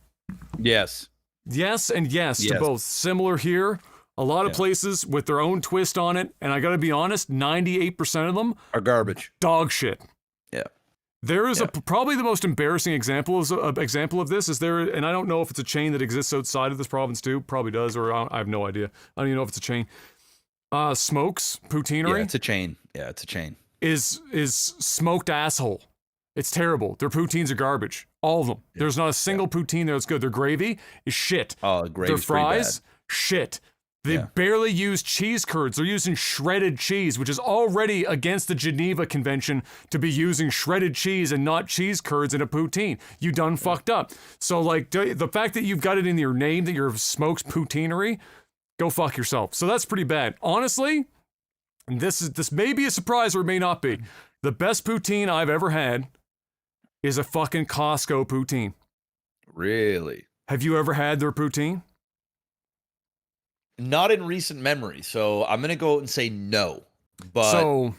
Yes. Yes and yes to both. Similar here. A lot of places with their own twist on it, and I gotta be honest, 98% of them are garbage. Dog shit. Yeah. There is probably the most embarrassing example of this is there, and I don't know if it's a chain that exists outside of this province too. Probably does, or I have no idea. I don't even know if it's a chain. Smokes Poutineery. Yeah, it's a chain. Yeah, it's a chain. Is smoked asshole. It's terrible. Their poutines are garbage. All of them. Yeah. There's not a single poutine there that's good. Their gravy is shit. Oh, gravy's Their fries, pretty bad. Shit. They barely use cheese curds. They're using shredded cheese, which is already against the Geneva Convention to be using shredded cheese and not cheese curds in a poutine. You done fucked up. So, like, the fact that you've got it in your name that you're Smokes Poutineery, go fuck yourself. So that's pretty bad. Honestly, this may be a surprise or it may not be. The best poutine I've ever had is a fucking Costco poutine. Really? Have you ever had their poutine? Not in recent memory, so I'm gonna go out and say no. But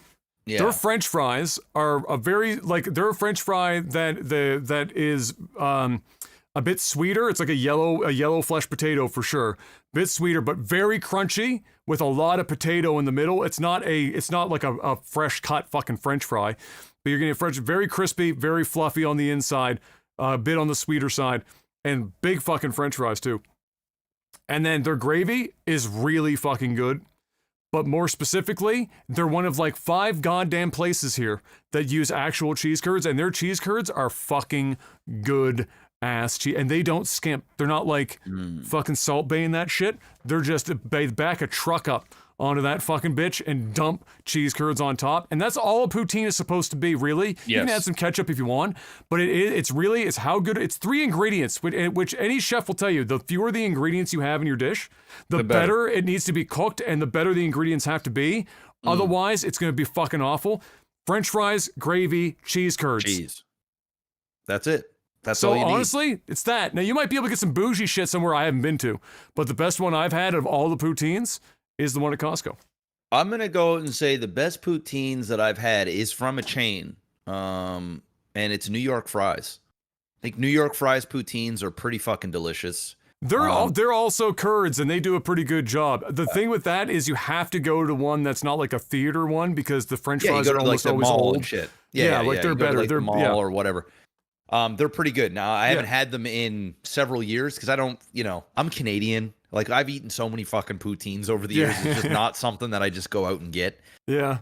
their French fries are they're a French fry that is a bit sweeter. It's like a yellow fleshed potato for sure. Bit sweeter, but very crunchy with a lot of potato in the middle. It's not like a fresh cut fucking French fry, but you're getting French, very crispy, very fluffy on the inside, a bit on the sweeter side, and big fucking French fries too. And then their gravy is really fucking good. But more specifically, they're one of like 5 goddamn places here that use actual cheese curds, and their cheese curds are fucking good ass cheese. And they don't skimp. They're not like fucking Salt Bae and that shit. They're just they back a truck up onto that fucking bitch and dump cheese curds on top. And that's all a poutine is supposed to be, really. Yes. You can add some ketchup if you want, but it's how good. It's 3 ingredients, which any chef will tell you, the fewer the ingredients you have in your dish, the better it needs to be cooked and the better the ingredients have to be. Otherwise, it's going to be fucking awful. French fries, gravy, cheese curds. Cheese. That's it. That's so all you need. Honestly, it's that. Now, you might be able to get some bougie shit somewhere I haven't been to, but the best one I've had of all the poutines is the one at Costco. I'm going to go and say the best poutines that I've had is from a chain, and it's New York Fries. I think New York Fries poutines are pretty fucking delicious. They're also curds, and they do a pretty good job. The thing with that is you have to go to one that's not like a theater one because the French fries are almost always old. And shit. They're better. They're the mall or whatever. They're pretty good. Now, I haven't had them in several years because I don't, I'm Canadian. Like, I've eaten so many fucking poutines over the years. It's just not something that I just go out and get. Yeah.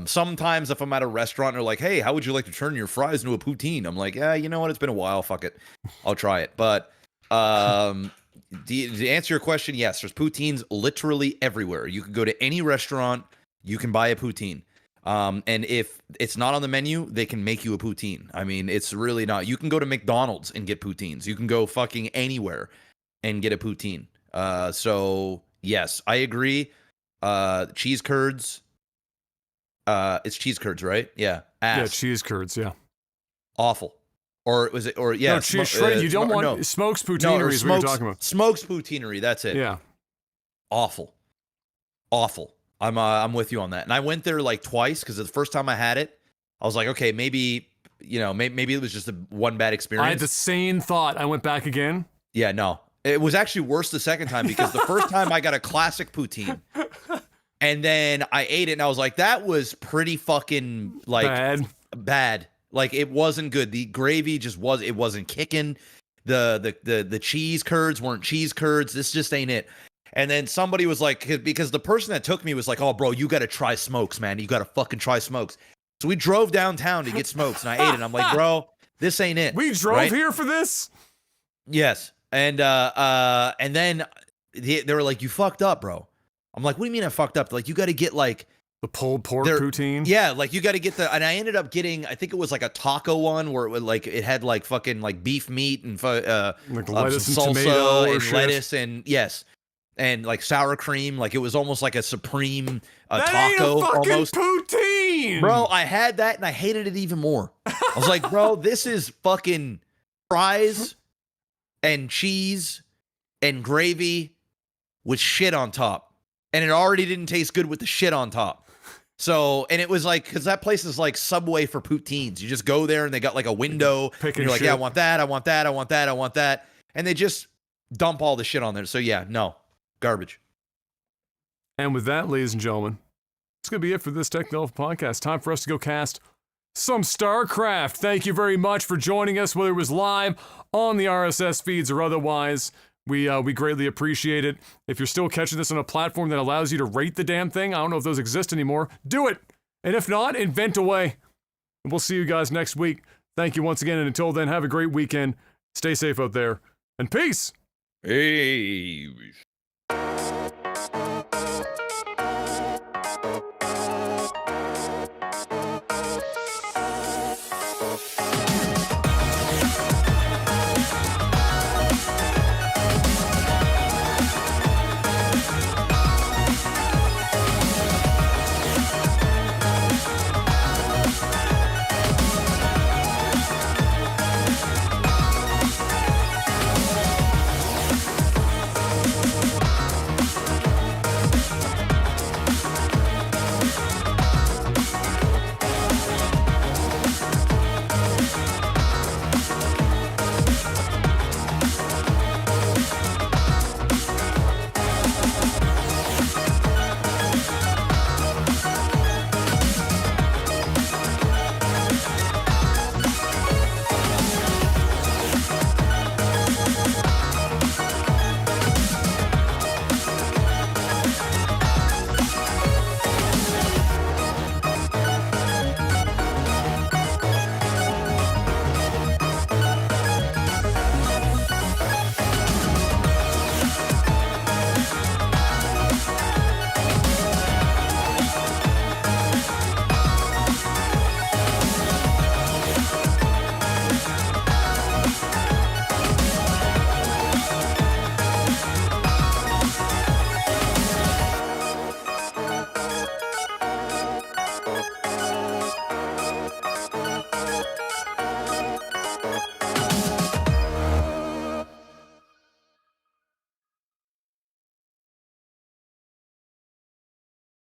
Sometimes if I'm at a restaurant and they're like, hey, how would you like to turn your fries into a poutine? I'm like, yeah, you know what? It's been a while. Fuck it. I'll try it. But to answer your question, yes, there's poutines literally everywhere. You can go to any restaurant. You can buy a poutine. And if it's not on the menu, they can make you a poutine. I mean, it's really not. You can go to McDonald's and get poutines. You can go fucking anywhere and get a poutine. So yes, I agree. Cheese curds. It's cheese curds, right? Yeah. Yeah, cheese curds. Yeah. Awful. Or was it? Or yeah, no, cheese shredded. You don't want Smokes Poutineery is what you're talking about. Smokes Poutineery. That's it. Yeah. Awful. I'm with you on that. And I went there like twice because the first time I had it, I was like, okay, maybe maybe it was just one bad experience. I had the same thought. I went back again. Yeah, no. It was actually worse the second time because the first time I got a classic poutine. And then I ate it and I was like, that was pretty fucking like bad. Like it wasn't good. The gravy it wasn't kicking. The cheese curds weren't cheese curds. This just ain't it. And then somebody was like, because the person that took me was like, oh bro, you gotta try smokes, man. You gotta fucking try smokes. So we drove downtown to get smokes and I ate it. And I'm like, bro, this ain't it. We drove here for this? Yes. And then they were like, you fucked up, bro. I'm like, what do you mean I fucked up? They're like, you got to get like the pulled pork poutine. Yeah, like you got to get and I ended up getting, I think it was like a taco one where it had like fucking like beef meat and like lettuce and salsa tomato and lettuce and yes, and like sour cream. Like it was almost like a supreme that taco ain't a fucking almost. Poutine, bro. I had that and I hated it even more. I was like, bro, this is fucking fries and cheese and gravy with shit on top. And it already didn't taste good with the shit on top. So, and it was like, because that place is like Subway for poutines. You just go there and they got like a window. And you're like, shit. Yeah, I want that, I want that, I want that, I want that. And they just dump all the shit on there. So yeah, no, garbage. And with that, ladies and gentlemen, it's going to be it for this Technology podcast. Time for us to go cast some StarCraft. Thank you very much for joining us, whether it was live on the RSS feeds or otherwise. We greatly appreciate it. If you're still catching this on a platform that allows you to rate the damn thing, I don't know if those exist anymore, do it. And if not, invent a way. And we'll see you guys next week. Thank you once again, and until then, have a great weekend. Stay safe out there, and peace. Hey.